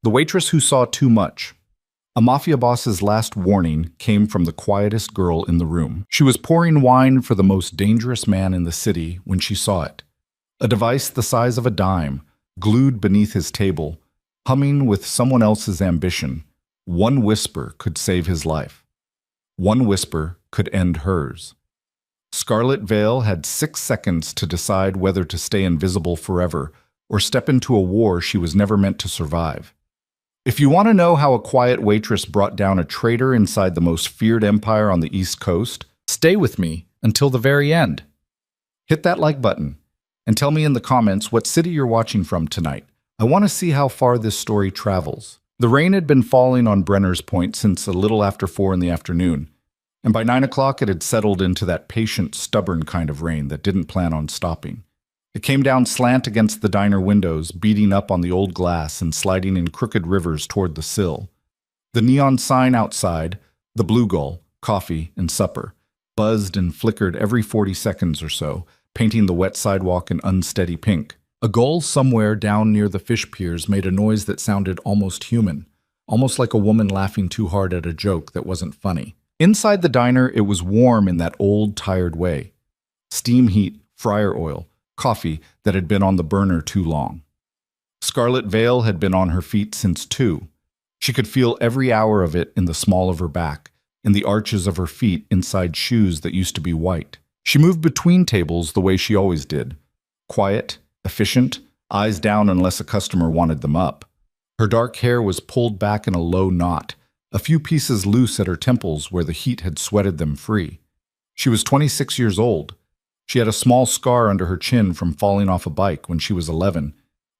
The waitress who saw too much. A mafia boss's last warning came from the quietest girl in the room. She was pouring wine for the most dangerous man in the city when she saw it. A device the size of a dime, glued beneath his table, humming with someone else's ambition. One whisper could save his life. One whisper could end hers. Scarlet Veil had 6 seconds to decide whether to stay invisible forever or step into a war she was never meant to survive. If you want to know how a quiet waitress brought down a traitor inside the most feared empire on the East Coast, stay with me until the very end. Hit that like button and tell me in the comments what city you're watching from tonight. I want to see how far this story travels. The rain had been falling on Brenner's Point since a little after 4 in the afternoon, and by 9 o'clock it had settled into that patient, stubborn kind of rain that didn't plan on stopping. It came down slant against the diner windows, beating up on the old glass and sliding in crooked rivers toward the sill. The neon sign outside, the Blue Gull, coffee and supper, buzzed and flickered every 40 seconds or so, painting the wet sidewalk an unsteady pink. A gull somewhere down near the fish piers made a noise that sounded almost human, almost like a woman laughing too hard at a joke that wasn't funny. Inside the diner, it was warm in that old, tired way. Steam heat, fryer oil, coffee that had been on the burner too long. Scarlet Veil had been on her feet since 2. She could feel every hour of it in the small of her back, in the arches of her feet inside shoes that used to be white. She moved between tables the way she always did. Quiet, efficient, eyes down unless a customer wanted them up. Her dark hair was pulled back in a low knot, a few pieces loose at her temples where the heat had sweated them free. She was 26 years old. She had a small scar under her chin from falling off a bike when she was 11,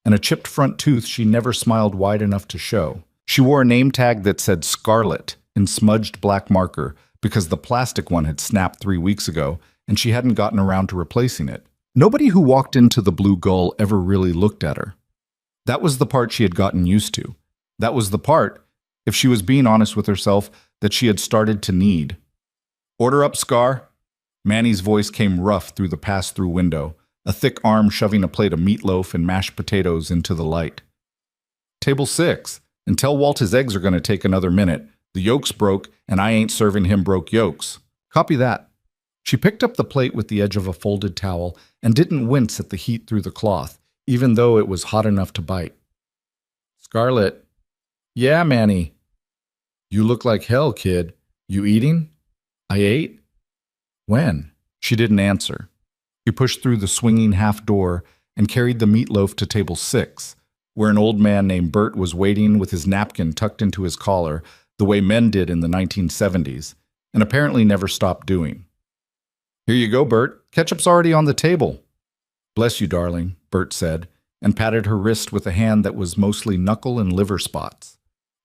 and a chipped front tooth she never smiled wide enough to show. She wore a name tag that said Scarlet in smudged black marker because the plastic one had snapped 3 weeks ago and she hadn't gotten around to replacing it. Nobody who walked into the Blue Gull ever really looked at her. That was the part she had gotten used to. That was the part, if she was being honest with herself, that she had started to need. "Order up, Scar." Manny's voice came rough through the pass-through window, a thick arm shoving a plate of meatloaf and mashed potatoes into the light. "Table 6, and tell Walt his eggs are going to take another minute. The yolk's broke, and I ain't serving him broke yolks." "Copy that." She picked up the plate with the edge of a folded towel and didn't wince at the heat through the cloth, even though it was hot enough to bite. "Scarlet." "Yeah, Manny." "You look like hell, kid. You eating?" "I ate." "When?" She didn't answer. He pushed through the swinging half door and carried the meatloaf to table 6, where an old man named Bert was waiting with his napkin tucked into his collar, the way men did in the 1970s, and apparently never stopped doing. "Here you go, Bert. Ketchup's already on the table." "Bless you, darling," Bert said, and patted her wrist with a hand that was mostly knuckle and liver spots.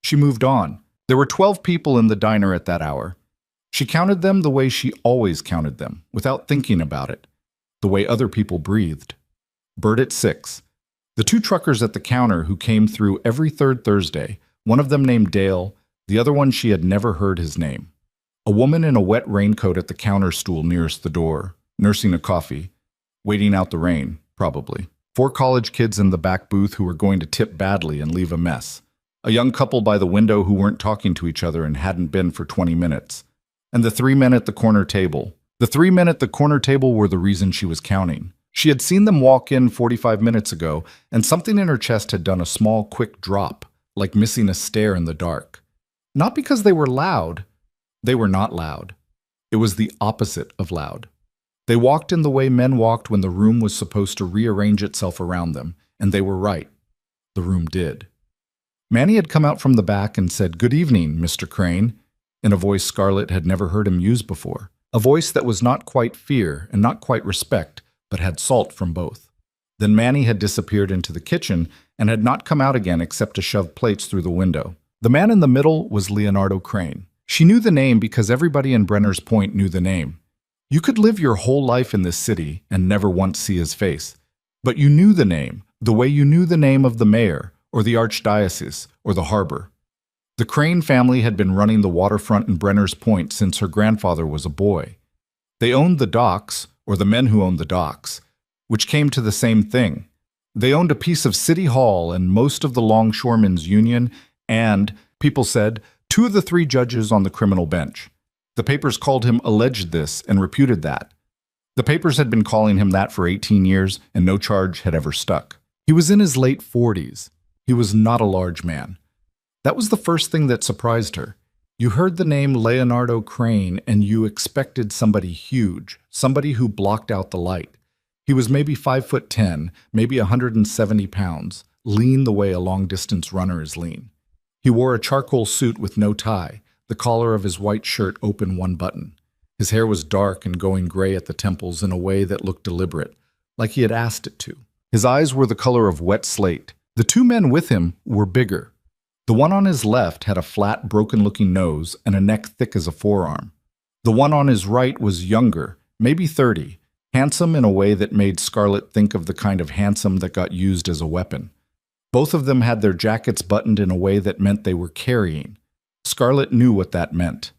She moved on. There were 12 people in the diner at that hour. She counted them the way she always counted them, without thinking about it, the way other people breathed. Bert at 6. The 2 truckers at the counter who came through every 3rd Thursday, one of them named Dale, the other one she had never heard his name. A woman in a wet raincoat at the counter stool nearest the door, nursing a coffee, waiting out the rain, probably. 4 college kids in the back booth who were going to tip badly and leave a mess. A young couple by the window who weren't talking to each other and hadn't been for 20 minutes. And the 3 men at the corner table. The 3 men at the corner table were the reason she was counting. She had seen them walk in 45 minutes ago, and something in her chest had done a small, quick drop, like missing a stair in the dark. Not because they were loud. They were not loud. It was the opposite of loud. They walked in the way men walked when the room was supposed to rearrange itself around them, and they were right. The room did. Manny had come out from the back and said, "Good evening, Mr. Crane," in a voice Scarlet had never heard him use before. A voice that was not quite fear and not quite respect, but had salt from both. Then Manny had disappeared into the kitchen and had not come out again except to shove plates through the window. The man in the middle was Leonardo Crane. She knew the name because everybody in Brenner's Point knew the name. You could live your whole life in this city and never once see his face. But you knew the name, the way you knew the name of the mayor, or the archdiocese, or the harbor. The Crane family had been running the waterfront in Brenner's Point since her grandfather was a boy. They owned the docks, or the men who owned the docks, which came to the same thing. They owned a piece of City Hall and most of the Longshoremen's Union and, people said, two of the three judges on the criminal bench. The papers called him alleged this and reputed that. The papers had been calling him that for 18 years, and no charge had ever stuck. He was in his late 40s. He was not a large man. That was the first thing that surprised her. You heard the name Leonardo Crane, and you expected somebody huge, somebody who blocked out the light. He was maybe 5'10", maybe 170 pounds, lean the way a long-distance runner is lean. He wore a charcoal suit with no tie, the collar of his white shirt open one button. His hair was dark and going gray at the temples in a way that looked deliberate, like he had asked it to. His eyes were the color of wet slate. The two men with him were bigger. The one on his left had a flat, broken-looking nose and a neck thick as a forearm. The one on his right was younger, maybe 30, handsome in a way that made Scarlett think of the kind of handsome that got used as a weapon. Both of them had their jackets buttoned in a way that meant they were carrying. Scarlett knew what that meant.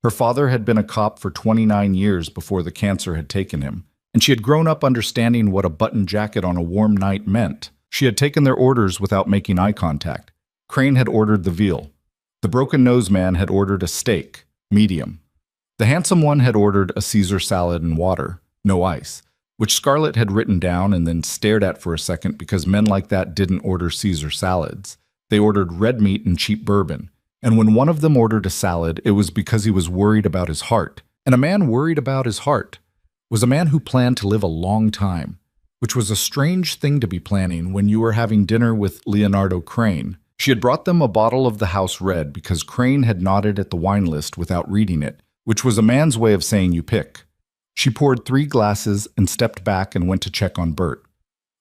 Her father had been a cop for 29 years before the cancer had taken him, and she had grown up understanding what a button jacket on a warm night meant. She had taken their orders without making eye contact. Crane had ordered the veal. The broken-nosed man had ordered a steak, medium. The handsome one had ordered a Caesar salad and water, no ice, which Scarlett had written down and then stared at for a second because men like that didn't order Caesar salads. They ordered red meat and cheap bourbon. And when one of them ordered a salad, it was because he was worried about his heart. And a man worried about his heart was a man who planned to live a long time, which was a strange thing to be planning when you were having dinner with Leonardo Crane. She had brought them a bottle of the house red because Crane had nodded at the wine list without reading it, which was a man's way of saying you pick. She poured 3 glasses and stepped back and went to check on Bert.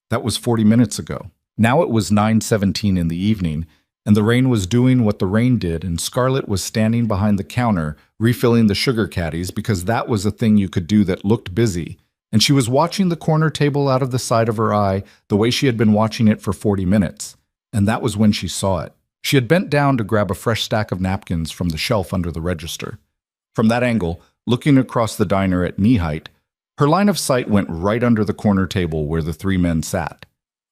That was 40 minutes ago. Now it was 9:17 in the evening, and the rain was doing what the rain did, and Scarlett was standing behind the counter, refilling the sugar caddies because that was a thing you could do that looked busy, and she was watching the corner table out of the side of her eye the way she had been watching it for 40 minutes, and that was when she saw it. She had bent down to grab a fresh stack of napkins from the shelf under the register. From that angle, looking across the diner at knee height, her line of sight went right under the corner table where the 3 men sat.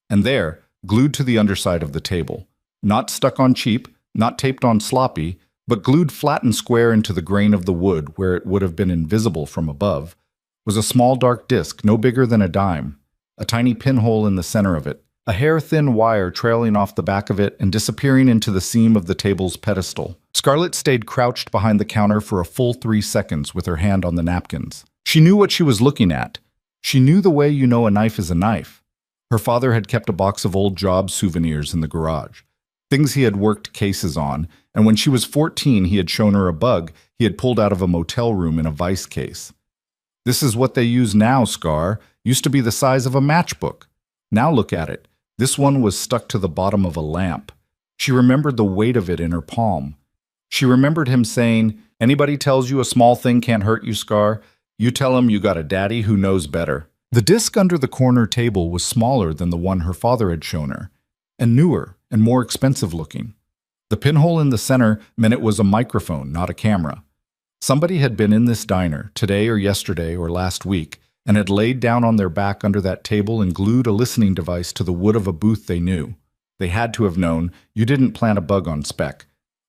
And there, glued to the underside of the table, not stuck on cheap, not taped on sloppy, but glued flat and square into the grain of the wood where it would have been invisible from above, was a small dark disc no bigger than a dime, a tiny pinhole in the center of it, a hair-thin wire trailing off the back of it and disappearing into the seam of the table's pedestal. Scarlett stayed crouched behind the counter for a full 3 seconds with her hand on the napkins. She knew what she was looking at. She knew the way you know a knife is a knife. Her father had kept a box of old job souvenirs in the garage, things he had worked cases on, and when she was 14 he had shown her a bug he had pulled out of a motel room in a vice case. This is what they use now, Scar. Used to be the size of a matchbook. Now look at it. This one was stuck to the bottom of a lamp. She remembered the weight of it in her palm. She remembered him saying, "Anybody tells you a small thing can't hurt you, Scar, you tell him you got a daddy who knows better." The disc under the corner table was smaller than the one her father had shown her, and newer and more expensive looking. The pinhole in the center meant it was a microphone, not a camera. Somebody had been in this diner, today or yesterday or last week, and had laid down on their back under that table and glued a listening device to the wood of a booth they knew. They had to have known, you didn't plant a bug on spec,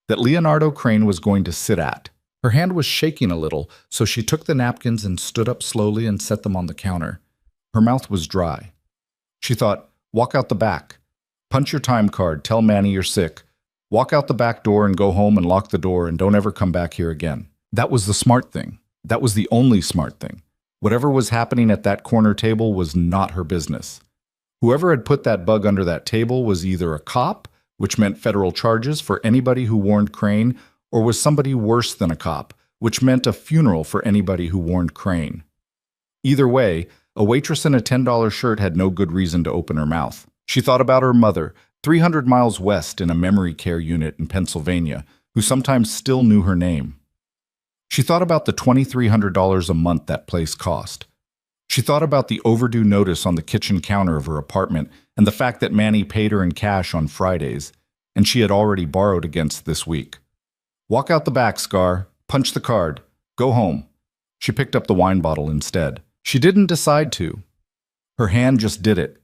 that Leonardo Crane was going to sit at. Her hand was shaking a little, so she took the napkins and stood up slowly and set them on the counter. Her mouth was dry. She thought, walk out the back. Punch your time card, tell Manny you're sick. Walk out the back door and go home and lock the door and don't ever come back here again. That was the smart thing. That was the only smart thing. Whatever was happening at that corner table was not her business. Whoever had put that bug under that table was either a cop, which meant federal charges for anybody who warned Crane, or was somebody worse than a cop, which meant a funeral for anybody who warned Crane. Either way, a waitress in a $10 shirt had no good reason to open her mouth. She thought about her mother, 300 miles west in a memory care unit in Pennsylvania, who sometimes still knew her name. She thought about the $2,300 a month that place cost. She thought about the overdue notice on the kitchen counter of her apartment and the fact that Manny paid her in cash on Fridays, and she had already borrowed against this week. Walk out the back, Scar. Punch the card. Go home. She picked up the wine bottle instead. She didn't decide to. Her hand just did it.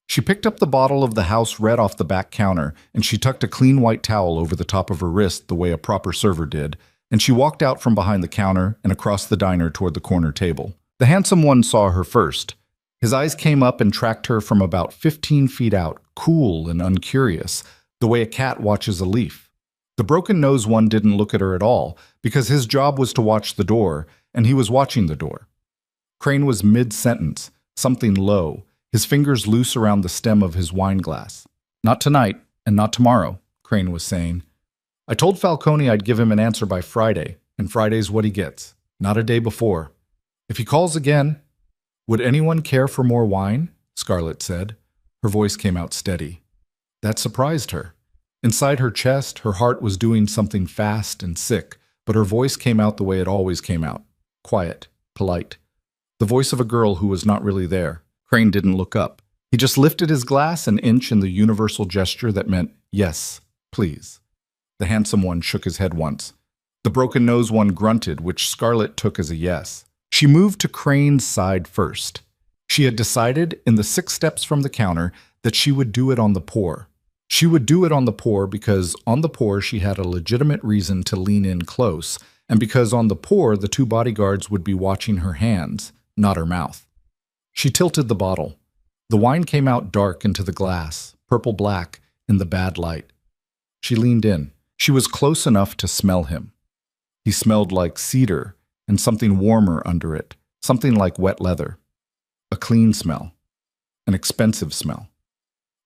She picked up the bottle of the house red off the back counter, and she tucked a clean white towel over the top of her wrist the way a proper server did, and she walked out from behind the counter and across the diner toward the corner table. The handsome one saw her first. His eyes came up and tracked her from about 15 feet out, cool and uncurious, the way a cat watches a leaf. The broken-nosed one didn't look at her at all, because his job was to watch the door, and he was watching the door. Crane was mid-sentence, something low, his fingers loose around the stem of his wine glass. "Not tonight, and not tomorrow," Crane was saying. "I told Falcone I'd give him an answer by Friday, and Friday's what he gets, not a day before. If he calls again—" "Would anyone care for more wine?" Scarlett said. Her voice came out steady. That surprised her. Inside her chest, her heart was doing something fast and sick, but her voice came out the way it always came out. Quiet, polite. The voice of a girl who was not really there. Crane didn't look up. He just lifted his glass an inch in the universal gesture that meant, yes, please. The handsome one shook his head once. The broken-nosed one grunted, which Scarlett took as a yes. She moved to Crane's side first. She had decided, in the 6 steps from the counter, that she would do it on the pour. She would do it on the pour because on the pour she had a legitimate reason to lean in close, and because on the pour the 2 bodyguards would be watching her hands, not her mouth. She tilted the bottle. The wine came out dark into the glass, purple-black, in the bad light. She leaned in. She was close enough to smell him. He smelled like cedar, and something warmer under it, something like wet leather. A clean smell. An expensive smell.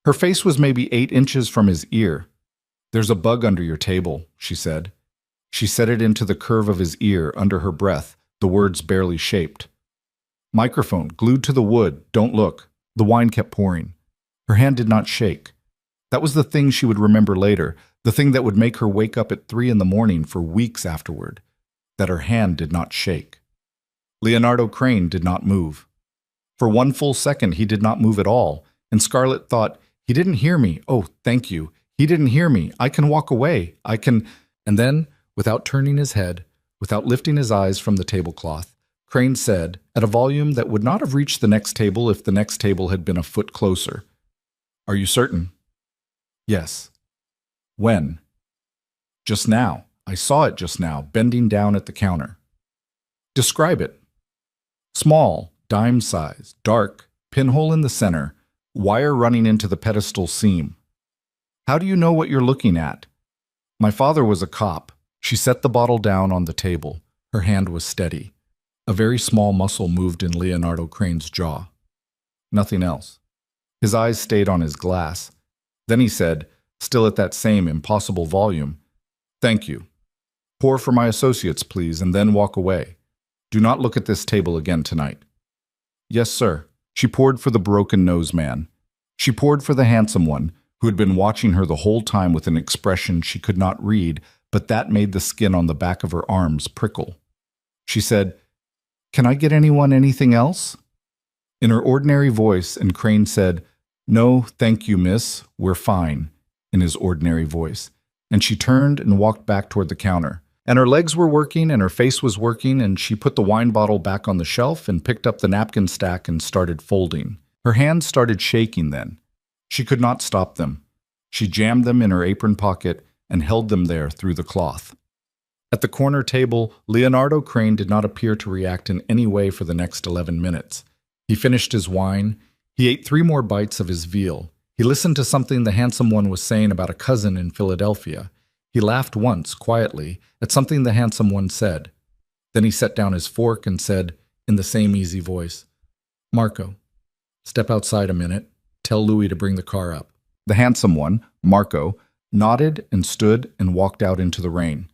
Her face was maybe 8 inches from his ear. "There's a bug under your table," she said. She set it into the curve of his ear under her breath, the words barely shaped. "Microphone, glued to the wood, don't look." The wine kept pouring. Her hand did not shake. That was the thing she would remember later, the thing that would make her wake up at 3 in the morning for weeks afterward. That her hand did not shake. Leonardo Crane did not move. For 1 full second he did not move at all, and Scarlett thought, "He didn't hear me. Oh, thank you. He didn't hear me. I can walk away. I can—" And then, without turning his head, without lifting his eyes from the tablecloth, Crane said, at a volume that would not have reached the next table if the next table had been a foot closer, "Are you certain?" "Yes." "When?" "Just now. I saw it just now, bending down at the counter." "Describe it." "Small, dime size, dark, pinhole in the center, wire running into the pedestal seam." "How do you know what you're looking at?" "My father was a cop." She set the bottle down on the table. Her hand was steady. A very small muscle moved in Leonardo Crane's jaw. Nothing else. His eyes stayed on his glass. Then he said, still at that same impossible volume, "Thank you. Pour for my associates, please, and then walk away. Do not look at this table again tonight." "Yes, sir." She poured for the broken-nosed man. She poured for the handsome one, who had been watching her the whole time with an expression she could not read, but that made the skin on the back of her arms prickle. She said, "Can I get anyone anything else?" In her ordinary voice, and Crane said, "No, thank you, miss. We're fine," in his ordinary voice. And she turned and walked back toward the counter. And her legs were working, and her face was working, and she put the wine bottle back on the shelf and picked up the napkin stack and started folding. Her hands started shaking then. She could not stop them. She jammed them in her apron pocket and held them there through the cloth. At the corner table, Leonardo Crane did not appear to react in any way for the next 11 minutes. He finished his wine. He ate 3 more bites of his veal. He listened to something the handsome one was saying about a cousin in Philadelphia. He laughed once, quietly, at something the handsome one said. Then he set down his fork and said, in the same easy voice, "Marco, step outside a minute. Tell Louis to bring the car up." The handsome one, Marco, nodded and stood and walked out into the rain.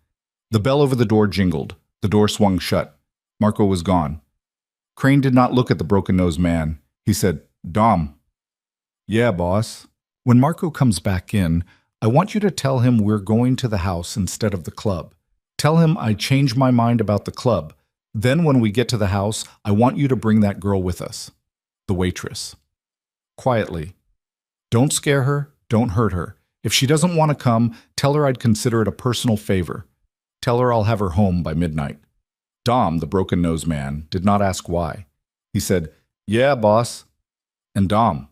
The bell over the door jingled. The door swung shut. Marco was gone. Crane did not look at the broken-nosed man. He said, "Dom." "Yeah, boss." "When Marco comes back in, I want you to tell him we're going to the house instead of the club. Tell him I changed my mind about the club. Then when we get to the house, I want you to bring that girl with us. The waitress." Quietly. "Don't scare her. Don't hurt her. If she doesn't want to come, tell her I'd consider it a personal favor. Tell her I'll have her home by midnight." Dom, the broken-nosed man, did not ask why. He said, "Yeah, boss." And Dom,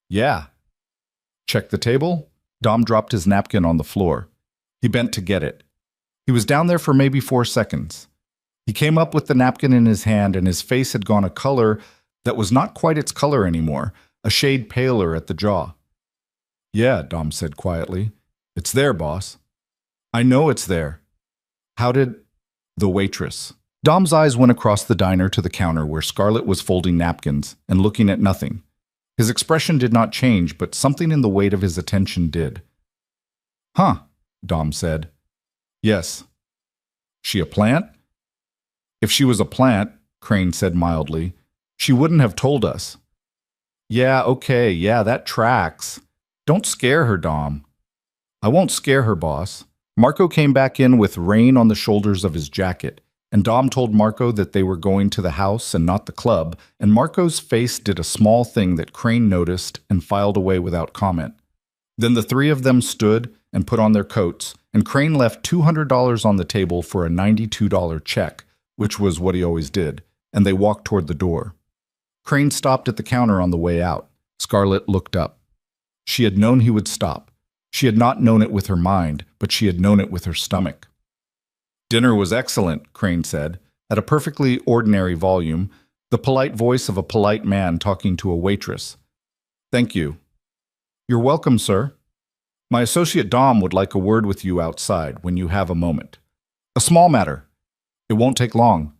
Yeah. Check the table? Dom dropped his napkin on the floor. He bent to get it. He was down there for maybe 4 seconds. He came up with the napkin in his hand, and his face had gone a color that was not quite its color anymore, a shade paler at the jaw. Yeah, Dom said quietly. It's there, boss. I know it's there. How did... The waitress. Dom's eyes went across the diner to the counter where Scarlett was folding napkins and looking at nothing. His expression did not change, but something in the weight of his attention did. Huh, Dom said. Yes. She a plant? If she was a plant, Crane said mildly, she wouldn't have told us. Yeah, okay, yeah, that tracks. Don't scare her, Dom. I won't scare her, boss. Marco came back in with rain on the shoulders of his jacket, and Dom told Marco that they were going to the house and not the club, and Marco's face did a small thing that Crane noticed and filed away without comment. Then the three of them stood and put on their coats, and Crane left $200 on the table for a $92 check, which was what he always did, and they walked toward the door. Crane stopped at the counter on the way out. Scarlett looked up. She had known he would stop. She had not known it with her mind, but she had known it with her stomach. Dinner was excellent, Crane said, at a perfectly ordinary volume, the polite voice of a polite man talking to a waitress. Thank you. You're welcome, sir. My associate Dom would like a word with you outside when you have a moment. A small matter. It won't take long.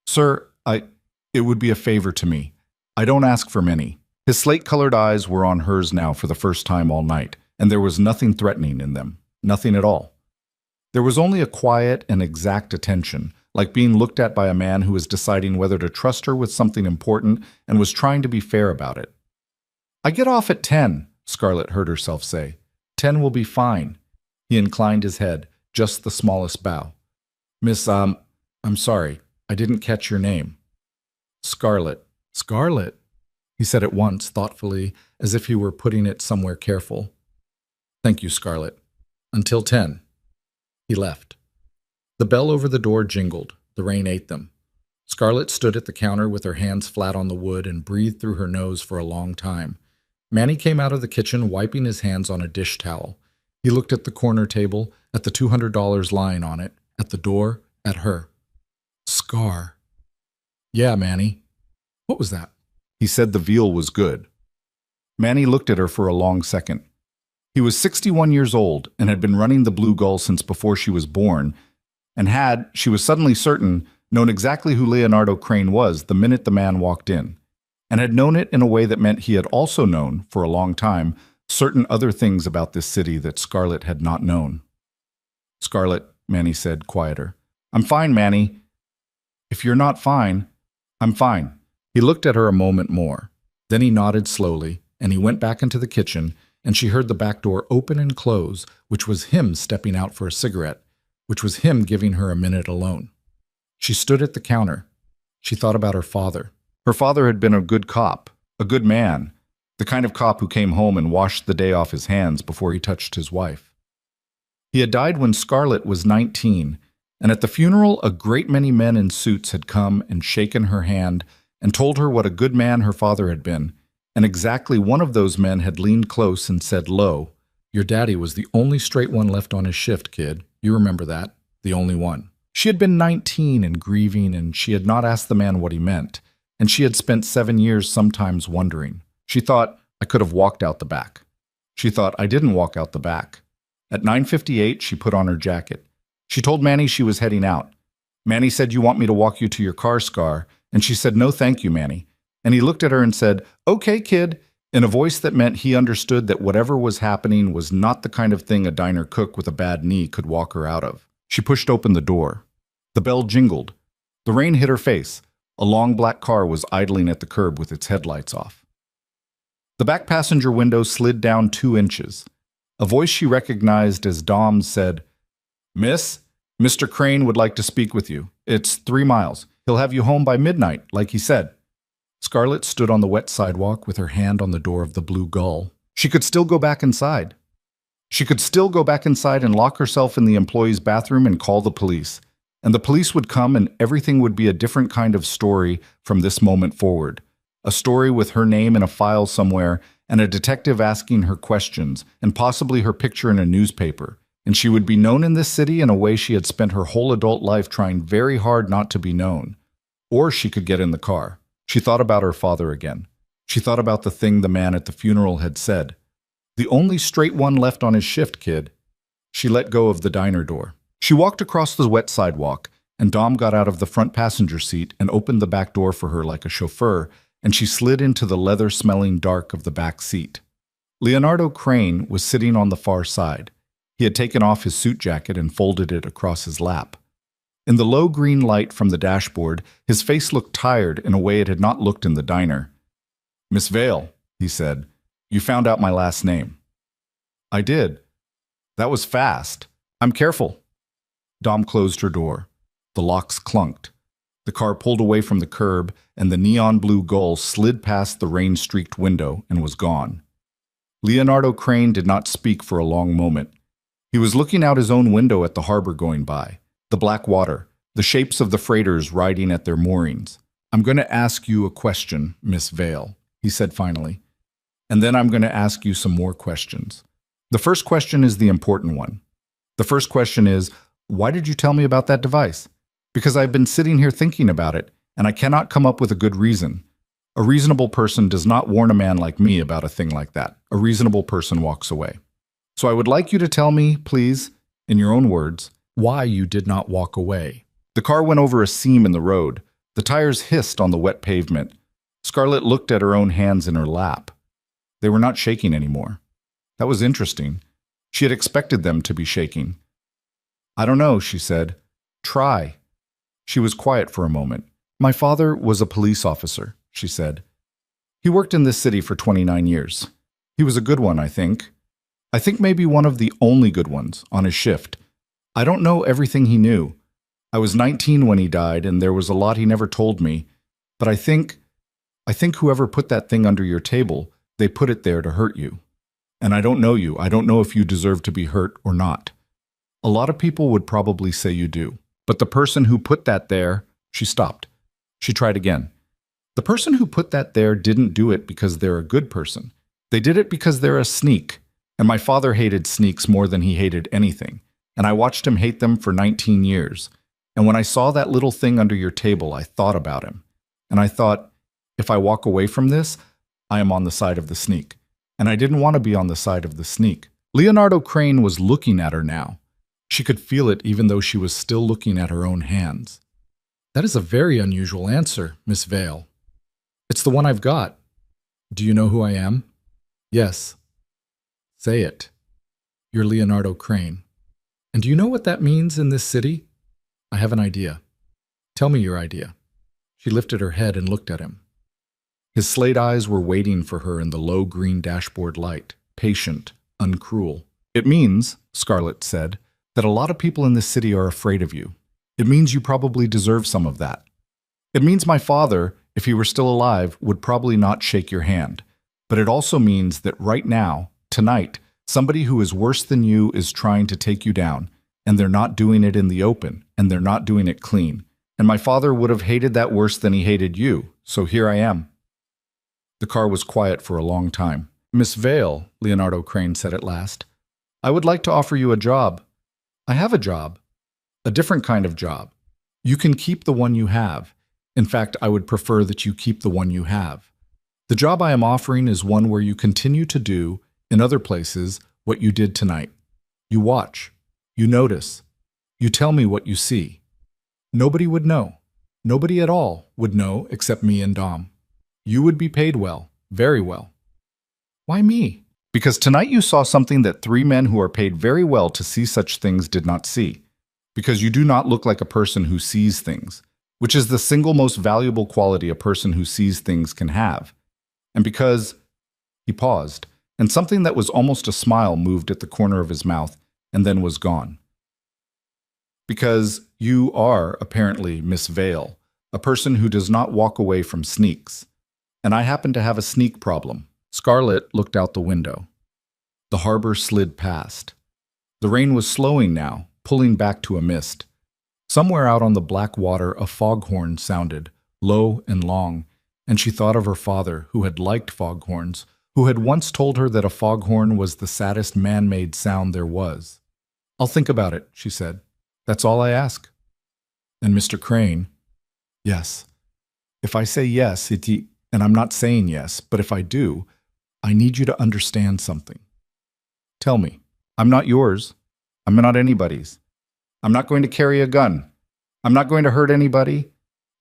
Sir, it would be a favor to me. I don't ask for many. His slate-colored eyes were on hers now for the first time all night, and there was nothing threatening in them. Nothing at all. There was only a quiet and exact attention, like being looked at by a man who was deciding whether to trust her with something important and was trying to be fair about it. I get off at 10, Scarlett heard herself say. 10 will be fine. He inclined his head, just the smallest bow. Miss, I'm sorry. I didn't catch your name. Scarlett. Scarlett, he said at once, thoughtfully, as if he were putting it somewhere careful. Thank you, Scarlett. Until 10. He left. The bell over the door jingled. The rain ate them. Scarlett stood at the counter with her hands flat on the wood and breathed through her nose for a long time. Manny came out of the kitchen, wiping his hands on a dish towel. He looked at the corner table, at the $200 lying on it, at the door, at her. Scar. Yeah, Manny. What was that? He said the veal was good. Manny looked at her for a long second. He was 61 years old and had been running the Blue Gull since before she was born, and had, she was suddenly certain, known exactly who Leonardo Crane was the minute the man walked in, and had known it in a way that meant he had also known, for a long time, certain other things about this city that Scarlett had not known. Scarlett, Manny said, quieter. I'm fine, Manny. If you're not fine, I'm fine. He looked at her a moment more. Then he nodded slowly, and he went back into the kitchen, and she heard the back door open and close, which was him stepping out for a cigarette, which was him giving her a minute alone. She stood at the counter. She thought about her father. Her father had been a good cop, a good man, the kind of cop who came home and washed the day off his hands before he touched his wife. He had died when Scarlett was 19, and at the funeral a great many men in suits had come and shaken her hand and told her what a good man her father had been, and exactly one of those men had leaned close and said low, "Your daddy was the only straight one left on his shift, kid. You remember that. The only one." She had been 19 and grieving, and she had not asked the man what he meant, and she had spent 7 years sometimes wondering. She thought, I could have walked out the back. She thought, I didn't walk out the back. At 9:58, she put on her jacket. She told Manny she was heading out. Manny said, "You want me to walk you to your car, Scar?" And she said, "No, thank you, Manny." And he looked at her and said, "Okay, kid," in a voice that meant he understood that whatever was happening was not the kind of thing a diner cook with a bad knee could walk her out of. She pushed open the door. The bell jingled. The rain hit her face. A long black car was idling at the curb with its headlights off. The back passenger window slid down 2 inches. A voice she recognized as Dom's said, "Miss, Mr. Crane would like to speak with you. It's 3 miles. He'll have you home by midnight, like he said." Scarlett stood on the wet sidewalk with her hand on the door of the Blue Gull. She could still go back inside. She could still go back inside and lock herself in the employee's bathroom and call the police. And the police would come and everything would be a different kind of story from this moment forward. A story with her name in a file somewhere and a detective asking her questions, and possibly her picture in a newspaper. And she would be known in this city in a way she had spent her whole adult life trying very hard not to be known. Or she could get in the car. She thought about her father again. She thought about the thing the man at the funeral had said. The only straight one left on his shift, kid. She let go of the diner door. She walked across the wet sidewalk, and Dom got out of the front passenger seat and opened the back door for her like a chauffeur, and she slid into the leather-smelling dark of the back seat. Leonardo Crane was sitting on the far side. He had taken off his suit jacket and folded it across his lap. In the low green light from the dashboard, his face looked tired in a way it had not looked in the diner. "Miss Vale," he said, "you found out my last name." "I did. That was fast. I'm careful." Dom closed her door. The locks clunked. The car pulled away from the curb, and the neon blue Gull slid past the rain-streaked window and was gone. Leonardo Crane did not speak for a long moment. He was looking out his own window at the harbor going by, the black water, the shapes of the freighters riding at their moorings. "I'm going to ask you a question, Miss Vale," he said finally. "And then I'm going to ask you some more questions. The first question is the important one. The first question is, why did you tell me about that device? Because I've been sitting here thinking about it, and I cannot come up with a good reason. A reasonable person does not warn a man like me about a thing like that. A reasonable person walks away. So I would like you to tell me, please, in your own words, why you did not walk away." The car went over a seam in the road. The tires hissed on the wet pavement. Scarlett looked at her own hands in her lap. They were not shaking anymore. That was interesting. She had expected them to be shaking. "I don't know," she said. "Try." She was quiet for a moment. "My father was a police officer," she said. "He worked in this city for 29 years. He was a good one, I think. I think maybe one of the only good ones on his shift. I don't know everything he knew. I was 19 when he died, and there was a lot he never told me. But I think whoever put that thing under your table, they put it there to hurt you. And I don't know you. I don't know if you deserve to be hurt or not. A lot of people would probably say you do. But the person who put that there," she stopped. She tried again. "The person who put that there didn't do it because they're a good person. They did it because they're a sneak. And my father hated sneaks more than he hated anything. And I watched him hate them for 19 years. And when I saw that little thing under your table, I thought about him. And I thought, if I walk away from this, I am on the side of the sneak. And I didn't want to be on the side of the sneak." Leonardo Crane was looking at her now. She could feel it even though she was still looking at her own hands. "That is a very unusual answer, Miss Vale. It's the one I've got. Do you know who I am?" "Yes." "Say it." "You're Leonardo Crane. And do you know what that means in this city?" "I have an idea." "Tell me your idea." She lifted her head and looked at him. His slate eyes were waiting for her in the low green dashboard light, patient, uncruel. "It means," Scarlett said, "that a lot of people in this city are afraid of you. It means you probably deserve some of that. It means my father, if he were still alive, would probably not shake your hand. But it also means that right now, tonight, somebody who is worse than you is trying to take you down, and they're not doing it in the open, and they're not doing it clean. And my father would have hated that worse than he hated you, so here I am." The car was quiet for a long time. "Miss Vale," Leonardo Crane said at last, "I would like to offer you a job. I have a job. A different kind of job. You can keep the one you have. In fact, I would prefer that you keep the one you have. The job I am offering is one where you continue to do, in other places, what you did tonight. You watch. You notice. You tell me what you see. Nobody would know. Nobody at all would know except me and Dom. You would be paid well, very well." "Why me?" "Because tonight you saw something that 3 men who are paid very well to see such things did not see. Because you do not look like a person who sees things, which is the single most valuable quality a person who sees things can have. And because—" He paused, and something that was almost a smile moved at the corner of his mouth and then was gone. "Because you are, apparently, Miss Vale, a person who does not walk away from sneaks. And I happen to have a sneak problem." Scarlett looked out the window. The harbor slid past. The rain was slowing now, pulling back to a mist. Somewhere out on the black water a foghorn sounded, low and long, and she thought of her father, who had liked foghorns, who had once told her that a foghorn was the saddest man-made sound there was. "I'll think about it," she said. "That's all I ask." And Mr. Crane, "Yes. If I say yes, and I'm not saying yes, but if I do, I need you to understand something. Tell me. I'm not yours. I'm not anybody's. I'm not going to carry a gun. I'm not going to hurt anybody.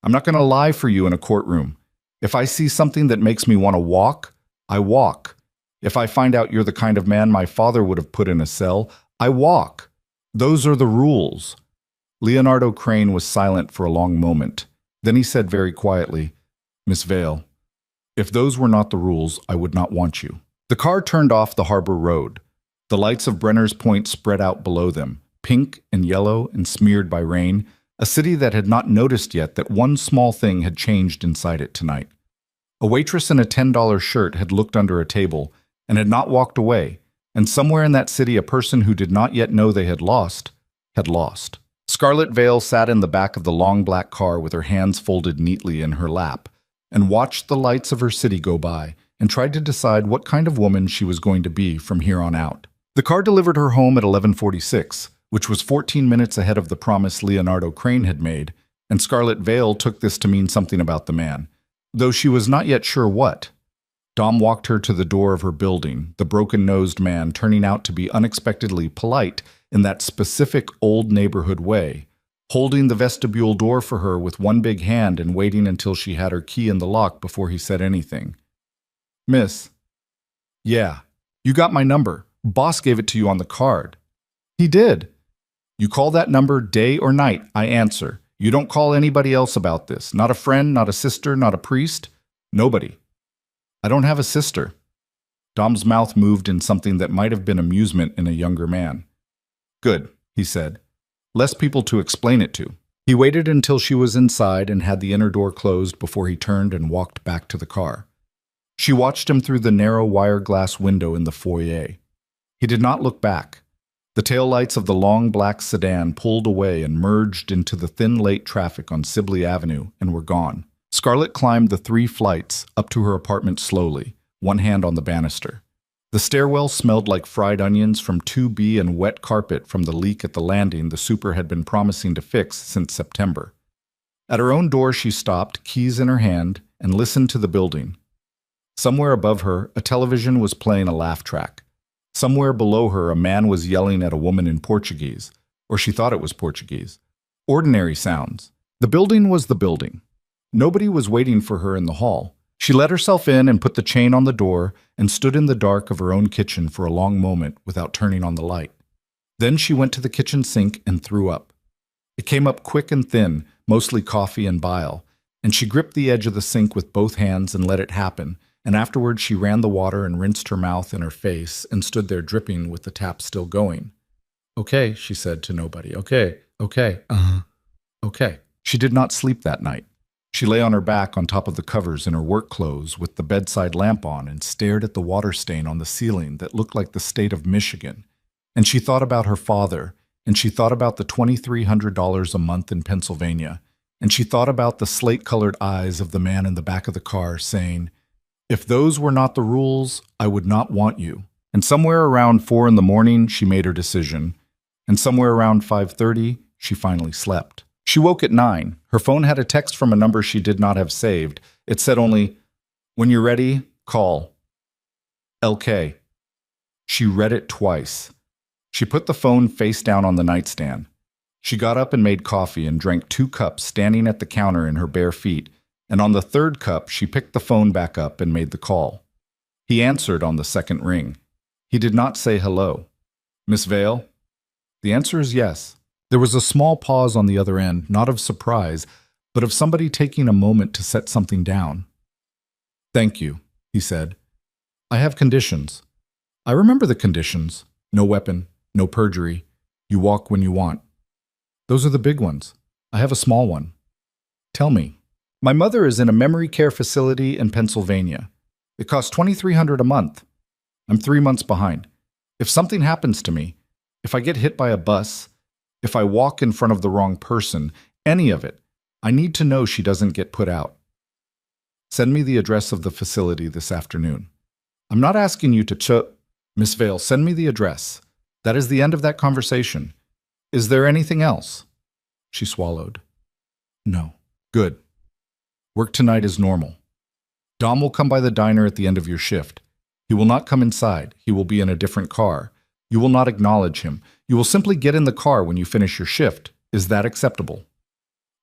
I'm not going to lie for you in a courtroom. If I see something that makes me want to walk, I walk. If I find out you're the kind of man my father would have put in a cell, I walk. Those are the rules." Leonardo Crane was silent for a long moment. Then he said very quietly, "Miss Vale, if those were not the rules, I would not want you." The car turned off the harbor road. The lights of Brenner's Point spread out below them, pink and yellow and smeared by rain, a city that had not noticed yet that one small thing had changed inside it tonight. A waitress in a $10 shirt had looked under a table and had not walked away, and somewhere in that city a person who did not yet know they had lost. Scarlet Vale sat in the back of the long black car with her hands folded neatly in her lap and watched the lights of her city go by and tried to decide what kind of woman she was going to be from here on out. The car delivered her home at 11:46, which was 14 minutes ahead of the promise Leonardo Crane had made, and Scarlet Vale took this to mean something about the man, though she was not yet sure what. Dom walked her to the door of her building, the broken-nosed man turning out to be unexpectedly polite in that specific old neighborhood way, holding the vestibule door for her with one big hand and waiting until she had her key in the lock before he said anything. "Miss." "Yeah, you got my number. Boss gave it to you on the card." "He did." "You call that number day or night, I answer. You don't call anybody else about this. Not a friend, not a sister, not a priest. Nobody." "I don't have a sister." Dom's mouth moved in something that might have been amusement in a younger man. "Good," he said. "Less people to explain it to." He waited until she was inside and had the inner door closed before he turned and walked back to the car. She watched him through the narrow wire glass window in the foyer. He did not look back. The taillights of the long black sedan pulled away and merged into the thin late traffic on Sibley Avenue and were gone. Scarlett climbed the 3 flights up to her apartment slowly, one hand on the banister. The stairwell smelled like fried onions from 2B and wet carpet from the leak at the landing the super had been promising to fix since September. At her own door she stopped, keys in her hand, and listened to the building. Somewhere above her, a television was playing a laugh track. Somewhere below her, a man was yelling at a woman in Portuguese, or she thought it was Portuguese. Ordinary sounds. The building was the building. Nobody was waiting for her in the hall. She let herself in and put the chain on the door and stood in the dark of her own kitchen for a long moment without turning on the light. Then she went to the kitchen sink and threw up. It came up quick and thin, mostly coffee and bile, and she gripped the edge of the sink with both hands and let it happen, and afterwards she ran the water and rinsed her mouth and her face and stood there dripping with the tap still going. "Okay," she said to nobody. "Okay. Okay." She did not sleep that night. She lay on her back on top of the covers in her work clothes with the bedside lamp on and stared at the water stain on the ceiling that looked like the state of Michigan. And she thought about her father, and she thought about the $2,300 a month in Pennsylvania, and she thought about the slate-colored eyes of the man in the back of the car saying, "If those were not the rules, I would not want you." And somewhere around 4 in the morning, she made her decision, and somewhere around 5:30, she finally slept. She woke at 9. Her phone had a text from a number she did not have saved. It said only, "When you're ready, call. LK." She read it twice. She put the phone face down on the nightstand. She got up and made coffee and drank 2 cups standing at the counter in her bare feet, and on the 3rd cup she picked the phone back up and made the call. He answered on the 2nd ring. He did not say hello. "Miss Vale?" "The answer is yes." There was a small pause on the other end, not of surprise, but of somebody taking a moment to set something down. "Thank you," he said. "I have conditions." "I remember the conditions. No weapon, no perjury. You walk when you want." "Those are the big ones. I have a small one." "Tell me." "My mother is in a memory care facility in Pennsylvania. It costs $2,300 a month. I'm 3 months behind. If something happens to me, if I get hit by a bus, if I walk in front of the wrong person, any of it, I need to know she doesn't get put out. Send me the address of the facility this afternoon. I'm not asking you to Miss Vale, send me the address. That is the end of that conversation. Is there anything else? She swallowed. No. Good. Work tonight is normal. Dom will come by the diner at the end of your shift. He will not come inside. He will be in a different car. You will not acknowledge him. You will simply get in the car when you finish your shift. Is that acceptable?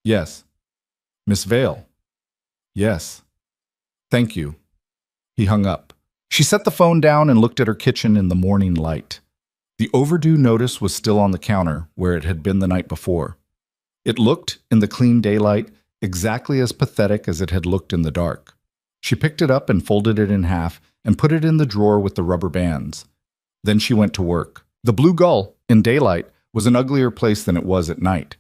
Yes. Miss Vale? Yes. Thank you. He hung up. She set the phone down and looked at her kitchen in the morning light. The overdue notice was still on the counter where it had been the night before. It looked, in the clean daylight, exactly as pathetic as it had looked in the dark. She picked it up and folded it in half and put it in the drawer with the rubber bands. Then she went to work. The Blue Gull, in daylight, was an uglier place than it was at night.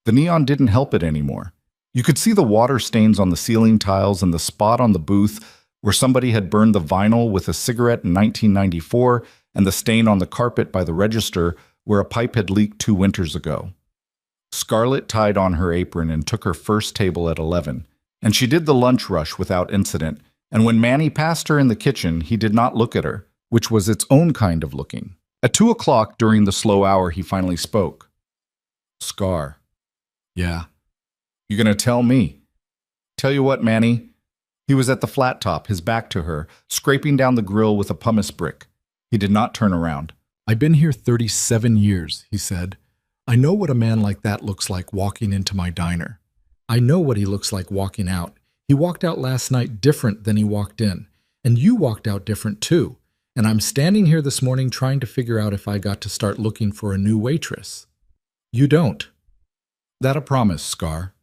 The neon didn't help it anymore. You could see the water stains on the ceiling tiles and the spot on the booth where somebody had burned the vinyl with a cigarette in 1994 and the stain on the carpet by the register where a pipe had leaked 2 winters ago. Scarlett tied on her apron and took her first table at 11, and she did the lunch rush without incident, and when Manny passed her in the kitchen, he did not look at her, which was its own kind of looking. At 2 o'clock during the slow hour, he finally spoke. Scar. Yeah. You gonna tell me? Tell you what, Manny. He was at the flat top, his back to her, scraping down the grill with a pumice brick. He did not turn around. I've been here 37 years, he said. I know what a man like that looks like walking into my diner. I know what he looks like walking out. He walked out last night different than he walked in. And you walked out different too. And I'm standing here this morning trying to figure out if I got to start looking for a new waitress. You don't. That a promise, Scar.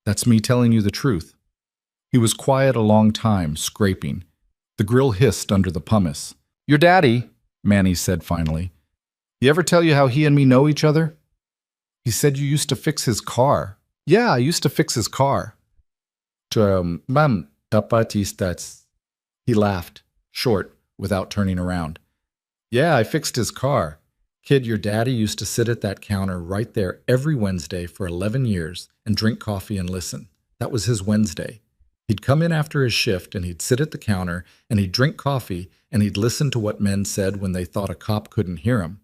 That's me telling you the truth. He was quiet a long time, scraping. The grill hissed under the pumice. Your daddy, Manny said finally. He ever tell you how he and me know each other? He said you used to fix his car. Yeah, I used to fix his car. Mam, dapat istats. He laughed, short, without turning around. Yeah, I fixed his car. Kid, your daddy used to sit at that counter right there every Wednesday for 11 years and drink coffee and listen. That was his Wednesday. He'd come in after his shift and he'd sit at the counter and he'd drink coffee and he'd listen to what men said when they thought a cop couldn't hear him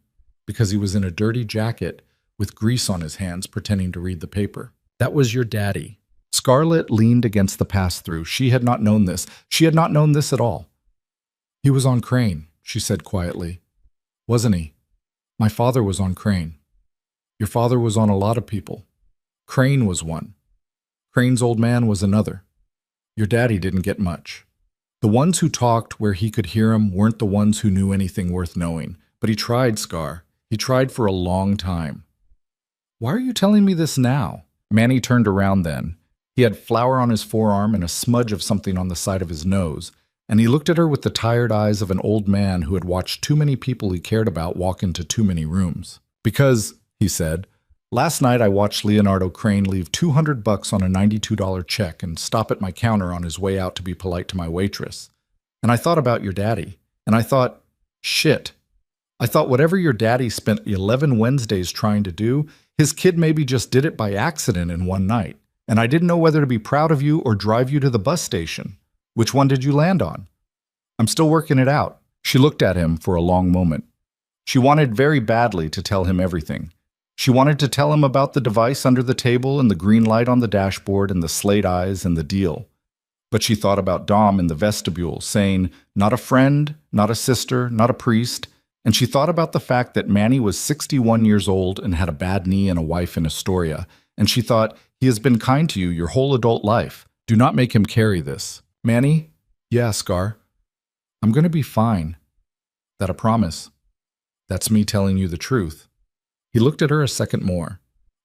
because he was in a dirty jacket with grease on his hands pretending to read the paper. That was your daddy. Scarlett leaned against the pass-through. She had not known this. She had not known this at all. He was on Crane, she said quietly. Wasn't he? My father was on Crane. Your father was on a lot of people. Crane was one. Crane's old man was another. Your daddy didn't get much. The ones who talked where he could hear him weren't the ones who knew anything worth knowing. But he tried, Scar. He tried for a long time. Why are you telling me this now? Manny turned around then. He had flour on his forearm and a smudge of something on the side of his nose, and he looked at her with the tired eyes of an old man who had watched too many people he cared about walk into too many rooms. Because, he said, last night I watched Leonardo Crane leave $200 on a $92 check and stop at my counter on his way out to be polite to my waitress. And I thought about your daddy, and I thought, shit. I thought whatever your daddy spent 11 Wednesdays trying to do, his kid maybe just did it by accident in one night. And I didn't know whether to be proud of you or drive you to the bus station. Which one did you land on? I'm still working it out. She looked at him for a long moment. She wanted very badly to tell him everything. She wanted to tell him about the device under the table and the green light on the dashboard and the slate eyes and the deal. But she thought about Dom in the vestibule, saying, not a friend, not a sister, not a priest, and she thought about the fact that Manny was 61 years old and had a bad knee and a wife in Astoria, and she thought, he has been kind to you your whole adult life. Do not make him carry this. Manny? Yeah, Scar. I'm going to be fine. That a promise. That's me telling you the truth. He looked at her a second more.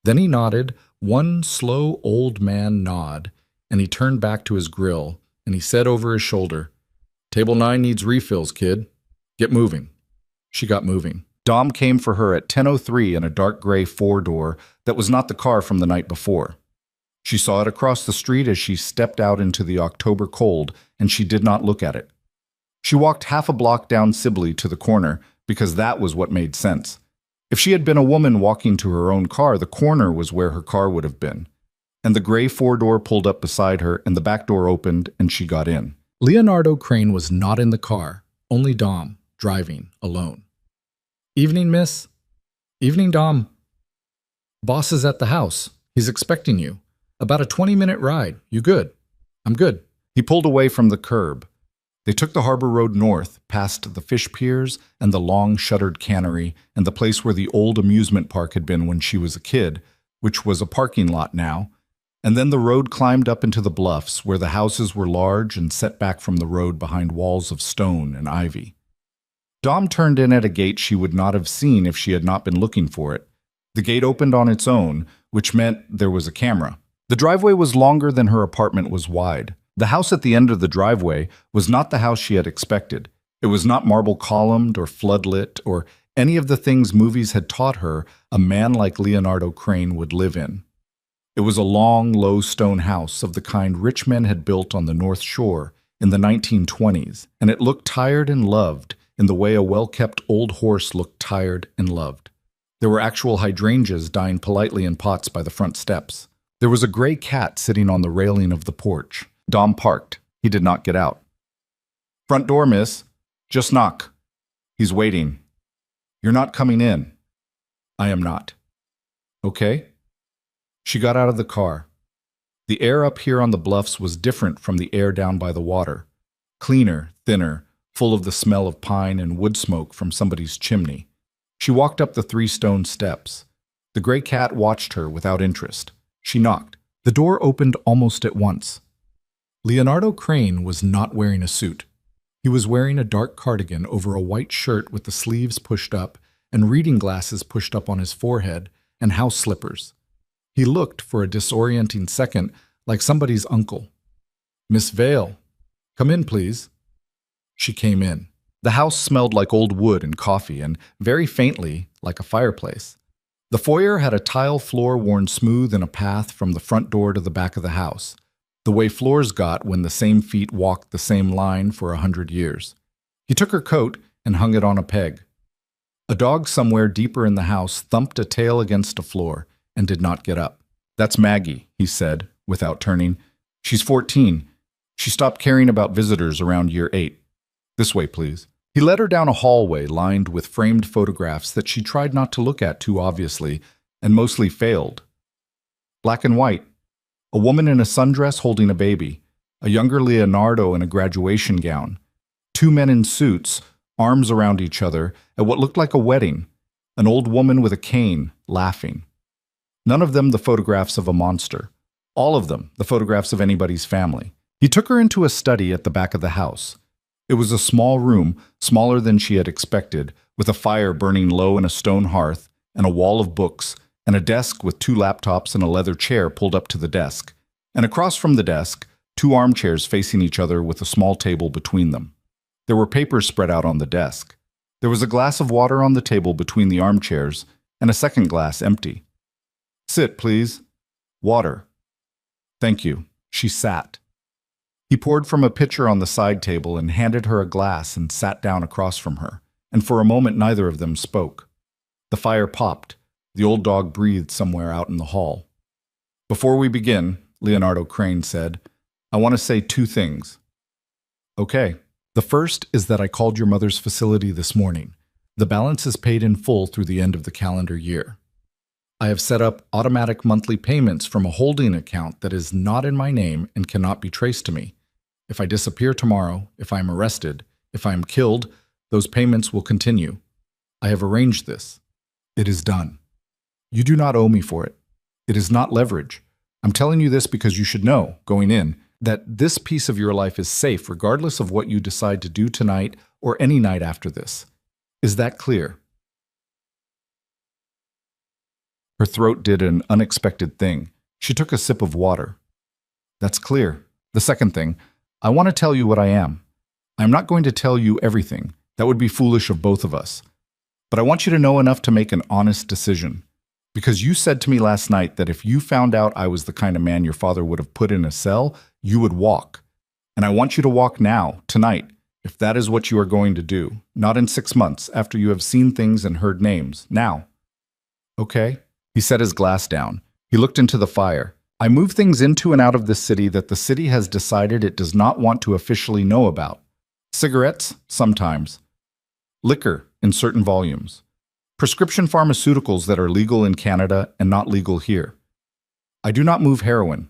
Then he nodded, one slow old man nod, and he turned back to his grill, and he said over his shoulder, Table 9 needs refills, kid. Get moving. She got moving. Dom came for her at 10:03 in a dark gray four-door that was not the car from the night before. She saw it across the street as she stepped out into the October cold, and she did not look at it. She walked half a block down Sibley to the corner because that was what made sense. If she had been a woman walking to her own car, the corner was where her car would have been. And the gray four-door pulled up beside her, and the back door opened, and she got in. Leonardo Crane was not in the car. Only Dom, driving, alone. Evening, miss. Evening, Dom. Boss is at the house. He's expecting you. About a 20-minute ride. You good? I'm good. He pulled away from the curb. They took the harbor road north, past the fish piers and the long shuttered cannery and the place where the old amusement park had been when she was a kid, which was a parking lot now. And then the road climbed up into the bluffs, where the houses were large and set back from the road behind walls of stone and ivy. Dom turned in at a gate she would not have seen if she had not been looking for it. The gate opened on its own, which meant there was a camera. The driveway was longer than her apartment was wide. The house at the end of the driveway was not the house she had expected. It was not marble-columned or floodlit or any of the things movies had taught her a man like Leonardo Crane would live in. It was a long, low stone house of the kind rich men had built on the North Shore in the 1920s, and it looked tired and loved in the way a well-kept old horse looked tired and loved. There were actual hydrangeas dying politely in pots by the front steps. There was a gray cat sitting on the railing of the porch. Dom parked. He did not get out. Front door, miss. Just knock. He's waiting. You're not coming in. I am not. Okay? She got out of the car. The air up here on the bluffs was different from the air down by the water. Cleaner, thinner, full of the smell of pine and wood smoke from somebody's chimney. She walked up the 3 stone steps. The gray cat watched her without interest. She knocked. The door opened almost at once. Leonardo Crane was not wearing a suit. He was wearing a dark cardigan over a white shirt with the sleeves pushed up and reading glasses pushed up on his forehead and house slippers. He looked, for a disorienting second, like somebody's uncle. Miss Vale, come in, please. She came in. The house smelled like old wood and coffee, and very faintly, like a fireplace. The foyer had a tile floor worn smooth in a path from the front door to the back of the house, the way floors got when the same feet walked the same line for 100 years. He took her coat and hung it on a peg. A dog somewhere deeper in the house thumped a tail against a floor and did not get up. That's Maggie, he said, without turning. She's 14. She stopped caring about visitors around year 8. This way, please. He led her down a hallway lined with framed photographs that she tried not to look at too obviously, and mostly failed. Black and white. A woman in a sundress holding a baby. A younger Leonardo in a graduation gown. 2 men in suits, arms around each other, at what looked like a wedding. An old woman with a cane, laughing. None of them the photographs of a monster. All of them the photographs of anybody's family. He took her into a study at the back of the house. It was a small room, smaller than she had expected, with a fire burning low in a stone hearth, and a wall of books, and a desk with 2 laptops and a leather chair pulled up to the desk. And across from the desk, 2 armchairs facing each other with a small table between them. There were papers spread out on the desk. There was a glass of water on the table between the armchairs, and a second glass empty. Sit, please. Water. Thank you. She sat. He poured from a pitcher on the side table and handed her a glass and sat down across from her, and for a moment neither of them spoke. The fire popped. The old dog breathed somewhere out in the hall. Before we begin, Leonardo Crane said, I want to say 2 things. Okay. The first is that I called your mother's facility this morning. The balance is paid in full through the end of the calendar year. I have set up automatic monthly payments from a holding account that is not in my name and cannot be traced to me. If I disappear tomorrow, if I am arrested, if I am killed, those payments will continue. I have arranged this. It is done. You do not owe me for it. It is not leverage. I'm telling you this because you should know, going in, that this piece of your life is safe regardless of what you decide to do tonight or any night after this. Is that clear? Her throat did an unexpected thing. She took a sip of water. That's clear. The second thing, I want to tell you what I am. I'm not going to tell you everything. That would be foolish of both of us. But I want you to know enough to make an honest decision. Because you said to me last night that if you found out I was the kind of man your father would have put in a cell, you would walk. And I want you to walk now, tonight, if that is what you are going to do. Not in 6 months, after you have seen things and heard names. Now. Okay? He set his glass down. He looked into the fire. I move things into and out of this city that the city has decided it does not want to officially know about. Cigarettes, sometimes. Liquor, in certain volumes. Prescription pharmaceuticals that are legal in Canada and not legal here. I do not move heroin.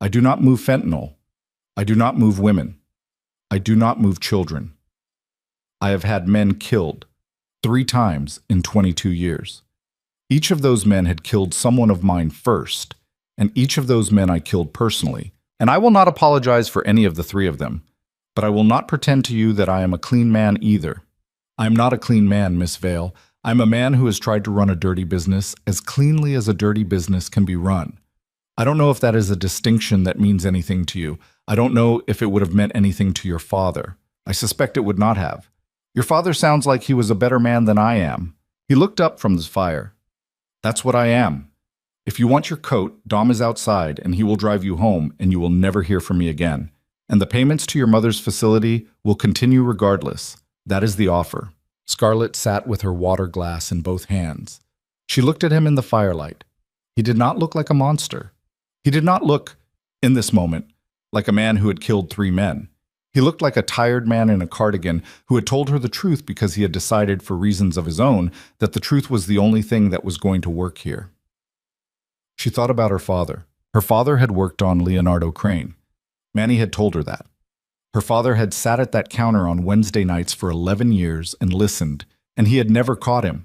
I do not move fentanyl. I do not move women. I do not move children. I have had men killed 3 times in 22 years. Each of those men had killed someone of mine first, and each of those men I killed personally. And I will not apologize for any of the 3 of them, but I will not pretend to you that I am a clean man either. I am not a clean man, Miss Vale. I am a man who has tried to run a dirty business as cleanly as a dirty business can be run. I don't know if that is a distinction that means anything to you. I don't know if it would have meant anything to your father. I suspect it would not have. Your father sounds like he was a better man than I am. He looked up from the fire. That's what I am. If you want your coat, Dom is outside, and he will drive you home, and you will never hear from me again. And the payments to your mother's facility will continue regardless. That is the offer. Scarlett sat with her water glass in both hands. She looked at him in the firelight. He did not look like a monster. He did not look, in this moment, like a man who had killed 3 men. He looked like a tired man in a cardigan who had told her the truth because he had decided, for reasons of his own, that the truth was the only thing that was going to work here. She thought about her father. Her father had worked on Leonardo Crane. Manny had told her that. Her father had sat at that counter on Wednesday nights for 11 years and listened, and he had never caught him.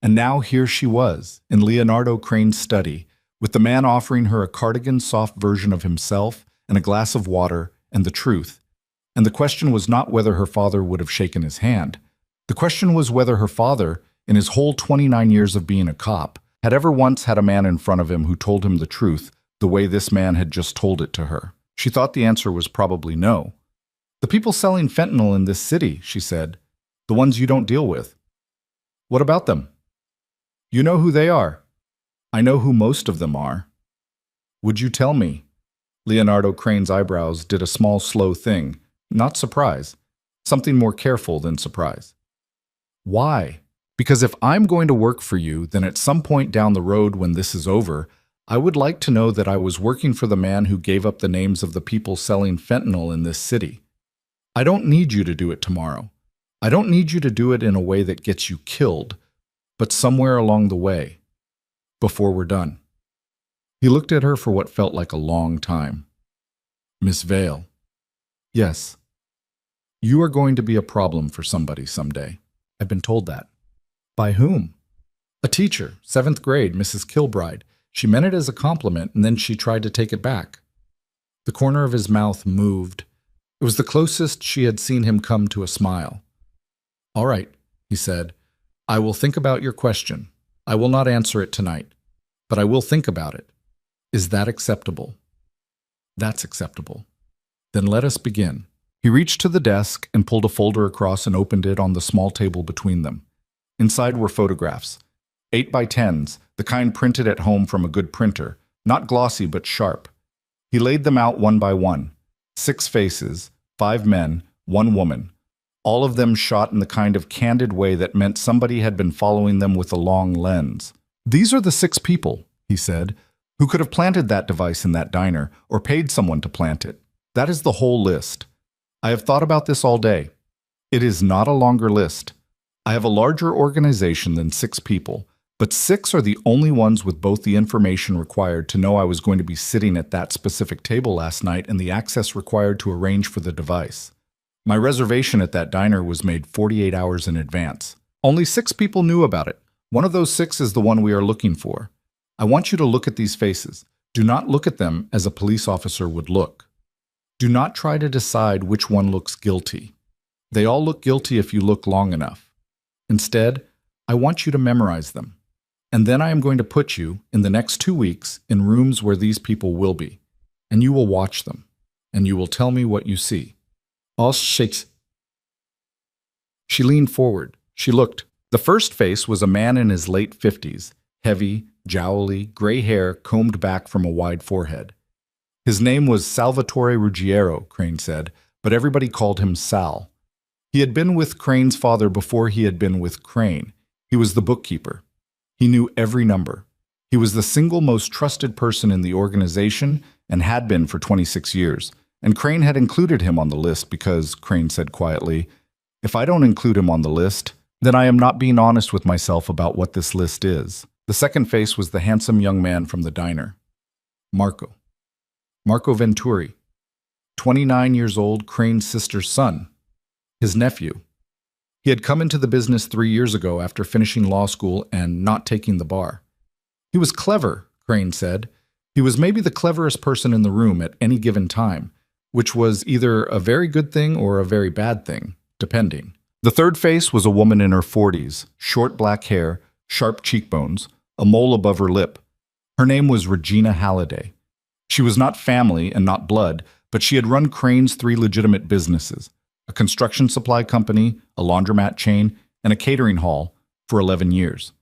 And now here she was, in Leonardo Crane's study, with the man offering her a cardigan-soft version of himself and a glass of water and the truth. And the question was not whether her father would have shaken his hand. The question was whether her father, in his whole 29 years of being a cop, had ever once had a man in front of him who told him the truth the way this man had just told it to her. She thought the answer was probably no. The people selling fentanyl in this city, she said. The ones you don't deal with. What about them? You know who they are. I know who most of them are. Would you tell me? Leonardo Crane's eyebrows did a small, slow thing. Not surprise. Something more careful than surprise. Why? Because if I'm going to work for you, then at some point down the road when this is over, I would like to know that I was working for the man who gave up the names of the people selling fentanyl in this city. I don't need you to do it tomorrow. I don't need you to do it in a way that gets you killed, but somewhere along the way, before we're done. He looked at her for what felt like a long time. Miss Vale. Yes. You are going to be a problem for somebody someday. I've been told that. By whom? A teacher, 7th grade, Mrs. Kilbride. She meant it as a compliment, and then she tried to take it back. The corner of his mouth moved. It was the closest she had seen him come to a smile. All right, he said. I will think about your question. I will not answer it tonight, but I will think about it. Is that acceptable? That's acceptable. Then let us begin. He reached to the desk and pulled a folder across and opened it on the small table between them. Inside were photographs. 8 by 10s, the kind printed at home from a good printer, not glossy but sharp. He laid them out one by one. 6 faces, 5 men, 1 woman. All of them shot in the kind of candid way that meant somebody had been following them with a long lens. These are the 6 people, he said, who could have planted that device in that diner or paid someone to plant it. That is the whole list. I have thought about this all day. It is not a longer list. I have a larger organization than 6 people, but 6 are the only ones with both the information required to know I was going to be sitting at that specific table last night and the access required to arrange for the device. My reservation at that diner was made 48 hours in advance. Only 6 people knew about it. One of those 6 is the one we are looking for. I want you to look at these faces. Do not look at them as a police officer would look. Do not try to decide which one looks guilty. They all look guilty if you look long enough. Instead, I want you to memorize them. And then I am going to put you, in the next 2 weeks, in rooms where these people will be. And you will watch them. And you will tell me what you see. All shakes. She leaned forward. She looked. The first face was a man in his late 50s, heavy, jowly, gray hair combed back from a wide forehead. His name was Salvatore Ruggiero, Crane said, but everybody called him Sal. He had been with Crane's father before he had been with Crane. He was the bookkeeper. He knew every number. He was the single most trusted person in the organization and had been for 26 years. and Crane had included him on the list because, Crane said quietly, if I don't include him on the list, then I am not being honest with myself about what this list is. The second face was the handsome young man from the diner. Marco. Marco Venturi. 29 years old, Crane's sister's son. His nephew. He had come into the business 3 years ago after finishing law school and not taking the bar. He was clever, Crane said. He was maybe the cleverest person in the room at any given time, which was either a very good thing or a very bad thing, depending. The third face was a woman in her 40s, short black hair, sharp cheekbones, a mole above her lip. Her name was Regina Halliday. She was not family and not blood, but she had run Crane's 3 legitimate businesses, a construction supply company, a laundromat chain, and a catering hall, for 11 years.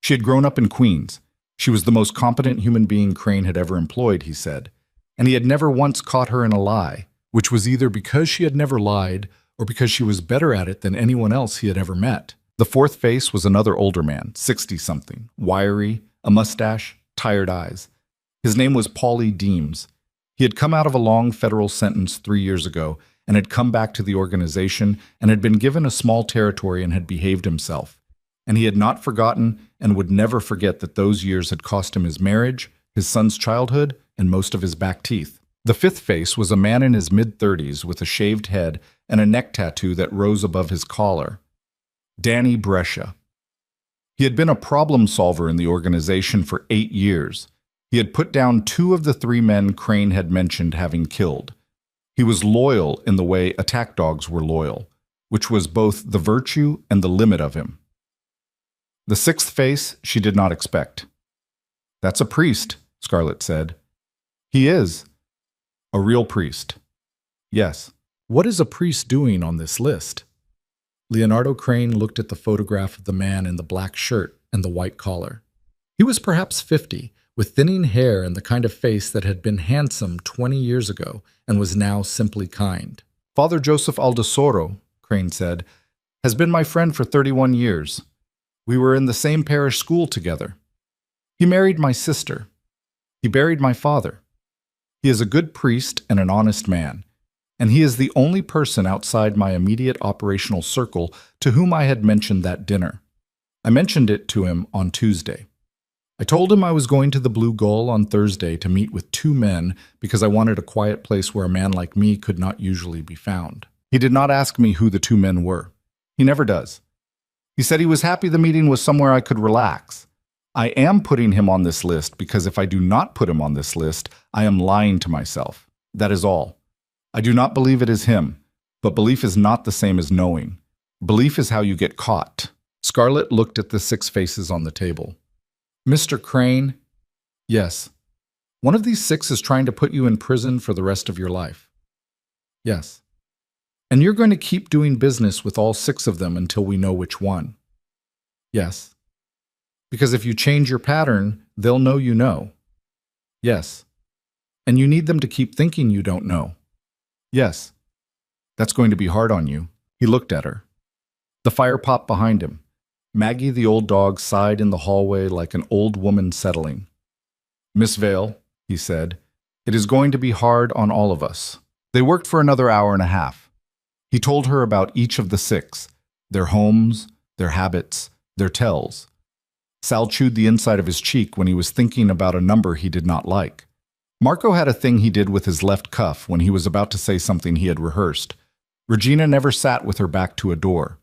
She had grown up in Queens. She was the most competent human being Crane had ever employed, he said, and he had never once caught her in a lie, which was either because she had never lied or because she was better at it than anyone else he had ever met. The fourth face was another older man, 60-something, wiry, a mustache, tired eyes. His name was Paulie Deems. He had come out of a long federal sentence 3 years ago and had come back to the organization and had been given a small territory and had behaved himself. And he had not forgotten and would never forget that those years had cost him his marriage, his son's childhood, and most of his back teeth. The fifth face was a man in his mid-30s with a shaved head and a neck tattoo that rose above his collar. Danny Brescia. He had been a problem solver in the organization for 8 years. He had put down 2 of the 3 men Crane had mentioned having killed. He was loyal in the way attack dogs were loyal, which was both the virtue and the limit of him. The sixth face she did not expect. That's a priest, Scarlett said. He is. A real priest. Yes. What is a priest doing on this list? Leonardo Crane looked at the photograph of the man in the black shirt and the white collar. He was perhaps 50, with thinning hair and the kind of face that had been handsome 20 years ago and was now simply kind. Father Joseph Aldosoro, Crane said, has been my friend for 31 years. We were in the same parish school together. He married my sister. He buried my father. He is a good priest and an honest man, and he is the only person outside my immediate operational circle to whom I had mentioned that dinner. I mentioned it to him on Tuesday. I told him I was going to the Blue Gull on Thursday to meet with 2 men because I wanted a quiet place where a man like me could not usually be found. He did not ask me who the 2 men were. He never does. He said he was happy the meeting was somewhere I could relax. I am putting him on this list because if I do not put him on this list, I am lying to myself. That is all. I do not believe it is him, but belief is not the same as knowing. Belief is how you get caught. Scarlett looked at the 6 faces on the table. Mr. Crane, yes. One of these 6 is trying to put you in prison for the rest of your life. Yes. And you're going to keep doing business with all 6 of them until we know which one. Yes. Because if you change your pattern, they'll know you know. Yes. And you need them to keep thinking you don't know. Yes. That's going to be hard on you. He looked at her. The fire popped behind him. Maggie the old dog sighed in the hallway like an old woman settling. Miss Vale, he said, it is going to be hard on all of us. They worked for another hour and a half. He told her about each of the 6, their homes, their habits, their tells. Sal chewed the inside of his cheek when he was thinking about a number he did not like. Marco had a thing he did with his left cuff when he was about to say something he had rehearsed. Regina never sat with her back to a door.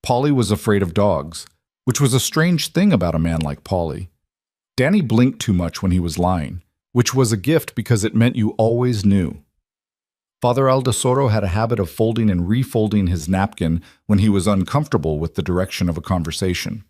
Paulie was afraid of dogs, which was a strange thing about a man like Paulie. Danny blinked too much when he was lying, which was a gift because it meant you always knew. Father Aldosoro had a habit of folding and refolding his napkin when he was uncomfortable with the direction of a conversation.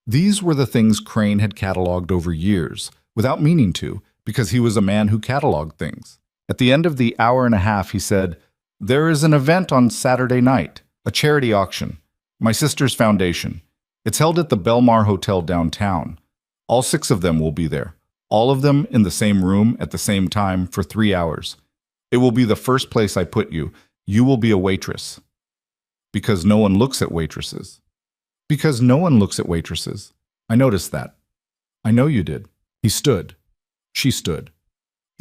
These were the things Crane had cataloged over years, without meaning to, because he was a man who cataloged things. At the end of the hour and a half, he said, "There is an event on Saturday night, a charity auction. My sister's foundation. It's held at the Belmar Hotel downtown. All 6 of them will be there, all of them in the same room at the same time for 3 hours. It will be the first place I put you. You will be a waitress." Because no one looks at waitresses. Because no one looks at waitresses. I noticed that. I know you did. He stood. She stood.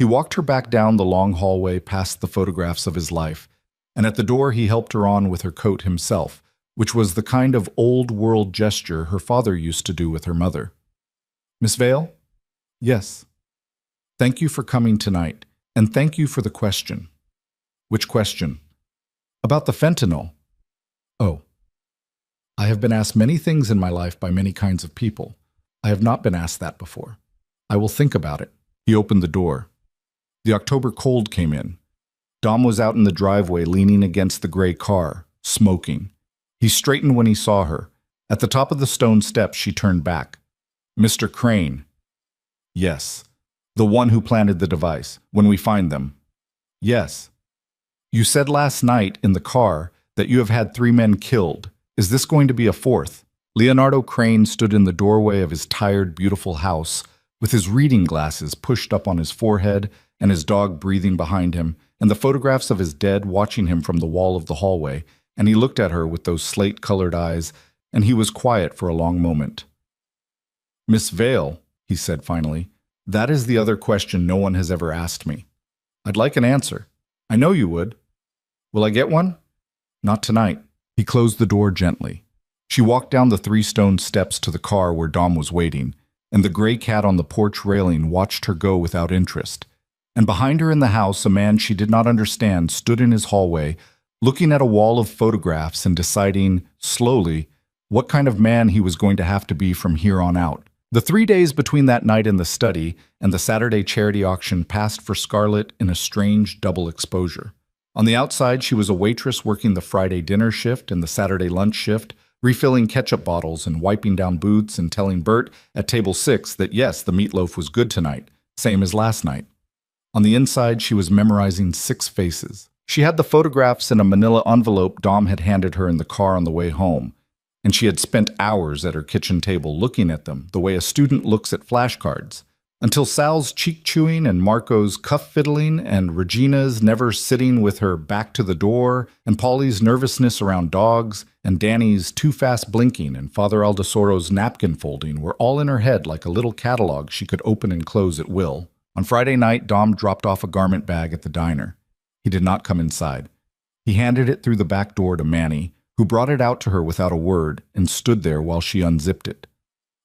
He walked her back down the long hallway past the photographs of his life, and at the door he helped her on with her coat himself, which was the kind of old-world gesture her father used to do with her mother. "Miss Vale?" "Yes." "Thank you for coming tonight, and thank you for the question." "Which question?" "About the fentanyl." "Oh. I have been asked many things in my life by many kinds of people. I have not been asked that before. I will think about it." He opened the door. The October cold came in. Dom was out in the driveway leaning against the gray car, smoking. He straightened when he saw her. At the top of the stone steps, she turned back. "Mr. Crane." "Yes." "The one who planted the device, when we find them." "Yes." "You said last night in the car that you have had 3 men killed. Is this going to be a 4th? Leonardo Crane stood in the doorway of his tired, beautiful house, with his reading glasses pushed up on his forehead and his dog breathing behind him, and the photographs of his dead watching him from the wall of the hallway, and he looked at her with those slate-colored eyes, and he was quiet for a long moment. "Miss Vale," he said finally, "that is the other question no one has ever asked me. I'd like an answer. I know you would. Will I get one?" "Not tonight." He closed the door gently. She walked down the 3 stone steps to the car where Dom was waiting, and the gray cat on the porch railing watched her go without interest. And behind her in the house, a man she did not understand stood in his hallway, looking at a wall of photographs and deciding, slowly, what kind of man he was going to have to be from here on out. The 3 days between that night in the study and the Saturday charity auction passed for Scarlett in a strange double exposure. On the outside, she was a waitress working the Friday dinner shift and the Saturday lunch shift, refilling ketchup bottles and wiping down booths and telling Bert at table 6 that yes, the meatloaf was good tonight, same as last night. On the inside, she was memorizing 6 faces. She had the photographs in a manila envelope Dom had handed her in the car on the way home, and she had spent hours at her kitchen table looking at them the way a student looks at flashcards, until Sal's cheek-chewing and Marco's cuff-fiddling and Regina's never sitting with her back to the door and Polly's nervousness around dogs and Danny's too-fast blinking and Father Aldesoro's napkin folding were all in her head like a little catalog she could open and close at will. On Friday night, Dom dropped off a garment bag at the diner. He did not come inside. He handed it through the back door to Manny, who brought it out to her without a word and stood there while she unzipped it.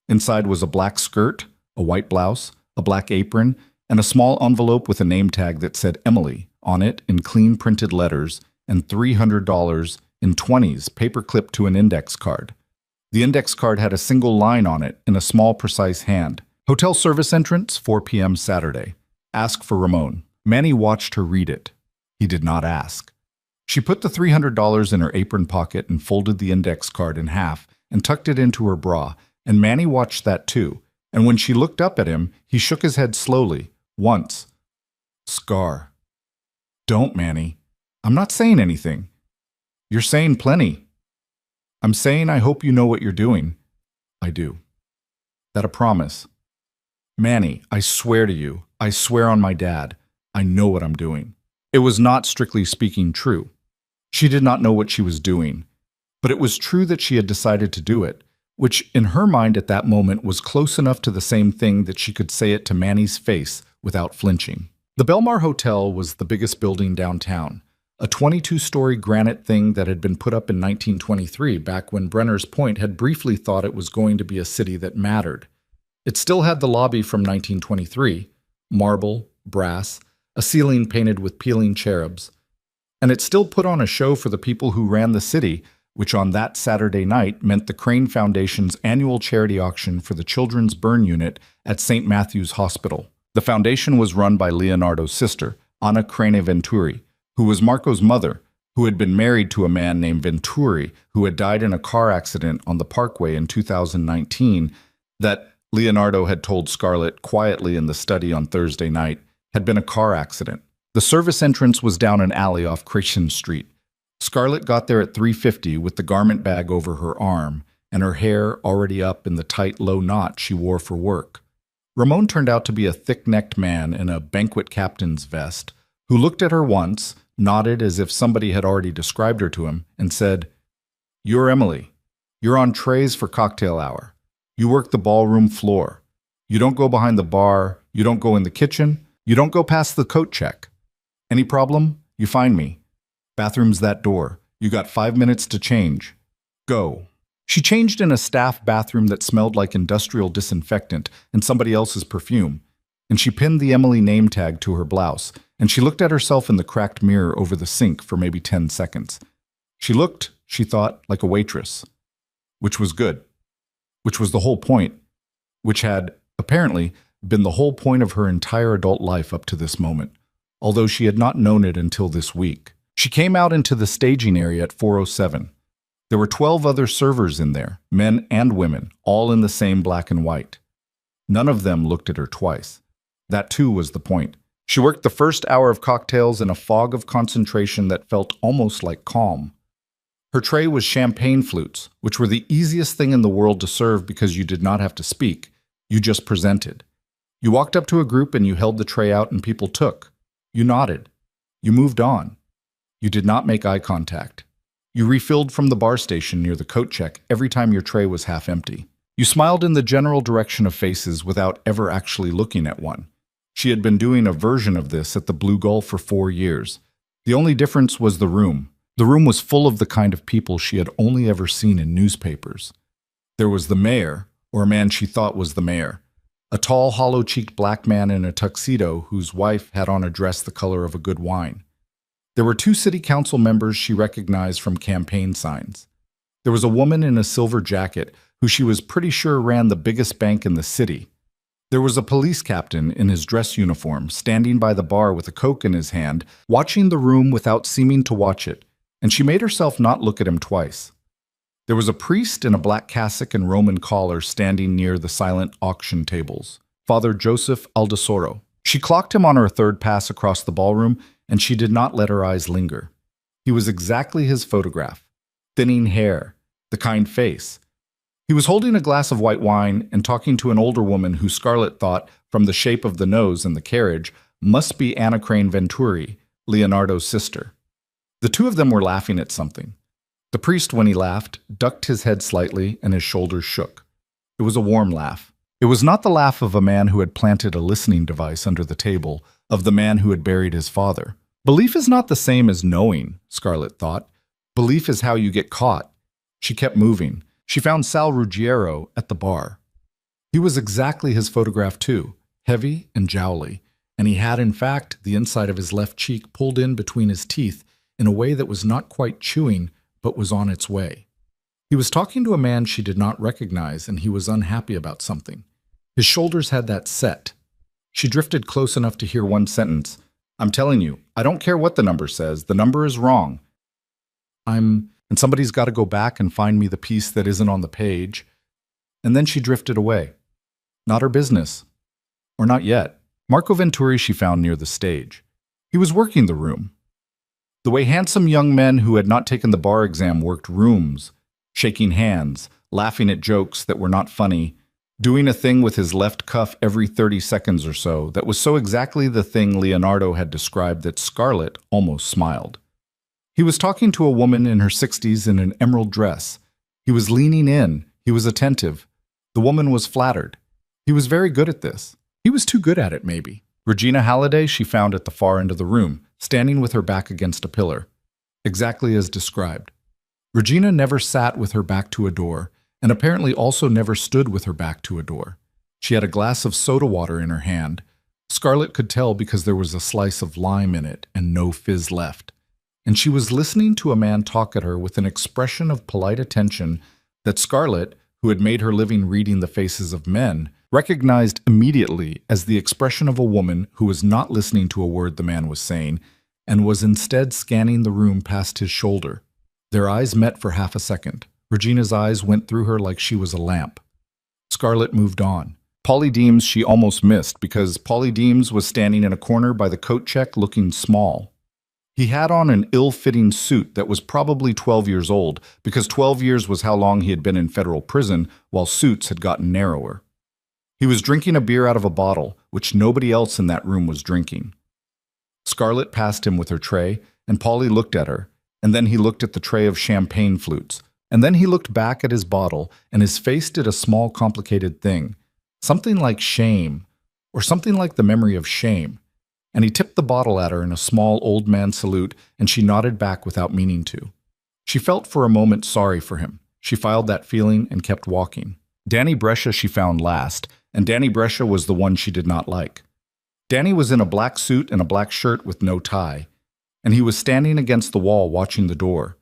Inside was a black skirt, a white blouse, a black apron, and a small envelope with a name tag that said Emily on it in clean printed letters and $300 in 20s paper-clipped to an index card. The index card had a single line on it in a small, precise hand. "Hotel service entrance, 4 p.m. Saturday. Ask for Ramon." Manny watched her read it. He did not ask. She put the $300 in her apron pocket and folded the index card in half and tucked it into her bra, and Manny watched that too. And when she looked up at him, he shook his head slowly, once. "Scar." "Don't, Manny. I'm not saying anything." "You're saying plenty." "I'm saying I hope you know what you're doing." "I do." "That a promise?" "Manny, I swear to you, I swear on my dad, I know what I'm doing." It was not, strictly speaking, true. She did not know what she was doing, but it was true that she had decided to do it, which in her mind at that moment was close enough to the same thing that she could say it to Manny's face without flinching. The Belmar Hotel was the biggest building downtown, a 22-story granite thing that had been put up in 1923, back when Brenner's Point had briefly thought it was going to be a city that mattered. It still had the lobby from 1923, marble, brass, a ceiling painted with peeling cherubs, and it still put on a show for the people who ran the city, which on that Saturday night meant the Crane Foundation's annual charity auction for the Children's Burn Unit at St. Matthew's Hospital. The foundation was run by Leonardo's sister, Anna Crane Venturi, who was Marco's mother, who had been married to a man named Venturi who had died in a car accident on the Parkway in 2019 that Leonardo had told Scarlett quietly in the study on Thursday night had been a car accident. The service entrance was down an alley off Christian Street. Scarlett got there at 3:50 with the garment bag over her arm and her hair already up in the tight low knot she wore for work. Ramon turned out to be a thick-necked man in a banquet captain's vest who looked at her once, nodded as if somebody had already described her to him, and said, "You're Emily. You're on trays for cocktail hour. You work the ballroom floor. You don't go behind the bar. You don't go in the kitchen. You don't go past the coat check. Any problem? You find me. Bathroom's that door. You got 5 minutes to change. Go. She changed in a staff bathroom that smelled like industrial disinfectant and somebody else's perfume, and she pinned the Emily name tag to her blouse, and she looked at herself in the cracked mirror over the sink for maybe 10 seconds. She looked, she thought, like a waitress, which was good, which was the whole point, which had, apparently, been the whole point of her entire adult life up to this moment, although she had not known it until this week. She came out into the staging area at 4:07. There were 12 other servers in there, men and women, all in the same black and white. None of them looked at her twice. That too was the point. She worked the first hour of cocktails in a fog of concentration that felt almost like calm. Her tray was champagne flutes, which were the easiest thing in the world to serve because you did not have to speak, you just presented. You walked up to a group and you held the tray out and people took. You nodded. You moved on. You did not make eye contact. You refilled from the bar station near the coat check every time your tray was half empty. You smiled in the general direction of faces without ever actually looking at one. She had been doing a version of this at the Blue Gull for 4 years. The only difference was the room. The room was full of the kind of people she had only ever seen in newspapers. There was the mayor, or a man she thought was the mayor, a tall, hollow-cheeked black man in a tuxedo whose wife had on a dress the color of a good wine. There were 2 city council members she recognized from campaign signs. There was a woman in a silver jacket who she was pretty sure ran the biggest bank in the city. There was a police captain in his dress uniform standing by the bar with a Coke in his hand, watching the room without seeming to watch it, and she made herself not look at him twice. There was a priest in a black cassock and Roman collar standing near the silent auction tables, Father Joseph Aldesoro. She clocked him on her third pass across the ballroom, and she did not let her eyes linger. He was exactly his photograph. Thinning hair, the kind face. He was holding a glass of white wine and talking to an older woman who Scarlett thought, from the shape of the nose and the carriage, must be Anna Crane Venturi, Leonardo's sister. The 2 of them were laughing at something. The priest, when he laughed, ducked his head slightly and his shoulders shook. It was a warm laugh. It was not the laugh of a man who had planted a listening device under the table, of the man who had buried his father. Belief is not the same as knowing, Scarlett thought. Belief is how you get caught. She kept moving. She found Sal Ruggiero at the bar. He was exactly his photograph too, heavy and jowly, and he had, in fact, the inside of his left cheek pulled in between his teeth in a way that was not quite chewing, but was on its way. He was talking to a man she did not recognize, and he was unhappy about something. His shoulders had that set. She drifted close enough to hear one sentence. I'm telling you, I don't care what the number says. The number is wrong. And somebody's got to go back and find me the piece that isn't on the page. And then she drifted away. Not her business. Or not yet. Marco Venturi she found near the stage. He was working the room. The way handsome young men who had not taken the bar exam worked rooms, shaking hands, laughing at jokes that were not funny, doing a thing with his left cuff every 30 seconds or so that was so exactly the thing Leonardo had described that Scarlett almost smiled. He was talking to a woman in her 60s in an emerald dress. He was leaning in. He was attentive. The woman was flattered. He was very good at this. He was too good at it, maybe. Regina Halliday she found at the far end of the room, standing with her back against a pillar, exactly as described. Regina never sat with her back to a door, and apparently also never stood with her back to a door. She had a glass of soda water in her hand. Scarlett could tell because there was a slice of lime in it and no fizz left. And she was listening to a man talk at her with an expression of polite attention that Scarlett, who had made her living reading the faces of men, recognized immediately as the expression of a woman who was not listening to a word the man was saying and was instead scanning the room past his shoulder. Their eyes met for half a second. Regina's eyes went through her like she was a lamp. Scarlett moved on. Polly Deems she almost missed because Polly Deems was standing in a corner by the coat check looking small. He had on an ill-fitting suit that was probably 12 years old because 12 years was how long he had been in federal prison while suits had gotten narrower. He was drinking a beer out of a bottle, which nobody else in that room was drinking. Scarlett passed him with her tray, and Polly looked at her, and then he looked at the tray of champagne flutes, and then he looked back at his bottle, and his face did a small complicated thing, something like shame, or something like the memory of shame. and he tipped the bottle at her in a small old man salute, and she nodded back without meaning to. She felt for a moment sorry for him. She filed that feeling and kept walking. Danny Brescia she found last, and Danny Brescia was the one she did not like. Danny was in a black suit and a black shirt with no tie, and he was standing against the wall watching the door,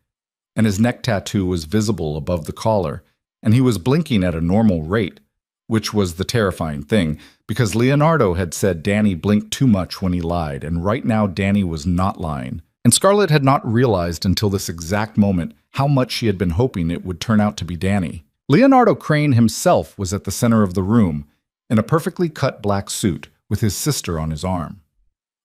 and his neck tattoo was visible above the collar, and he was blinking at a normal rate, which was the terrifying thing, because Leonardo had said Danny blinked too much when he lied, and right now Danny was not lying. And Scarlett had not realized until this exact moment how much she had been hoping it would turn out to be Danny. Leonardo Crane himself was at the center of the room, in a perfectly cut black suit, with his sister on his arm.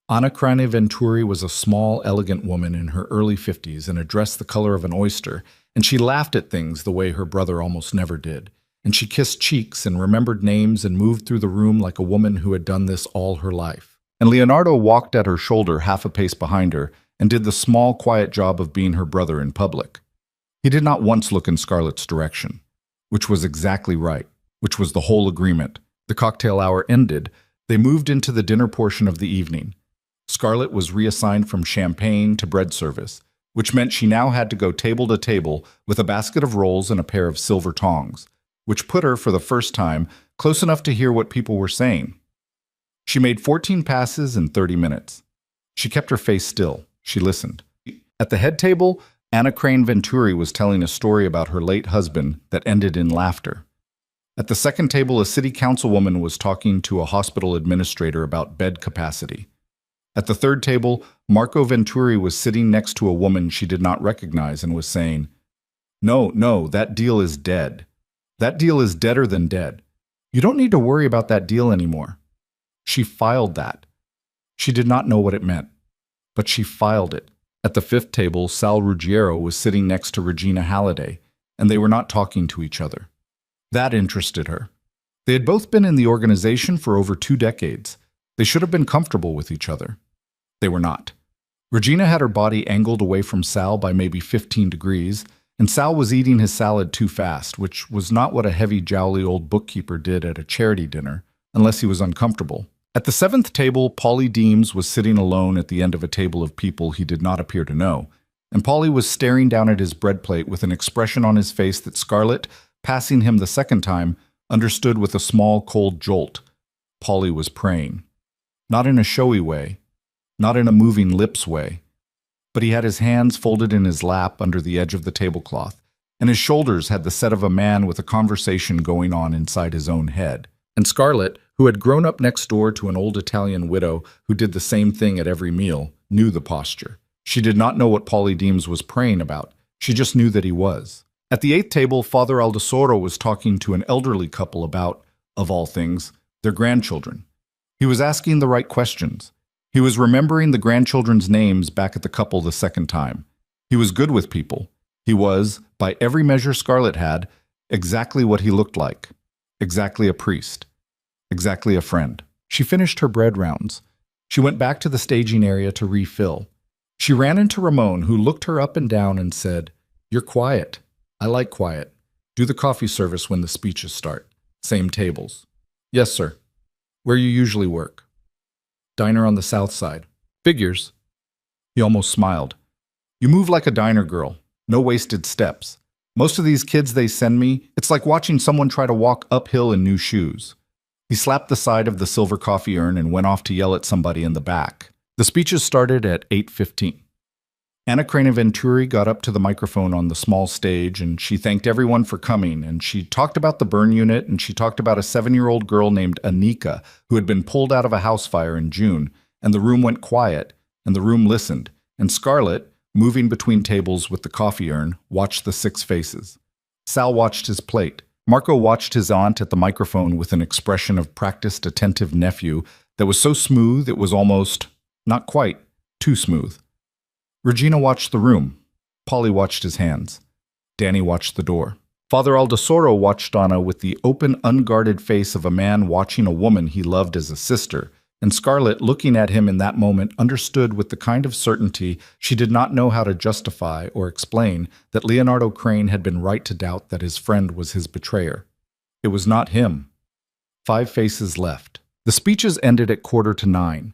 Anna Crane Venturi was a small, elegant woman in her early 50s and a dress the color of an oyster, and she laughed at things the way her brother almost never did. And she kissed cheeks and remembered names and moved through the room like a woman who had done this all her life. And Leonardo walked at her shoulder half a pace behind her and did the small, quiet job of being her brother in public. He did not once look in Scarlett's direction, which was exactly right, which was the whole agreement. The cocktail hour ended. They moved into the dinner portion of the evening. Scarlett was reassigned from champagne to bread service, which meant she now had to go table to table with a basket of rolls and a pair of silver tongs, which put her, for the first time, close enough to hear what people were saying. She made 14 passes in 30 minutes. She kept her face still. She listened. At the head table, Anna Crane Venturi was telling a story about her late husband that ended in laughter. At the second table, a city councilwoman was talking to a hospital administrator about bed capacity. At the third table, Marco Venturi was sitting next to a woman she did not recognize and was saying, No, that deal is dead. That deal is deader than dead. You don't need to worry about that deal anymore. She filed that. She did not know what it meant, but she filed it. At the fifth table, Sal Ruggiero was sitting next to Regina Halliday, and they were not talking to each other. That interested her. They had both been in the organization for over 2 decades. They should have been comfortable with each other. They were not. Regina had her body angled away from Sal by maybe 15 degrees, and Sal was eating his salad too fast, which was not what a heavy, jowly old bookkeeper did at a charity dinner, unless he was uncomfortable. At the seventh table, Paulie Deems was sitting alone at the end of a table of people he did not appear to know, and Paulie was staring down at his bread plate with an expression on his face that Scarlett, passing him the second time, understood with a small, cold jolt. Paulie was praying. Not in a showy way, not in a moving lips way, but he had his hands folded in his lap under the edge of the tablecloth, and his shoulders had the set of a man with a conversation going on inside his own head. And Scarlett, who had grown up next door to an old Italian widow who did the same thing at every meal, knew the posture. She did not know what Paulie Deems was praying about. She just knew that he was. At the eighth table, Father Aldosoro was talking to an elderly couple about, of all things, their grandchildren. He was asking the right questions. He was remembering the grandchildren's names back at the couple the second time. He was good with people. He was, by every measure Scarlett had, exactly what he looked like. Exactly a priest. Exactly a friend. She finished her bread rounds. She went back to the staging area to refill. She ran into Ramon, who looked her up and down and said, "You're quiet. I like quiet. Do the coffee service when the speeches start. Same tables." "Yes, sir." "Where you usually work?" "Diner on the south side." "Figures." He almost smiled. "You move like a diner girl. No wasted steps. Most of these kids they send me, it's like watching someone try to walk uphill in new shoes." He slapped the side of the silver coffee urn and went off to yell at somebody in the back. The speeches started at 8:15. Anna Crane Venturi got up to the microphone on the small stage, and she thanked everyone for coming, and she talked about the burn unit, and she talked about a 7-year-old girl named Anika who had been pulled out of a house fire in June, and the room went quiet, and the room listened, and Scarlett, moving between tables with the coffee urn, watched the 6 faces. Sal watched his plate. Marco watched his aunt at the microphone with an expression of practiced, attentive nephew that was so smooth it was almost, not quite, too smooth. Regina watched the room. Paulie watched his hands. Danny watched the door. Father Aldosoro watched Anna with the open, unguarded face of a man watching a woman he loved as a sister, and Scarlett, looking at him in that moment, understood with the kind of certainty she did not know how to justify or explain that Leonardo Crane had been right to doubt that his friend was his betrayer. It was not him. 5 faces left. The speeches ended at 8:45.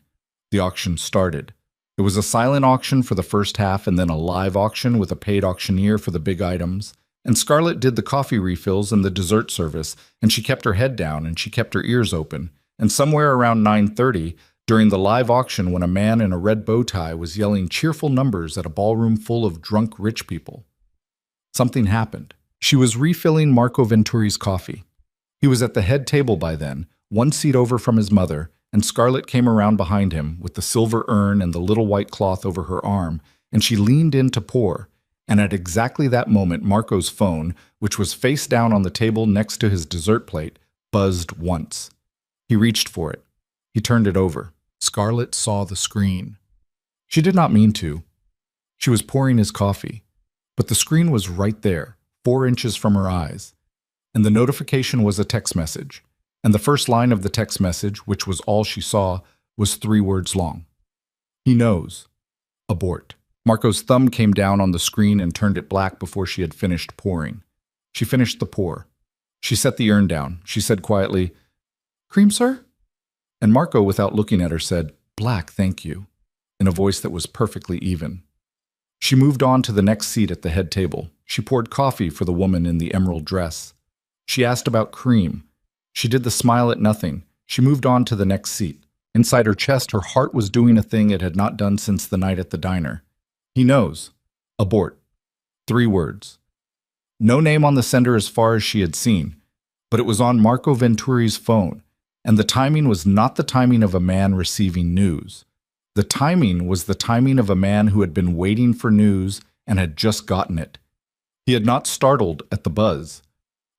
The auction started. It was a silent auction for the first half and then a live auction with a paid auctioneer for the big items. And Scarlett did the coffee refills and the dessert service, and she kept her head down and she kept her ears open. And somewhere around 9:30, during the live auction when a man in a red bow tie was yelling cheerful numbers at a ballroom full of drunk rich people, something happened. She was refilling Marco Venturi's coffee. He was at the head table by then, one seat over from his mother, and Scarlett came around behind him with the silver urn and the little white cloth over her arm, and she leaned in to pour. And at exactly that moment, Marco's phone, which was face down on the table next to his dessert plate, buzzed once. He reached for it. He turned it over. Scarlett saw the screen. She did not mean to. She was pouring his coffee. But the screen was right there, 4 inches from her eyes. And the notification was a text message. And the first line of the text message, which was all she saw, was 3 words long. He knows. Abort. Marco's thumb came down on the screen and turned it black before she had finished pouring. She finished the pour. She set the urn down. She said quietly, "Cream, sir?" And Marco, without looking at her, said, "Black, thank you," in a voice that was perfectly even. She moved on to the next seat at the head table. She poured coffee for the woman in the emerald dress. She asked about cream. She did the smile at nothing. She moved on to the next seat. Inside her chest, her heart was doing a thing it had not done since the night at the diner. He knows. Abort. 3 words. No name on the sender as far as she had seen, but it was on Marco Venturi's phone, and the timing was not the timing of a man receiving news. The timing was the timing of a man who had been waiting for news and had just gotten it. He had not startled at the buzz.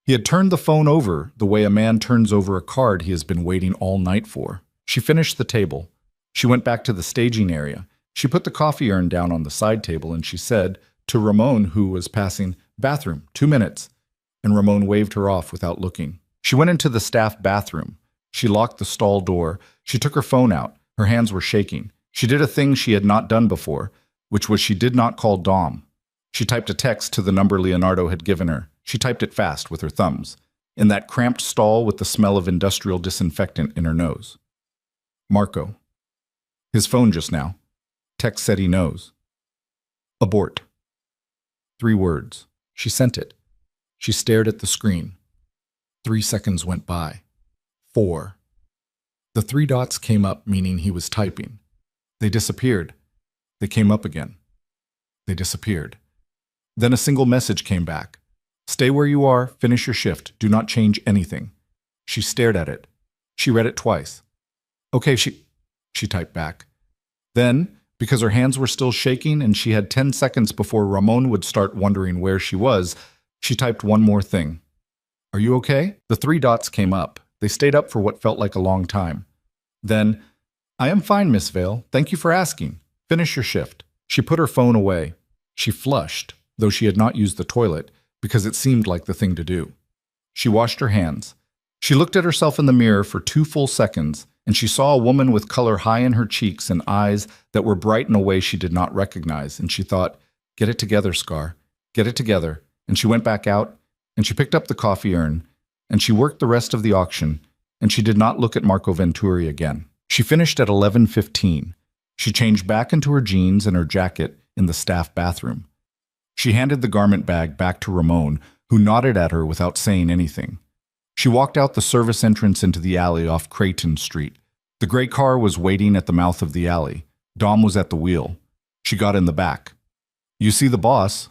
He had turned the phone over the way a man turns over a card he has been waiting all night for. She finished the table. She went back to the staging area. She put the coffee urn down on the side table and she said to Ramon, who was passing, "Bathroom, 2 minutes." And Ramon waved her off without looking. She went into the staff bathroom. She locked the stall door. She took her phone out. Her hands were shaking. She did a thing she had not done before, which was she did not call Dom. She typed a text to the number Leonardo had given her. She typed it fast with her thumbs, in that cramped stall with the smell of industrial disinfectant in her nose. Marco. His phone just now. Text said he knows. Abort. 3 words. She sent it. She stared at the screen. 3 seconds went by. 4. The 3 dots came up, meaning he was typing. They disappeared. They came up again. They disappeared. Then a single message came back. "Stay where you are, finish your shift, do not change anything." She stared at it. She read it twice. "Okay, she typed back. Then, because her hands were still shaking and she had 10 seconds before Ramon would start wondering where she was, she typed one more thing. "Are you okay?" The 3 dots came up. They stayed up for what felt like a long time. Then, "I am fine, Miss Vale. Thank you for asking. Finish your shift." She put her phone away. She flushed, though she had not used the toilet, because it seemed like the thing to do. She washed her hands. She looked at herself in the mirror for 2 full seconds, and she saw a woman with color high in her cheeks and eyes that were bright in a way she did not recognize, and she thought, "Get it together, Scar. Get it together." And she went back out, and she picked up the coffee urn, and she worked the rest of the auction, and she did not look at Marco Venturi again. She finished at 11:15. She changed back into her jeans and her jacket in the staff bathroom. She handed the garment bag back to Ramon, who nodded at her without saying anything. She walked out the service entrance into the alley off Creighton Street. The gray car was waiting at the mouth of the alley. Dom was at the wheel. She got in the back. "You see the boss?"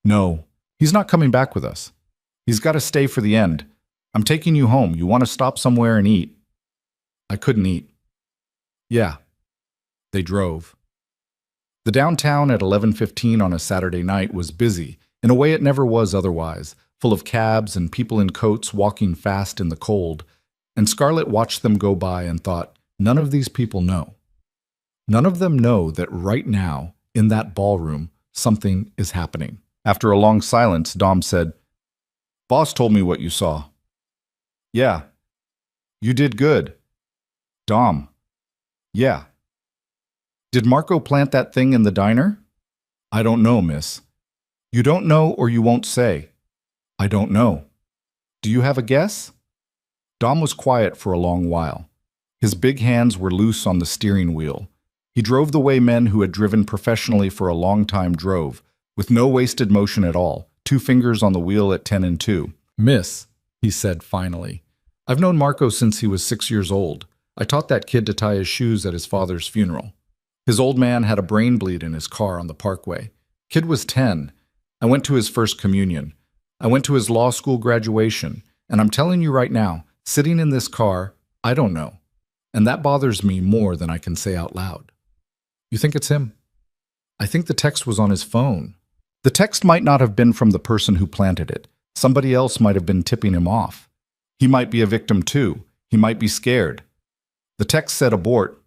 "No, he's not coming back with us. He's got to stay for the end. I'm taking you home. You want to stop somewhere and eat?" "I couldn't eat." "Yeah." They drove. The downtown at 11:15 on a Saturday night was busy, in a way it never was otherwise, full of cabs and people in coats walking fast in the cold, and Scarlett watched them go by and thought, none of these people know. None of them know that right now, in that ballroom, something is happening. After a long silence, Dom said, "Boss told me what you saw." "Yeah." "You did good." "Dom." "Yeah." "Did Marco plant that thing in the diner?" "I don't know, miss." "You don't know or you won't say." "I don't know." "Do you have a guess?" Dom was quiet for a long while. His big hands were loose on the steering wheel. He drove the way men who had driven professionally for a long time drove, with no wasted motion at all, 2 fingers on the wheel at 10 and 2. "Miss," he said finally. "I've known Marco since he was 6 years old. I taught that kid to tie his shoes at his father's funeral. His old man had a brain bleed in his car on the parkway. Kid was 10. I went to his first communion. I went to his law school graduation. And I'm telling you right now, sitting in this car, I don't know. And that bothers me more than I can say out loud." "You think it's him?" "I think the text was on his phone." The text might not have been from the person who planted it. Somebody else might have been tipping him off. He might be a victim too. He might be scared. The text said abort.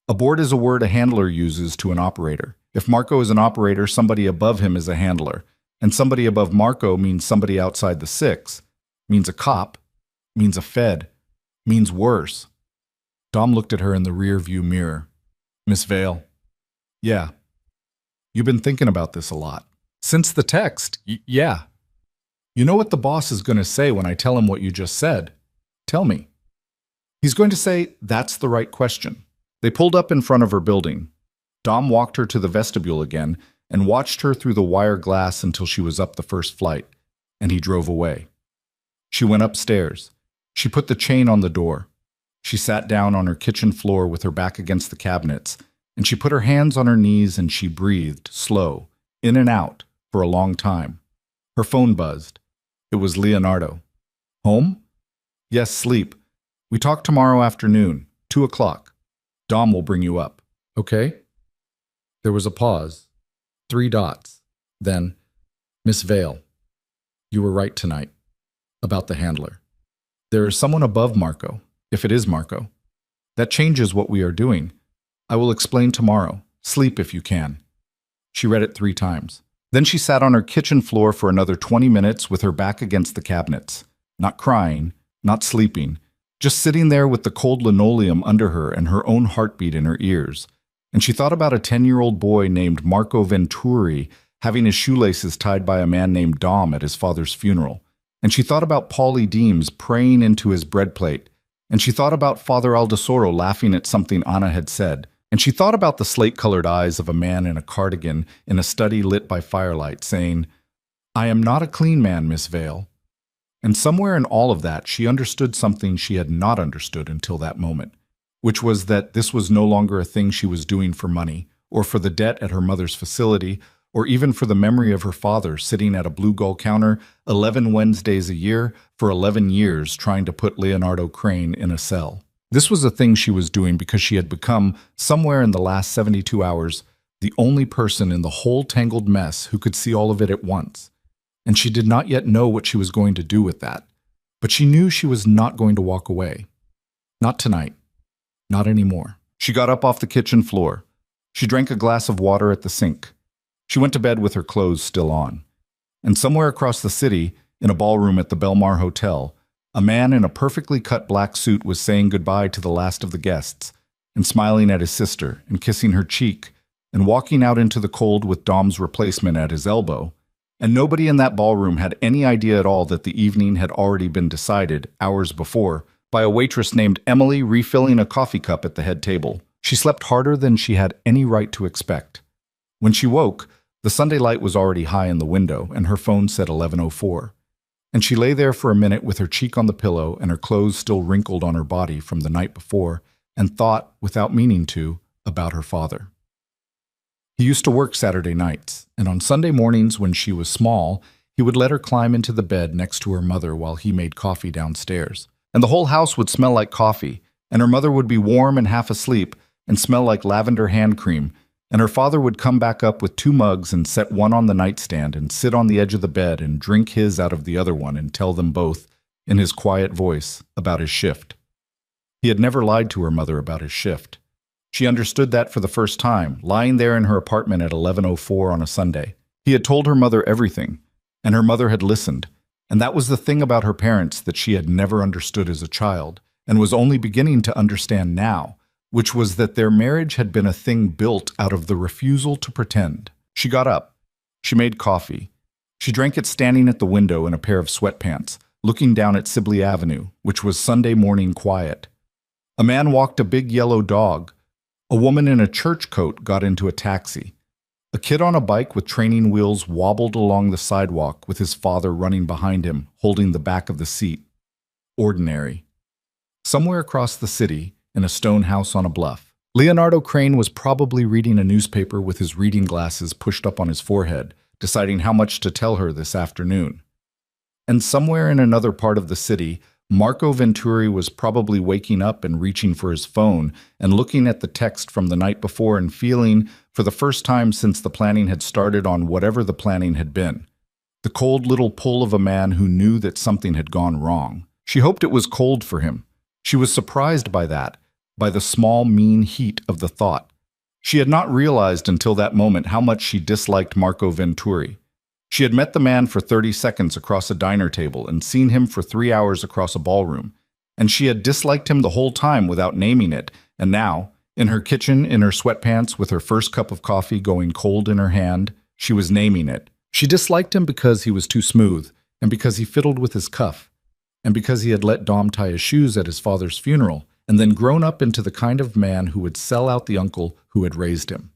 Abort is a word a handler uses to an operator. If Marco is an operator, somebody above him is a handler. And somebody above Marco means somebody outside the 6, means a cop, means a fed, means worse. Dom looked at her in the rear view mirror. "Miss Vale." "Yeah. You've been thinking about this a lot." "Since the text, yeah." "You know what the boss is going to say when I tell him what you just said?" "Tell me." "He's going to say, 'That's the right question.'" They pulled up in front of her building. Dom walked her to the vestibule again and watched her through the wire glass until she was up the first flight, and he drove away. She went upstairs. She put the chain on the door. She sat down on her kitchen floor with her back against the cabinets, and she put her hands on her knees and she breathed, slow, in and out, for a long time. Her phone buzzed. It was Leonardo. "Home?" "Yes, sleep. We talk tomorrow afternoon, 2 o'clock. Dom will bring you up." "Okay?" There was a pause. 3 dots. Then, "Miss Vale, you were right tonight. About the handler. There is someone above Marco, if it is Marco. That changes what we are doing. I will explain tomorrow. Sleep if you can." She read it 3 times. Then she sat on her kitchen floor for another 20 minutes with her back against the cabinets. Not crying, not sleeping, just sitting there with the cold linoleum under her and her own heartbeat in her ears. And she thought about a 10-year-old boy named Marco Venturi having his shoelaces tied by a man named Dom at his father's funeral. And she thought about Paulie Deems praying into his bread plate. And she thought about Father Aldesoro laughing at something Anna had said. And she thought about the slate-colored eyes of a man in a cardigan in a study lit by firelight, saying, "I am not a clean man, Miss Vale." And somewhere in all of that, she understood something she had not understood until that moment, which was that this was no longer a thing she was doing for money, or for the debt at her mother's facility, or even for the memory of her father sitting at a Blue Gull counter 11 Wednesdays a year for 11 years trying to put Leonardo Crane in a cell. This was a thing she was doing because she had become, somewhere in the last 72 hours, the only person in the whole tangled mess who could see all of it at once. And she did not yet know what she was going to do with that. But she knew she was not going to walk away. Not tonight. Not anymore. She got up off the kitchen floor. She drank a glass of water at the sink. She went to bed with her clothes still on. And somewhere across the city, in a ballroom at the Belmar Hotel, a man in a perfectly cut black suit was saying goodbye to the last of the guests, and smiling at his sister, and kissing her cheek, and walking out into the cold with Dom's replacement at his elbow. And nobody in that ballroom had any idea at all that the evening had already been decided, hours before, by a waitress named Emily refilling a coffee cup at the head table. She slept harder than she had any right to expect. When she woke, the Sunday light was already high in the window, and her phone said 11:04. And she lay there for a minute with her cheek on the pillow and her clothes still wrinkled on her body from the night before, and thought, without meaning to, about her father. He used to work Saturday nights, and on Sunday mornings when she was small, he would let her climb into the bed next to her mother while he made coffee downstairs. And the whole house would smell like coffee, and her mother would be warm and half asleep and smell like lavender hand cream, and her father would come back up with 2 mugs and set one on the nightstand and sit on the edge of the bed and drink his out of the other one and tell them both, in his quiet voice, about his shift. He had never lied to her mother about his shift. She understood that for the first time, lying there in her apartment at 11:04 on a Sunday. He had told her mother everything, and her mother had listened, and that was the thing about her parents that she had never understood as a child, and was only beginning to understand now, which was that their marriage had been a thing built out of the refusal to pretend. She got up. She made coffee. She drank it standing at the window in a pair of sweatpants, looking down at Sibley Avenue, which was Sunday morning quiet. A man walked a big yellow dog. A woman in a church coat got into a taxi. A kid on a bike with training wheels wobbled along the sidewalk with his father running behind him, holding the back of the seat. Ordinary. Somewhere across the city, in a stone house on a bluff, Leonardo Crane was probably reading a newspaper with his reading glasses pushed up on his forehead, deciding how much to tell her this afternoon. And somewhere in another part of the city, Marco Venturi was probably waking up and reaching for his phone and looking at the text from the night before and feeling, for the first time since the planning had started on whatever the planning had been, the cold little pull of a man who knew that something had gone wrong. She hoped it was cold for him. She was surprised by that, by the small, mean heat of the thought. She had not realized until that moment how much she disliked Marco Venturi. She had met the man for 30 seconds across a diner table and seen him for 3 hours across a ballroom, and she had disliked him the whole time without naming it, and now, in her kitchen, in her sweatpants, with her first cup of coffee going cold in her hand, she was naming it. She disliked him because he was too smooth, and because he fiddled with his cuff, and because he had let Dom tie his shoes at his father's funeral, and then grown up into the kind of man who would sell out the uncle who had raised him.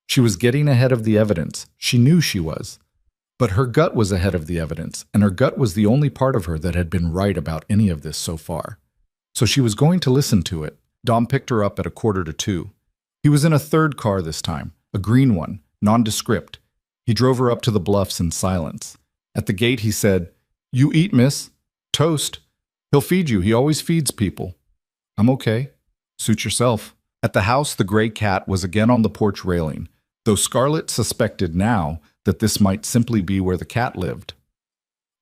She was getting ahead of the evidence. She knew she was. But her gut was ahead of the evidence, and her gut was the only part of her that had been right about any of this so far. So she was going to listen to it. Dom picked her up at 1:45. He was in a third car this time, a green one, nondescript. He drove her up to the bluffs in silence. At the gate he said, "You eat, miss. Toast. He'll feed you. He always feeds people." "I'm okay. Suit yourself." At the house, the gray cat was again on the porch railing, though Scarlett suspected now that this might simply be where the cat lived.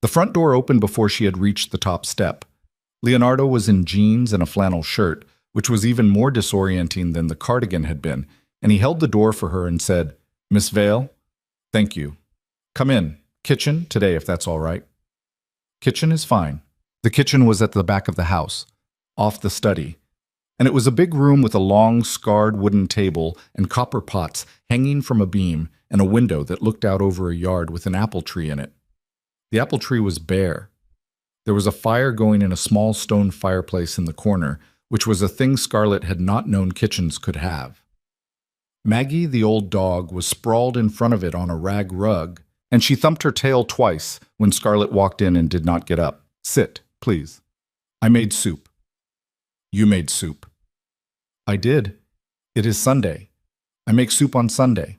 The front door opened before she had reached the top step. Leonardo was in jeans and a flannel shirt, which was even more disorienting than the cardigan had been, and he held the door for her and said, "Miss Vale? Thank you. Come in. Kitchen, today, if that's all right." "Kitchen is fine." The kitchen was at the back of the house, off the study, and it was a big room with a long, scarred wooden table and copper pots hanging from a beam and a window that looked out over a yard with an apple tree in it. The apple tree was bare. There was a fire going in a small stone fireplace in the corner, which was a thing Scarlett had not known kitchens could have. Maggie, the old dog, was sprawled in front of it on a rag rug, and she thumped her tail twice when Scarlett walked in and did not get up. "Sit, please. I made soup." "You made soup." "I did. It is Sunday. I make soup on Sunday.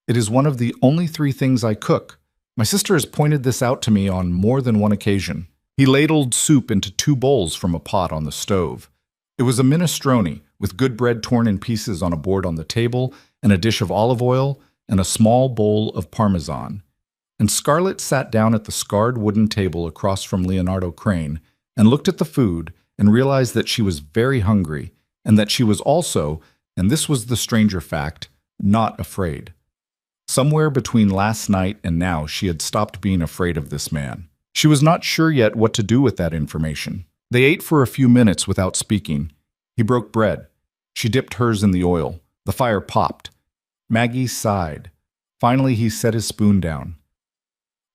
It is one of the only 3 things I cook. My sister has pointed this out to me on more than one occasion." He ladled soup into 2 bowls from a pot on the stove. It was a minestrone, with good bread torn in pieces on a board on the table, and a dish of olive oil, and a small bowl of parmesan. And Scarlett sat down at the scarred wooden table across from Leonardo Crane, and looked at the food, and realized that she was very hungry, and that she was also, and this was the stranger fact, not afraid. Somewhere between last night and now she had stopped being afraid of this man. She was not sure yet what to do with that information. They ate for a few minutes without speaking. He broke bread. She dipped hers in the oil. The fire popped. Maggie sighed. Finally he set his spoon down.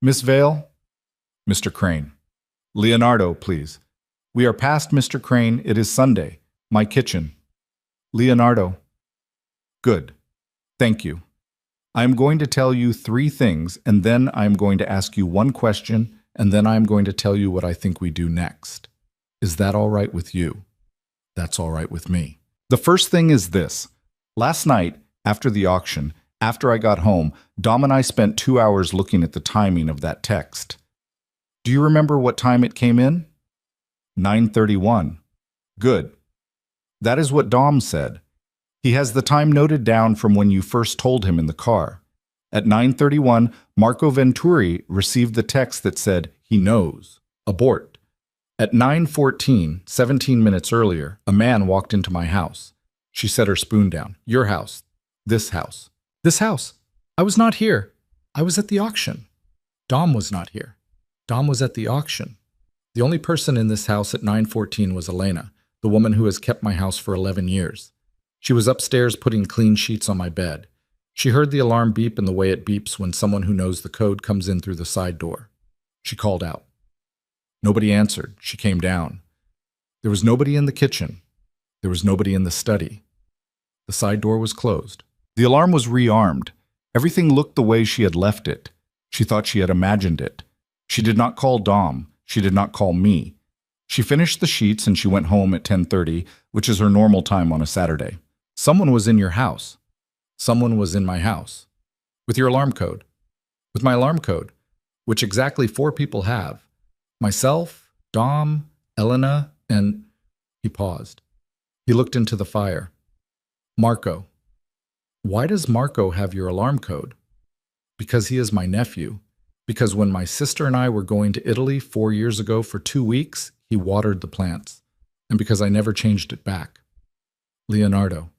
"Miss Vale?" "Mr. Crane." "Leonardo, please." "We are past Mr. Crane. It is Sunday. My kitchen." "Leonardo." "Good. Thank you. I am going to tell you 3 things, and then I am going to ask you 1 question, and then I am going to tell you what I think we do next. Is that all right with you?" "That's all right with me." "The first thing is this. Last night, after the auction, after I got home, Dom and I spent 2 hours looking at the timing of that text. Do you remember what time it came in?" 9:31. "Good. That is what Dom said. He has the time noted down from when you first told him in the car. At 9:31, Marco Venturi received the text that said, 'He knows. Abort.' At 9:14, 17 minutes earlier, a man walked into my house." She set her spoon down. "Your house. This house." "This house. I was not here. I was at the auction." "Dom was not here. Dom was at the auction. The only person in this house at 9:14 was Elena, the woman who has kept my house for 11 years. She was upstairs putting clean sheets on my bed. She heard the alarm beep in the way it beeps when someone who knows the code comes in through the side door. She called out. Nobody answered. She came down. There was nobody in the kitchen. There was nobody in the study. The side door was closed. The alarm was rearmed. Everything looked the way she had left it. She thought she had imagined it. She did not call Dom. She did not call me. She finished the sheets and she went home at 10:30, which is her normal time on a Saturday. Someone was in your house. Someone was in my house. With your alarm code. With my alarm code, which exactly 4 people have. Myself, Dom, Elena, and... He paused. He looked into the fire. Marco. Why does Marco have your alarm code? Because he is my nephew. Because when my sister and I were going to Italy 4 years ago for 2 weeks, he watered the plants. And because I never changed it back. Leonardo.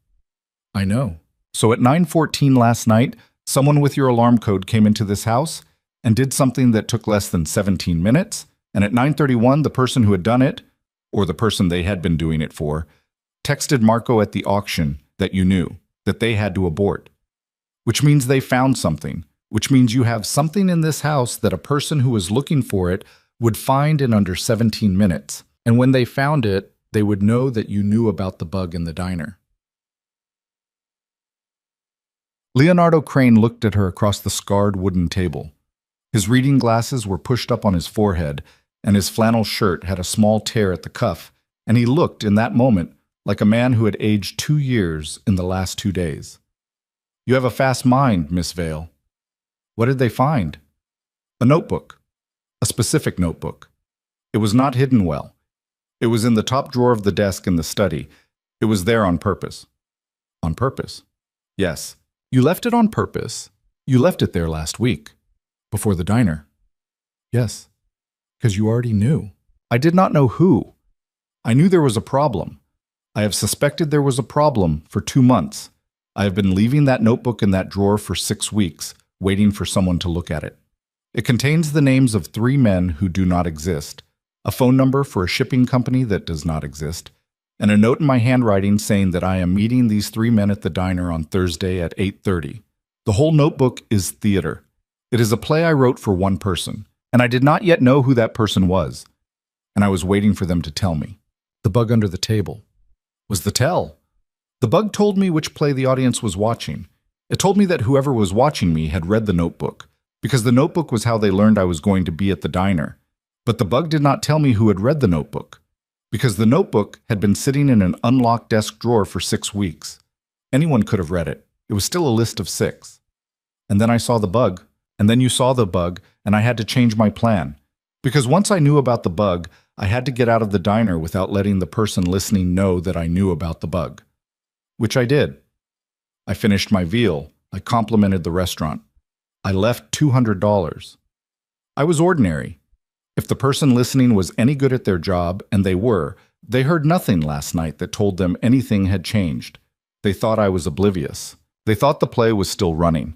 I know. So at 9:14 last night, someone with your alarm code came into this house and did something that took less than 17 minutes, and at 9:31, the person who had done it, or the person they had been doing it for, texted Marco at the auction that you knew, that they had to abort. Which means they found something, which means you have something in this house that a person who was looking for it would find in under 17 minutes. And when they found it, they would know that you knew about the bug in the diner. Leonardo Crane looked at her across the scarred wooden table. His reading glasses were pushed up on his forehead, and his flannel shirt had a small tear at the cuff, and he looked, in that moment, like a man who had aged 2 years in the last 2 days. You have a fast mind, Miss Vale. What did they find? A notebook. A specific notebook. It was not hidden well. It was in the top drawer of the desk in the study. It was there on purpose. On purpose? Yes. You left it on purpose. You left it there last week. Before the diner. Yes. Because you already knew. I did not know who. I knew there was a problem. I have suspected there was a problem for 2 months. I have been leaving that notebook in that drawer for 6 weeks, waiting for someone to look at it. It contains the names of 3 men who do not exist, a phone number for a shipping company that does not exist, and a note in my handwriting saying that I am meeting these 3 men at the diner on Thursday at 8:30. The whole notebook is theater. It is a play I wrote for one person, and I did not yet know who that person was, and I was waiting for them to tell me. The bug under the table was the tell. The bug told me which play the audience was watching. It told me that whoever was watching me had read the notebook, because the notebook was how they learned I was going to be at the diner. But the bug did not tell me who had read the notebook, because the notebook had been sitting in an unlocked desk drawer for 6 weeks. Anyone could have read it. It was still a list of 6. And then I saw the bug, and then you saw the bug, and I had to change my plan. Because once I knew about the bug, I had to get out of the diner without letting the person listening know that I knew about the bug. Which I did. I finished my veal. I complimented the restaurant. I left $200. I was ordinary. If the person listening was any good at their job, and they were, they heard nothing last night that told them anything had changed. They thought I was oblivious. They thought the play was still running.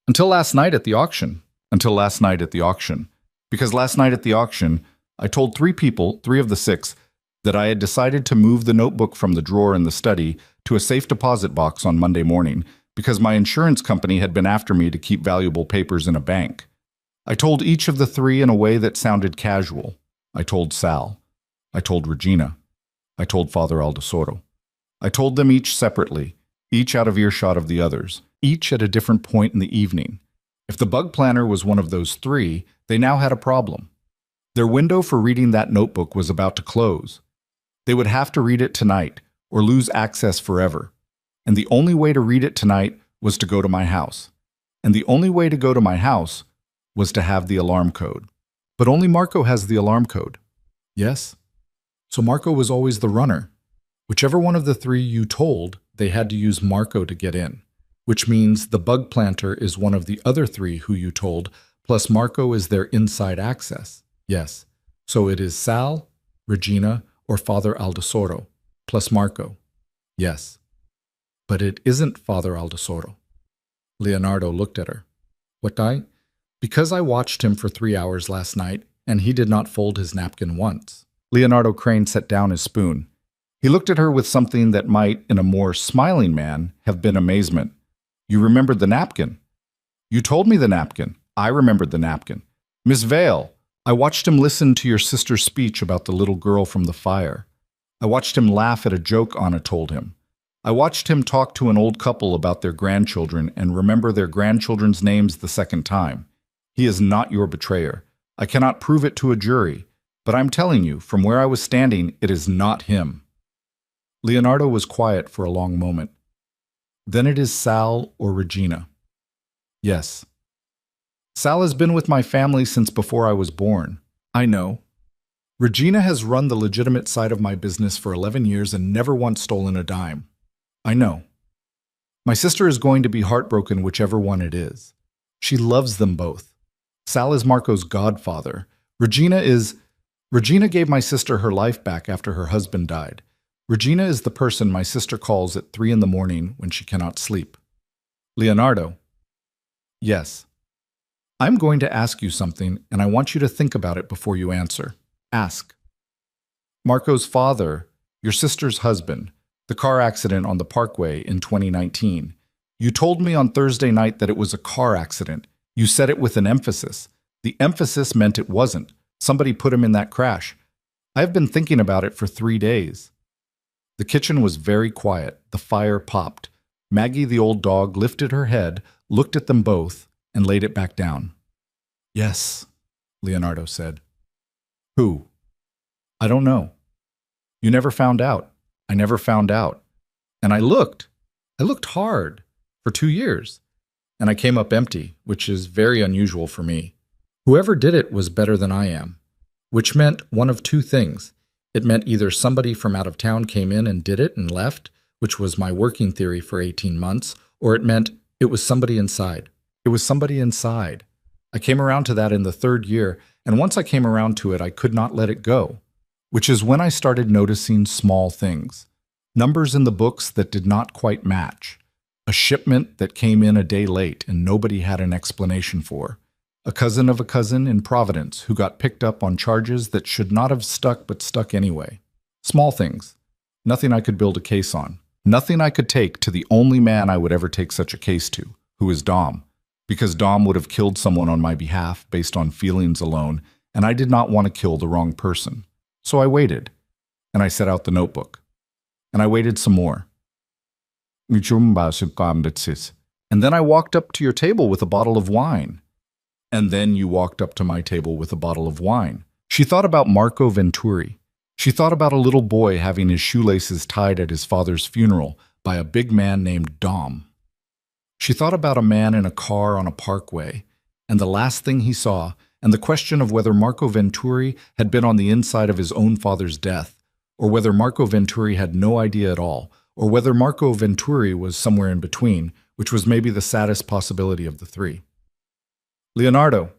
Until last night at the auction. Until last night at the auction. Because last night at the auction, I told 3 people, 3 of the 6, that I had decided to move the notebook from the drawer in the study to a safe deposit box on Monday morning because my insurance company had been after me to keep valuable papers in a bank. I told each of the 3 in a way that sounded casual. I told Sal. I told Regina. I told Father Aldosoro. I told them each separately, each out of earshot of the others, each at a different point in the evening. If the bug planner was one of those 3, they now had a problem. Their window for reading that notebook was about to close. They would have to read it tonight or lose access forever. And the only way to read it tonight was to go to my house. And the only way to go to my house was to have the alarm code. But only Marco has the alarm code. Yes? So Marco was always the runner. Whichever one of the 3 you told, they had to use Marco to get in. Which means the bug planter is one of the other 3 who you told, plus Marco is their inside access. Yes. So it is Sal, Regina, or Father Aldosoro, plus Marco. Yes. But it isn't Father Aldosoro. Leonardo looked at her. What I? Because I watched him for 3 hours last night, and he did not fold his napkin once. Leonardo Crane set down his spoon. He looked at her with something that might, in a more smiling man, have been amazement. You remembered the napkin. You told me the napkin. I remembered the napkin. Miss Vale, I watched him listen to your sister's speech about the little girl from the fire. I watched him laugh at a joke Anna told him. I watched him talk to an old couple about their grandchildren and remember their grandchildren's names the second time. He is not your betrayer. I cannot prove it to a jury, but I'm telling you, from where I was standing, it is not him. Leonardo was quiet for a long moment. Then it is Sal or Regina. Yes. Sal has been with my family since before I was born. I know. Regina has run the legitimate side of my business for 11 years and never once stolen a dime. I know. My sister is going to be heartbroken whichever one it is. She loves them both. Sal is Marco's godfather. Regina gave my sister her life back after her husband died. Regina is the person my sister calls at 3 in the morning when she cannot sleep. Leonardo. Yes. I'm going to ask you something, and I want you to think about it before you answer. Ask. Marco's father, your sister's husband, the car accident on the Parkway in 2019. You told me on Thursday night that it was a car accident. You said it with an emphasis. The emphasis meant it wasn't. Somebody put him in that crash. I have been thinking about it for 3 days. The kitchen was very quiet. The fire popped. Maggie, the old dog, lifted her head, looked at them both, and laid it back down. Yes, Leonardo said. Who? I don't know. You never found out. I never found out. And I looked hard for 2 years. And I came up empty, which is very unusual for me. Whoever did it was better than I am, which meant one of two things. It meant either somebody from out of town came in and did it and left, which was my working theory for 18 months, or it meant it was somebody inside. It was somebody inside. I came around to that in the 3rd year, and once I came around to it, I could not let it go, which is when I started noticing small things. Numbers in the books that did not quite match. A shipment that came in a day late and nobody had an explanation for. A cousin of a cousin in Providence who got picked up on charges that should not have stuck but stuck anyway. Small things. Nothing I could build a case on. Nothing I could take to the only man I would ever take such a case to, who is Dom. Because Dom would have killed someone on my behalf based on feelings alone, and I did not want to kill the wrong person. So I waited, and I set out the notebook. And I waited some more. And then I walked up to your table with a bottle of wine. And then you walked up to my table with a bottle of wine. She thought about Marco Venturi. She thought about a little boy having his shoelaces tied at his father's funeral by a big man named Dom. She thought about a man in a car on a parkway, and the last thing he saw, and the question of whether Marco Venturi had been on the inside of his own father's death, or whether Marco Venturi had no idea at all, or whether Marco Venturi was somewhere in between, which was maybe the saddest possibility of the three. Leonardo.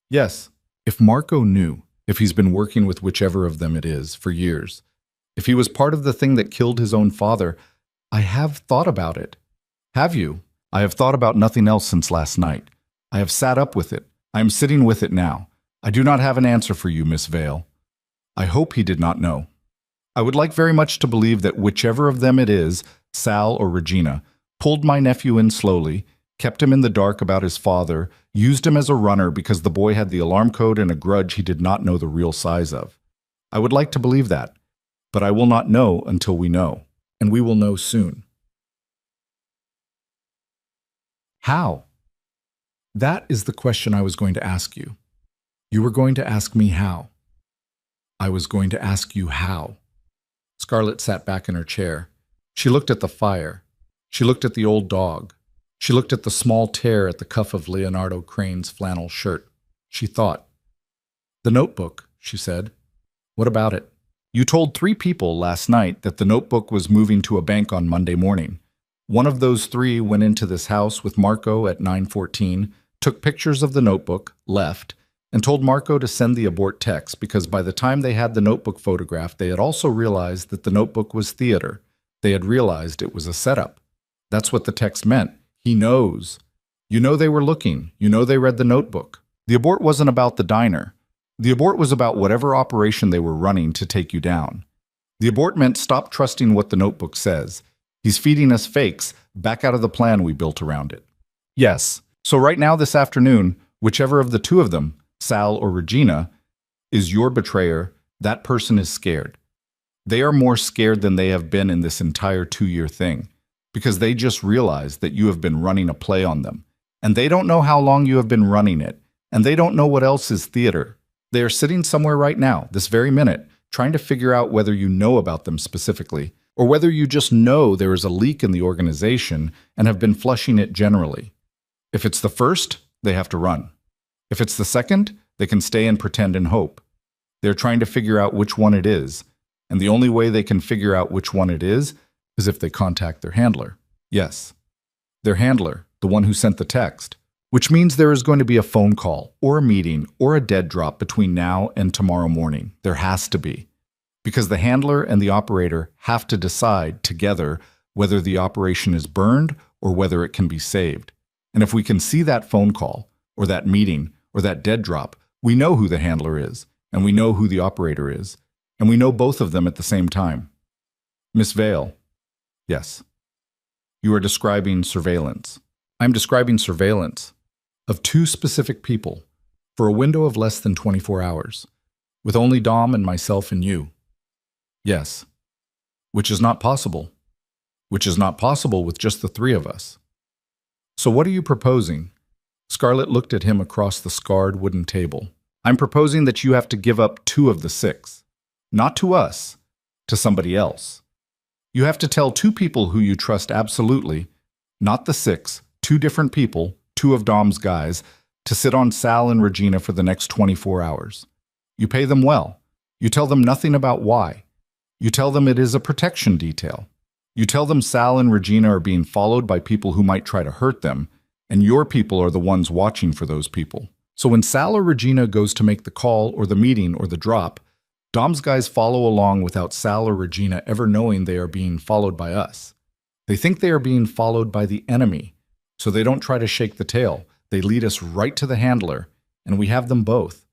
Yes, if Marco knew, if he's been working with whichever of them it is for years, if he was part of the thing that killed his own father, I have thought about it. Have you? I have thought about nothing else since last night. I have sat up with it. I am sitting with it now. I do not have an answer for you, Miss Vale. I hope he did not know. I would like very much to believe that whichever of them it is, Sal or Regina, pulled my nephew in slowly, kept him in the dark about his father, used him as a runner because the boy had the alarm code and a grudge he did not know the real size of. I would like to believe that, but I will not know until we know, and we will know soon. How? That is the question I was going to ask you. You were going to ask me how. I was going to ask you how. Scarlett sat back in her chair. She looked at the fire. She looked at the old dog. She looked at the small tear at the cuff of Leonardo Crane's flannel shirt. She thought. The notebook, she said. What about it? You told 3 people last night that the notebook was moving to a bank on Monday morning. One of those 3 went into this house with Marco at 9:14, took pictures of the notebook, left, and told Marco to send the abort text because by the time they had the notebook photographed, they had also realized that the notebook was theater. They had realized it was a setup. That's what the text meant. He knows. You know they were looking. You know they read the notebook. The abort wasn't about the diner. The abort was about whatever operation they were running to take you down. The abort meant stop trusting what the notebook says. He's feeding us fakes, back out of the plan we built around it. Yes. So right now this afternoon, whichever of the 2 of them, Sal or Regina, is your betrayer, that person is scared. They are more scared than they have been in this entire 2-year thing, because they just realized that you have been running a play on them, and they don't know how long you have been running it, and they don't know what else is theater. They are sitting somewhere right now, this very minute, trying to figure out whether you know about them specifically, or whether you just know there is a leak in the organization and have been flushing it generally. If it's the first, they have to run. If it's the second, they can stay and pretend and hope. They're trying to figure out which one it is, and the only way they can figure out which one it is if they contact their handler. Yes, their handler, the one who sent the text, which means there is going to be a phone call or a meeting or a dead drop between now and tomorrow morning. There has to be. Because the handler and the operator have to decide together whether the operation is burned or whether it can be saved. And if we can see that phone call or that meeting or that dead drop, we know who the handler is, and we know who the operator is, and we know both of them at the same time. Miss Vale. Yes. You are describing surveillance. I'm describing surveillance of 2 specific people for a window of less than 24 hours, with only Dom and myself and you. Yes. Which is not possible. Which is not possible with just the 3 of us. So what are you proposing? Scarlett looked at him across the scarred wooden table. I'm proposing that you have to give up 2 of the 6. Not to us, to somebody else. You have to tell 2 people who you trust absolutely, not the 6, 2 different people, 2 of Dom's guys, to sit on Sal and Regina for the next 24 hours. You pay them well. You tell them nothing about why. You tell them it is a protection detail. You tell them Sal and Regina are being followed by people who might try to hurt them, and your people are the ones watching for those people. So when Sal or Regina goes to make the call or the meeting or the drop, Dom's guys follow along without Sal or Regina ever knowing they are being followed by us. They think they are being followed by the enemy, so they don't try to shake the tail. They lead us right to the handler, and we have them both.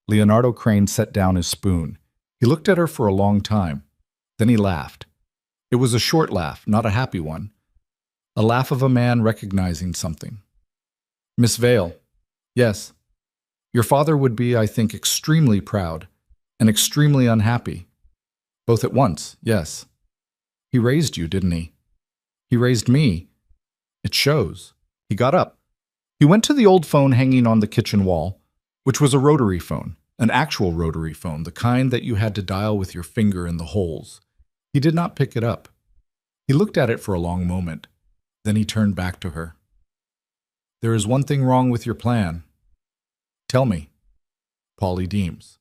Leonardo Crane set down his spoon. He looked at her for a long time. Then he laughed. It was a short laugh, not a happy one. A laugh of a man recognizing something. Miss Vale. Yes. Your father would be, I think, extremely proud and extremely unhappy. Both at once, yes. He raised you, didn't he? He raised me. It shows. He got up. He went to the old phone hanging on the kitchen wall, which was a rotary phone, an actual rotary phone, the kind that you had to dial with your finger in the holes. He did not pick it up. He looked at it for a long moment. Then he turned back to her. There is one thing wrong with your plan. Tell me. Polly Deems.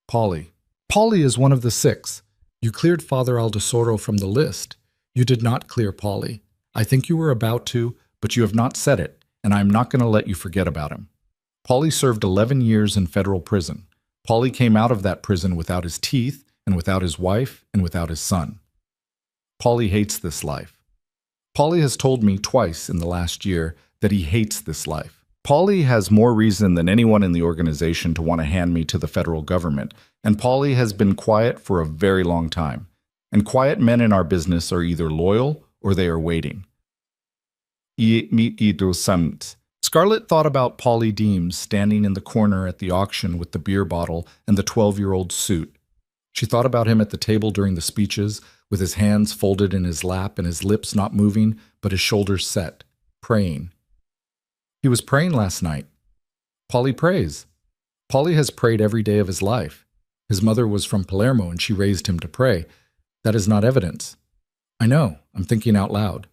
Polly. Polly is one of the 6. You cleared Father Aldesoro from the list. You did not clear Polly. I think you were about to, but you have not said it, and I am not going to let you forget about him. Polly served 11 years in federal prison. Polly came out of that prison without his teeth, and without his wife, and without his son. Polly hates this life. Polly has told me twice in the last year that he hates this life. Polly has more reason than anyone in the organization to want to hand me to the federal government, and Polly has been quiet for a very long time. And quiet men in our business are either loyal or they are waiting. Scarlett thought about Polly Deems standing in the corner at the auction with the beer bottle and the 12-year-old suit. She thought about him at the table during the speeches, with his hands folded in his lap and his lips not moving, but his shoulders set, praying. He was praying last night. Polly prays. Polly has prayed every day of his life. His mother was from Palermo and she raised him to pray. That is not evidence. I know, I'm thinking out loud.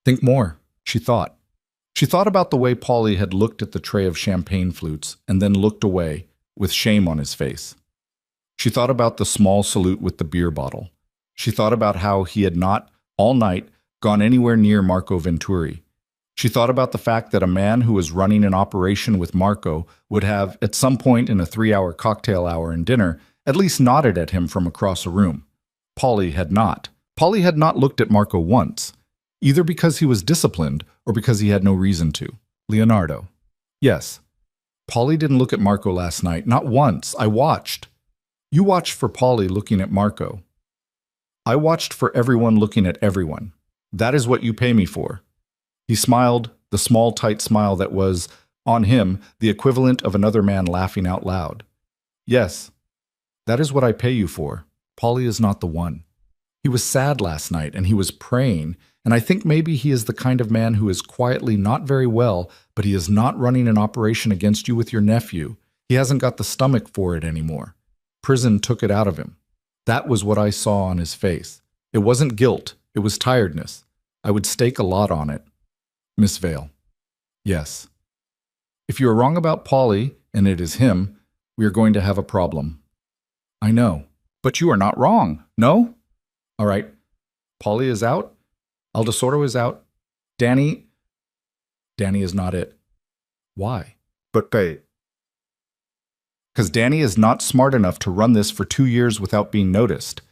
Think more, she thought. She thought about the way Polly had looked at the tray of champagne flutes and then looked away, with shame on his face. She thought about the small salute with the beer bottle. She thought about how he had not, all night, gone anywhere near Marco Venturi. She thought about the fact that a man who was running an operation with Marco would have, at some point in a 3-hour cocktail hour and dinner, at least nodded at him from across a room. Polly had not. Polly had not looked at Marco once, either because he was disciplined or because he had no reason to. Leonardo. Yes. Polly didn't look at Marco last night, not once. I watched. You watched for Polly looking at Marco. I watched for everyone looking at everyone. That is what you pay me for. He smiled, the small, tight smile that was, on him, the equivalent of another man laughing out loud. Yes, that is what I pay you for. Polly is not the one. He was sad last night, and he was praying, and I think maybe he is the kind of man who is quietly not very well, but he is not running an operation against you with your nephew. He hasn't got the stomach for it anymore. Prison took it out of him. That was what I saw on his face. It wasn't guilt, it was tiredness. I would stake a lot on it. Miss Vale. Yes. If you are wrong about Polly, and it is him, we are going to have a problem. I know. But you are not wrong, no? All right. Polly is out. Aldesordo is out. Danny is not it. Why? But they... Because Danny is not smart enough to run this for 2 years without being noticed.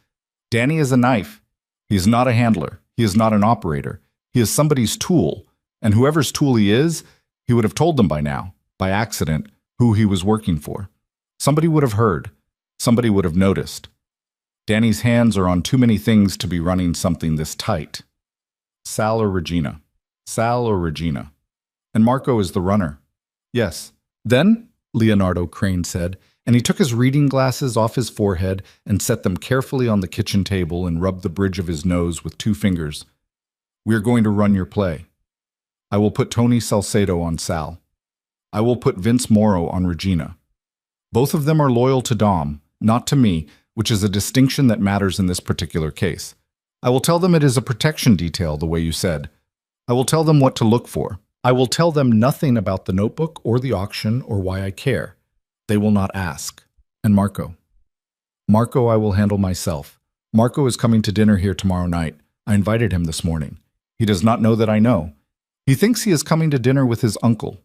Danny is a knife. He is not a handler. He is not an operator. He is somebody's tool. And whoever's tool he is, he would have told them by now, by accident, who he was working for. Somebody would have heard. Somebody would have noticed. Danny's hands are on too many things to be running something this tight. Sal or Regina. Sal or Regina. And Marco is the runner. Yes. Then, Leonardo Crane said, and he took his reading glasses off his forehead and set them carefully on the kitchen table and rubbed the bridge of his nose with 2 fingers. We are going to run your play. I will put Tony Salcedo on Sal. I will put Vince Morrow on Regina. Both of them are loyal to Dom, not to me, which is a distinction that matters in this particular case. I will tell them it is a protection detail, the way you said. I will tell them what to look for. I will tell them nothing about the notebook or the auction or why I care. They will not ask. And Marco. Marco I will handle myself. Marco is coming to dinner here tomorrow night. I invited him this morning. He does not know that I know. He thinks he is coming to dinner with his uncle.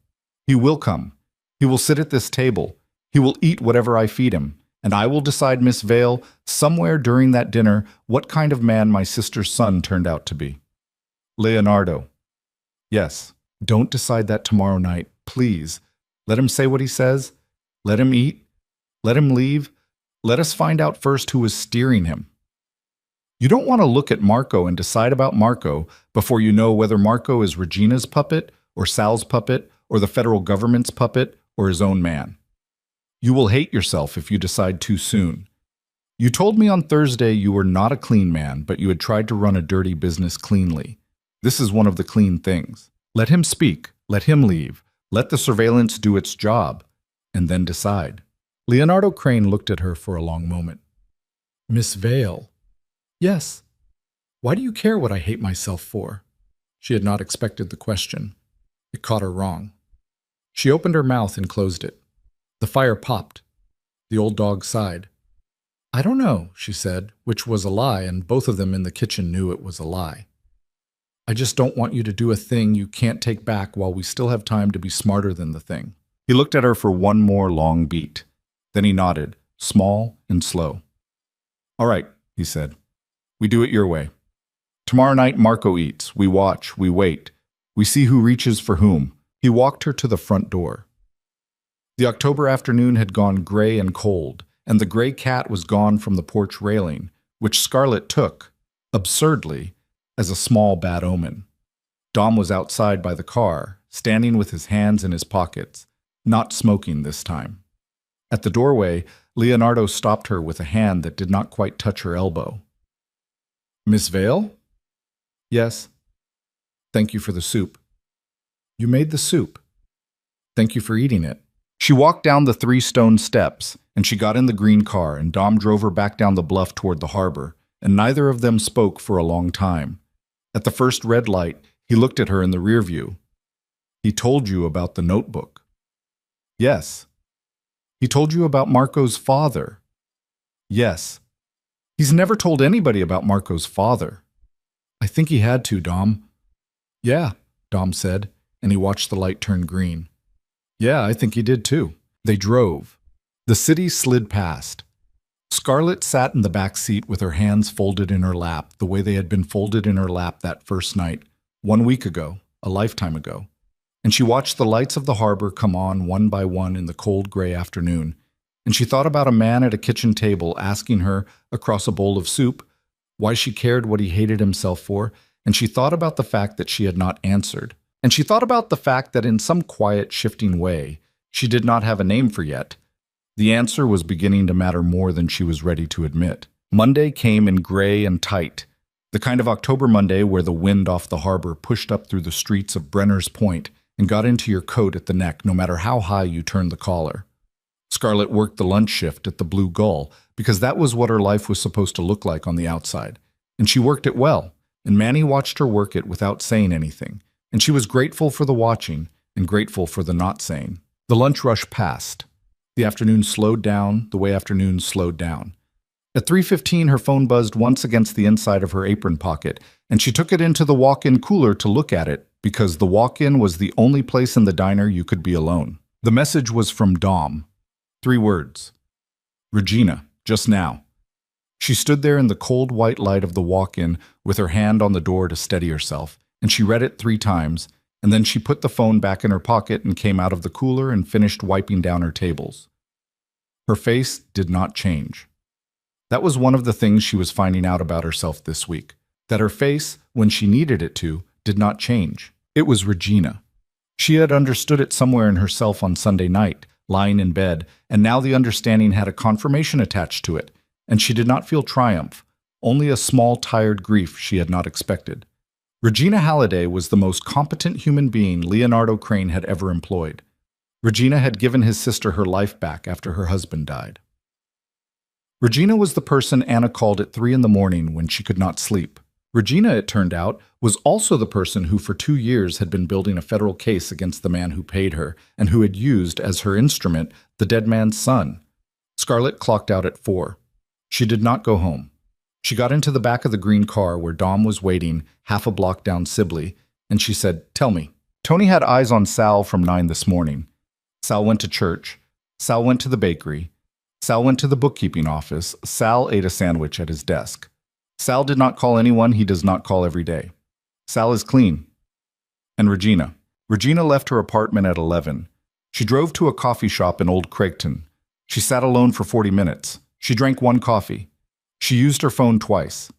He will come. He will sit at this table. He will eat whatever I feed him. And I will decide, Miss Vale, somewhere during that dinner, what kind of man my sister's son turned out to be. Leonardo. Yes. Don't decide that tomorrow night, please. Let him say what he says. Let him eat. Let him leave. Let us find out first who is steering him. You don't want to look at Marco and decide about Marco before you know whether Marco is Regina's puppet, or Sal's puppet, or the federal government's puppet, or his own man. You will hate yourself if you decide too soon. You told me on Thursday you were not a clean man, but you had tried to run a dirty business cleanly. This is one of the clean things. Let him speak. Let him leave. Let the surveillance do its job, and then decide. Leonardo Crane looked at her for a long moment. Miss Vale. Yes. Why do you care what I hate myself for? She had not expected the question. It caught her wrong. She opened her mouth and closed it. The fire popped. The old dog sighed. I don't know, she said, which was a lie, and both of them in the kitchen knew it was a lie. I just don't want you to do a thing you can't take back while we still have time to be smarter than the thing. He looked at her for one more long beat. Then he nodded, small and slow. All right, he said. We do it your way. Tomorrow night Marco eats. We watch. We wait. We see who reaches for whom. He walked her to the front door. The October afternoon had gone gray and cold, and the gray cat was gone from the porch railing, which Scarlett took, absurdly, as a small bad omen. Dom was outside by the car, standing with his hands in his pockets, not smoking this time. At the doorway, Leonardo stopped her with a hand that did not quite touch her elbow. Miss Vale? Yes. Thank you for the soup. You made the soup. Thank you for eating it. She walked down the 3 stone steps, and she got in the green car, and Dom drove her back down the bluff toward the harbor, and neither of them spoke for a long time. At the first red light, he looked at her in the rear view. He told you about the notebook. Yes. He told you about Marco's father. Yes. He's never told anybody about Marco's father. I think he had to, Dom. Yeah, Dom said, and he watched the light turn green. Yeah, I think he did too. They drove. The city slid past. Scarlett sat in the back seat with her hands folded in her lap, the way they had been folded in her lap that first night, 1 week ago, a lifetime ago. And she watched the lights of the harbor come on one by one in the cold gray afternoon, and she thought about a man at a kitchen table asking her, across a bowl of soup, why she cared what he hated himself for, and she thought about the fact that she had not answered, And she thought about the fact that in some quiet, shifting way, she did not have a name for yet. The answer was beginning to matter more than she was ready to admit. Monday came in gray and tight, the kind of October Monday where the wind off the harbor pushed up through the streets of Brenner's Point and got into your coat at the neck no matter how high you turned the collar. Scarlett worked the lunch shift at the Blue Gull because that was what her life was supposed to look like on the outside. And she worked it well, and Manny watched her work it without saying anything, and she was grateful for the watching and grateful for the not saying. The lunch rush passed. The afternoon slowed down the way afternoons slowed down. At 3:15, her phone buzzed once against the inside of her apron pocket, and she took it into the walk-in cooler to look at it because the walk-in was the only place in the diner you could be alone. The message was from Dom. 3 words. Regina, just now. She stood there in the cold white light of the walk-in with her hand on the door to steady herself, and she read it 3 times, and then she put the phone back in her pocket and came out of the cooler and finished wiping down her tables. Her face did not change. That was one of the things she was finding out about herself this week, that her face, when she needed it to, did not change. It was Regina. She had understood it somewhere in herself on Sunday night, lying in bed, and now the understanding had a confirmation attached to it, and she did not feel triumph, only a small, tired grief she had not expected. Regina Halliday was the most competent human being Leonardo Crane had ever employed. Regina had given his sister her life back after her husband died. Regina was the person Anna called at 3 in the morning when she could not sleep. Regina, it turned out, was also the person who for 2 years had been building a federal case against the man who paid her and who had used as her instrument the dead man's son. Scarlett clocked out at 4. She did not go home. She got into the back of the green car where Dom was waiting half a block down Sibley, and she said, "Tell me." Tony had eyes on Sal from 9 this morning. Sal went to church. Sal went to the bakery. Sal went to the bookkeeping office. Sal ate a sandwich at his desk. Sal did not call anyone he does not call every day. Sal is clean. And Regina. Regina left her apartment at 11. She drove to a coffee shop in Old Craigton. She sat alone for 40 minutes. She drank 1 coffee. She used her phone twice.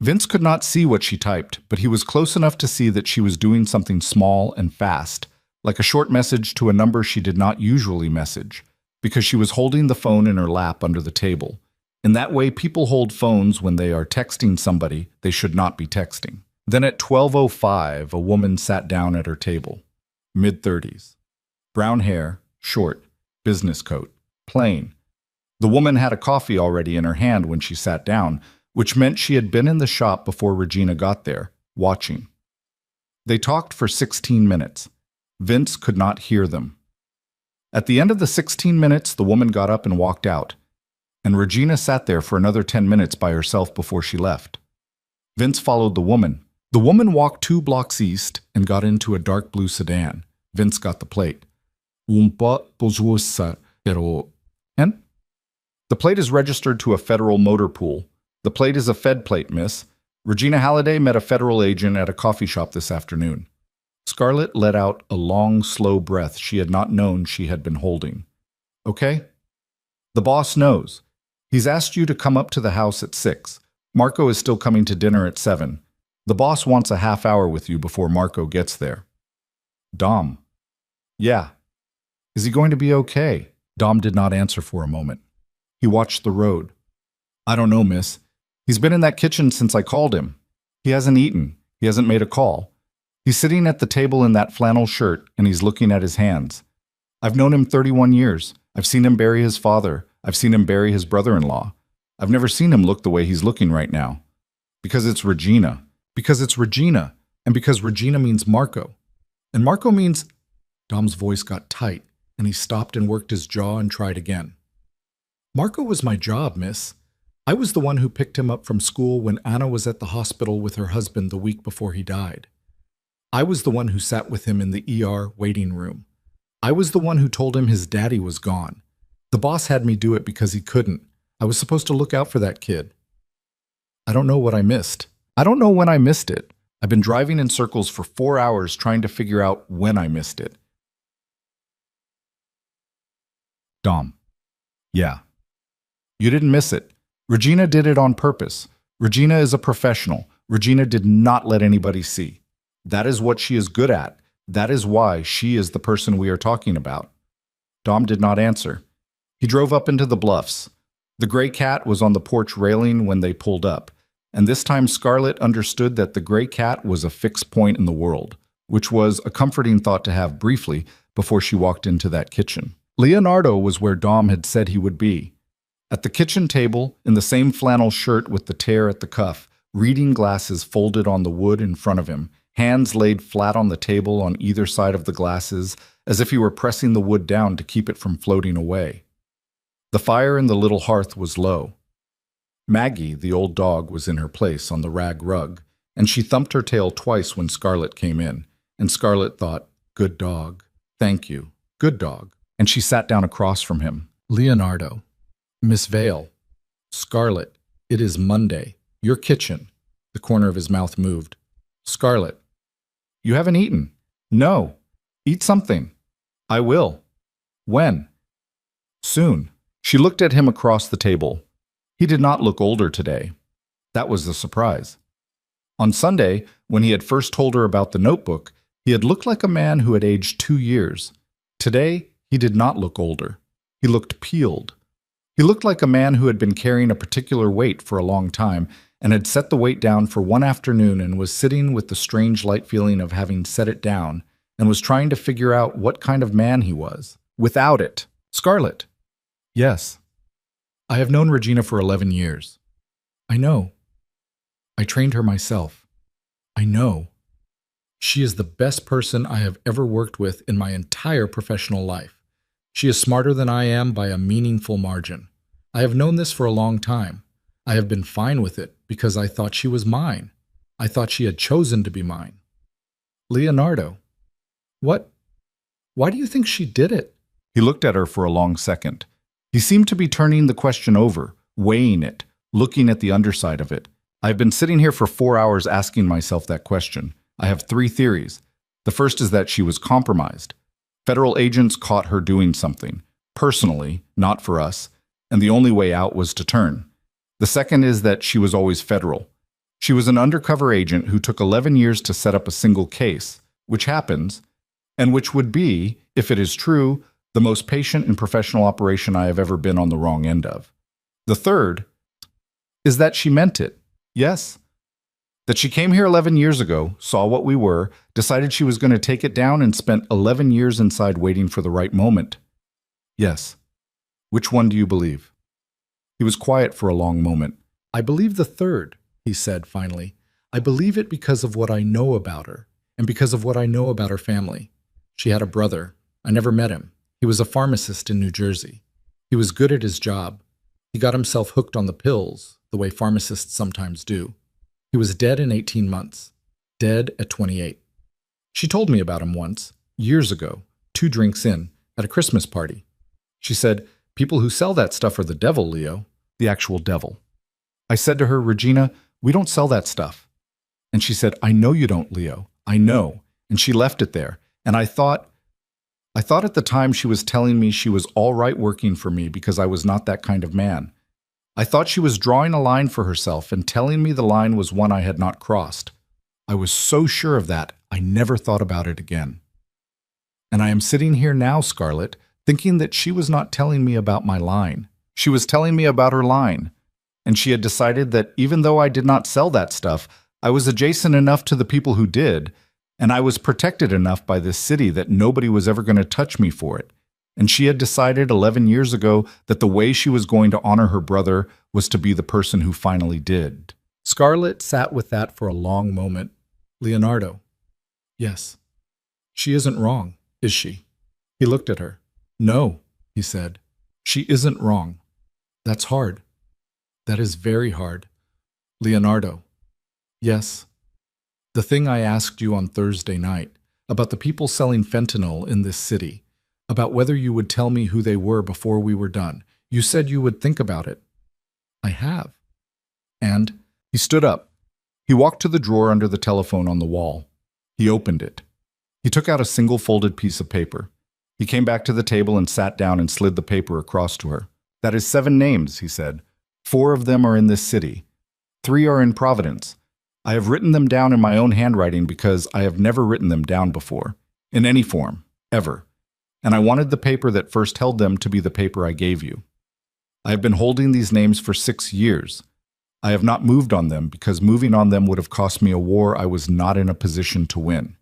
Vince could not see what she typed, but he was close enough to see that she was doing something small and fast, like a short message to a number she did not usually message, because she was holding the phone in her lap under the table. In that way, people hold phones when they are texting somebody they should not be texting. Then at 12:05, a woman sat down at her table. Mid-30s. Brown hair, short, business coat, plain. The woman had a coffee already in her hand when she sat down, which meant she had been in the shop before Regina got there, watching. They talked for 16 minutes. Vince could not hear them. At the end of the 16 minutes, the woman got up and walked out, and Regina sat there for another 10 minutes by herself before she left. Vince followed the woman. The woman walked 2 blocks east and got into a dark blue sedan. Vince got the plate. And? The plate is registered to a federal motor pool. The plate is a Fed plate, miss. Regina Halliday met a federal agent at a coffee shop this afternoon. Scarlett let out a long, slow breath she had not known she had been holding. Okay? The boss knows. He's asked you to come up to the house at 6. Marco is still coming to dinner at 7. The boss wants a half hour with you before Marco gets there. Dom. Yeah. Is he going to be okay? Dom did not answer for a moment. He watched the road. I don't know, miss. He's been in that kitchen since I called him. He hasn't eaten. He hasn't made a call. He's sitting at the table in that flannel shirt, and he's looking at his hands. I've known him 31 years. I've seen him bury his father. I've seen him bury his brother-in-law. I've never seen him look the way he's looking right now. Because it's Regina. Because it's Regina. And because Regina means Marco. And Marco means... Dom's voice got tight, and he stopped and worked his jaw and tried again. Marco was my job, miss. I was the one who picked him up from school when Anna was at the hospital with her husband the week before he died. I was the one who sat with him in the ER waiting room. I was the one who told him his daddy was gone. The boss had me do it because he couldn't. I was supposed to look out for that kid. I don't know what I missed. I don't know when I missed it. I've been driving in circles for 4 hours trying to figure out when I missed it. Dom. Yeah. You didn't miss it. Regina did it on purpose. Regina is a professional. Regina did not let anybody see. That is what she is good at. That is why she is the person we are talking about. Dom did not answer. He drove up into the bluffs. The gray cat was on the porch railing when they pulled up, and this time Scarlett understood that the gray cat was a fixed point in the world, which was a comforting thought to have briefly before she walked into that kitchen. Leonardo was where Dom had said he would be. At the kitchen table, in the same flannel shirt with the tear at the cuff, reading glasses folded on the wood in front of him, hands laid flat on the table on either side of the glasses, as if he were pressing the wood down to keep it from floating away. The fire in the little hearth was low. Maggie, the old dog, was in her place on the rag rug, and she thumped her tail twice when Scarlett came in, and Scarlett thought, "Good dog. Thank you. Good dog." And she sat down across from him. "Leonardo. Miss Vale. Scarlett, it is Monday. Your kitchen." The corner of his mouth moved. "Scarlett. You haven't eaten." "No. Eat something." "I will." "When?" "Soon." She looked at him across the table. He did not look older today. That was the surprise. On Sunday, when he had first told her about the notebook, he had looked like a man who had aged 2 years. Today, he did not look older. He looked peeled. He looked like a man who had been carrying a particular weight for a long time and had set the weight down for one afternoon and was sitting with the strange light feeling of having set it down and was trying to figure out what kind of man he was. Without it. "Scarlett." "Yes." "I have known Regina for 11 years. "I know. I trained her myself." "I know. She is the best person I have ever worked with in my entire professional life. She is smarter than I am by a meaningful margin. I have known this for a long time. I have been fine with it because I thought she was mine. I thought she had chosen to be mine." "Leonardo. What? Why do you think she did it?" He looked at her for a long second. He seemed to be turning the question over, weighing it, looking at the underside of it. "I have been sitting here for 4 hours asking myself that question. I have 3 theories. The first is that she was compromised. Federal agents caught her doing something, personally, not for us, and the only way out was to turn. The second is that she was always federal. She was an undercover agent who took 11 years to set up a single case, which happens, and which would be, if it is true, the most patient and professional operation I have ever been on the wrong end of. The third is that she meant it. Yes. That she came here 11 years ago, saw what we were, decided she was going to take it down, and spent 11 years inside waiting for the right moment. Yes. Which one do you believe?" He was quiet for a long moment. "I believe the third," he said finally. "I believe it because of what I know about her, and because of what I know about her family. She had a brother. I never met him. He was a pharmacist in New Jersey. He was good at his job. He got himself hooked on the pills, the way pharmacists sometimes do. He was dead in 18 months. Dead at 28. She told me about him once, years ago, 2 drinks in, at a Christmas party. She said, 'People who sell that stuff are the devil, Leo.' The actual devil. I said to her, 'Regina, we don't sell that stuff.' And she said, 'I know you don't, Leo. I know.' And she left it there. And I thought at the time she was telling me she was all right working for me because I was not that kind of man. I thought she was drawing a line for herself and telling me the line was one I had not crossed. I was so sure of that, I never thought about it again. And I am sitting here now, Scarlett, thinking that she was not telling me about my line. She was telling me about her line. And she had decided that even though I did not sell that stuff, I was adjacent enough to the people who did, and I was protected enough by this city that nobody was ever going to touch me for it. And she had decided 11 years ago that the way she was going to honor her brother was to be the person who finally did." Scarlett sat with that for a long moment. "Leonardo." "Yes." "She isn't wrong, is she?" He looked at her. "No," he said. "She isn't wrong. That's hard. That is very hard." "Leonardo." "Yes." "The thing I asked you on Thursday night, about the people selling fentanyl in this city, about whether you would tell me who they were before we were done. You said you would think about it." "I have." "And?" He stood up. He walked to the drawer under the telephone on the wall. He opened it. He took out a single folded piece of paper. He came back to the table and sat down and slid the paper across to her. "That is 7 names," he said. 4 of them are in this city. 3 are in Providence. I have written them down in my own handwriting because I have never written them down before, in any form, ever. And I wanted the paper that first held them to be the paper I gave you. I have been holding these names for 6 years. I have not moved on them because moving on them would have cost me a war I was not in a position to win.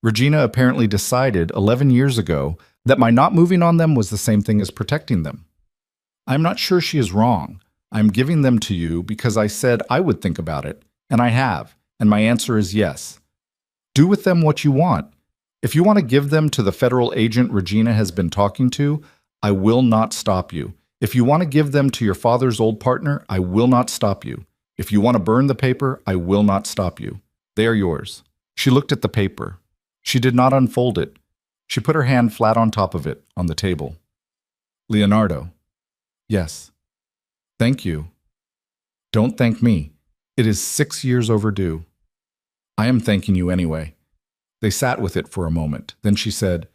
Regina apparently decided 11 years ago that my not moving on them was the same thing as protecting them. I am not sure she is wrong. I am giving them to you because I said I would think about it, and I have, and my answer is yes. Do with them what you want. If you want to give them to the federal agent Regina has been talking to, I will not stop you. If you want to give them to your father's old partner, I will not stop you. If you want to burn the paper, I will not stop you. They are yours. She looked at the paper. She did not unfold it. She put her hand flat on top of it, on the table. Leonardo. Yes. Thank you. Don't thank me. It is 6 years overdue. I am thanking you anyway. They sat with it for a moment. Then she said,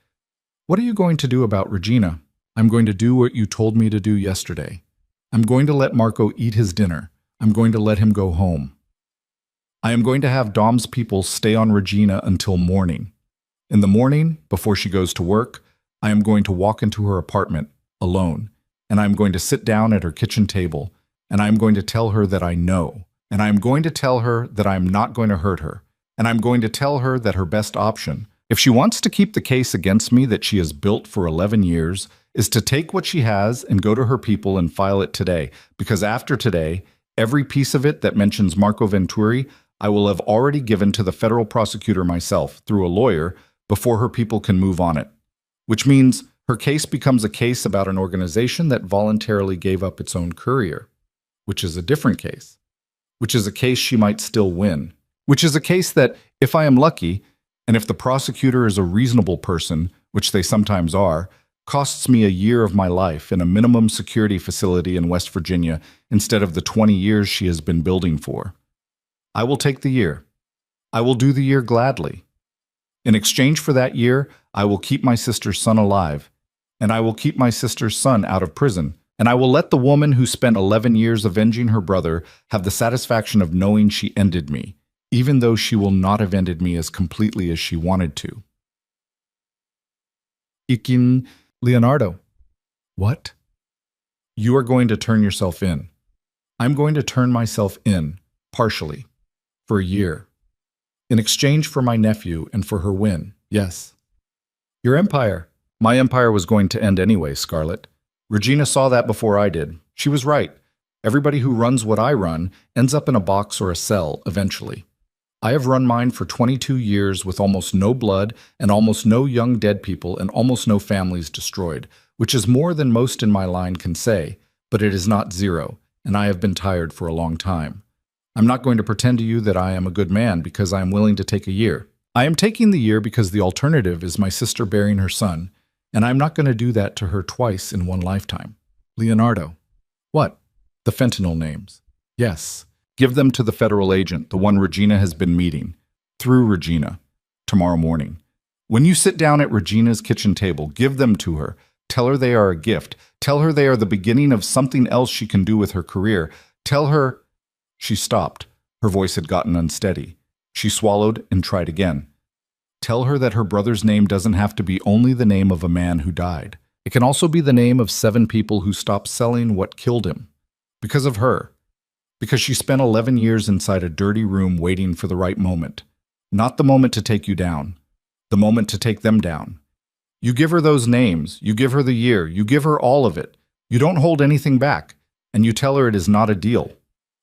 What are you going to do about Regina? I'm going to do what you told me to do yesterday. I'm going to let Marco eat his dinner. I'm going to let him go home. I am going to have Dom's people stay on Regina until morning. In the morning, before she goes to work, I am going to walk into her apartment, alone, and I am going to sit down at her kitchen table, and I am going to tell her that I know, and I am going to tell her that I am not going to hurt her, and I'm going to tell her that her best option, if she wants to keep the case against me that she has built for 11 years, is to take what she has and go to her people and file it today, because after today, every piece of it that mentions Marco Venturi, I will have already given to the federal prosecutor myself, through a lawyer, before her people can move on it. Which means her case becomes a case about an organization that voluntarily gave up its own courier, which is a different case, which is a case she might still win, which is a case that, if I am lucky, and if the prosecutor is a reasonable person, which they sometimes are, costs me a year of my life in a minimum security facility in West Virginia instead of the 20 years she has been building for. I will take the year. I will do the year gladly. In exchange for that year, I will keep my sister's son alive, and I will keep my sister's son out of prison, and I will let the woman who spent 11 years avenging her brother have the satisfaction of knowing she ended me, even though she will not have ended me as completely as she wanted to. Ikin Leonardo. What? You are going to turn yourself in. I'm going to turn myself in, partially, for a year. In exchange for my nephew and for her win, yes. Your empire. My empire was going to end anyway, Scarlett. Regina saw that before I did. She was right. Everybody who runs what I run ends up in a box or a cell eventually. I have run mine for 22 years with almost no blood and almost no young dead people and almost no families destroyed, which is more than most in my line can say, but it is not zero, and I have been tired for a long time. I'm not going to pretend to you that I am a good man because I am willing to take a year. I am taking the year because the alternative is my sister burying her son, and I'm not going to do that to her twice in one lifetime. Leonardo. What? The fentanyl names. Yes. Give them to the federal agent, the one Regina has been meeting, through Regina, tomorrow morning. When you sit down at Regina's kitchen table, give them to her. Tell her they are a gift. Tell her they are the beginning of something else she can do with her career. Tell her... She stopped. Her voice had gotten unsteady. She swallowed and tried again. Tell her that her brother's name doesn't have to be only the name of a man who died. It can also be the name of 7 people who stopped selling what killed him. Because of her. Because she spent 11 years inside a dirty room waiting for the right moment. Not the moment to take you down. The moment to take them down. You give her those names. You give her the year. You give her all of it. You don't hold anything back. And you tell her it is not a deal.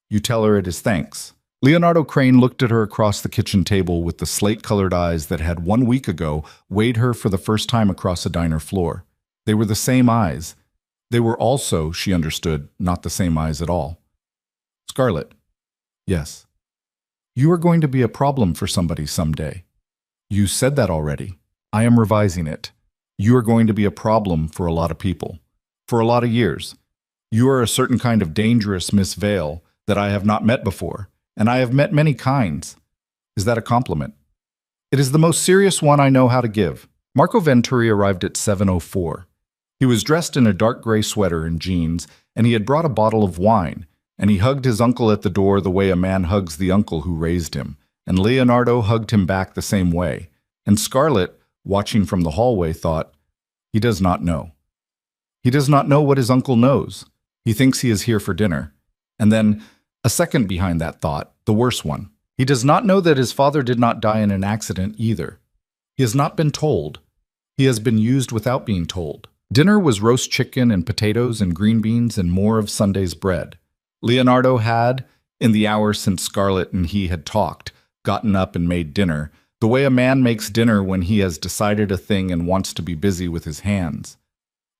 You tell her it is thanks. Leonardo Crane looked at her across the kitchen table with the slate-colored eyes that had 1 week ago weighed her for the first time across a diner floor. They were the same eyes. They were also, she understood, not the same eyes at all. Scarlett. Yes. You are going to be a problem for somebody someday. You said that already. I am revising it. You are going to be a problem for a lot of people. For a lot of years. You are a certain kind of dangerous Miss Vale that I have not met before, and I have met many kinds. Is that a compliment? It is the most serious one I know how to give. Marco Venturi arrived at 7:04. He was dressed in a dark gray sweater and jeans, and he had brought a bottle of wine. And he hugged his uncle at the door the way a man hugs the uncle who raised him. And Leonardo hugged him back the same way. And Scarlett, watching from the hallway, thought, he does not know. He does not know what his uncle knows. He thinks he is here for dinner. And then, a second behind that thought, the worse one. He does not know that his father did not die in an accident either. He has not been told. He has been used without being told. Dinner was roast chicken and potatoes and green beans and more of Sunday's bread. Leonardo had, in the hour since Scarlett and he had talked, gotten up and made dinner, the way a man makes dinner when he has decided a thing and wants to be busy with his hands.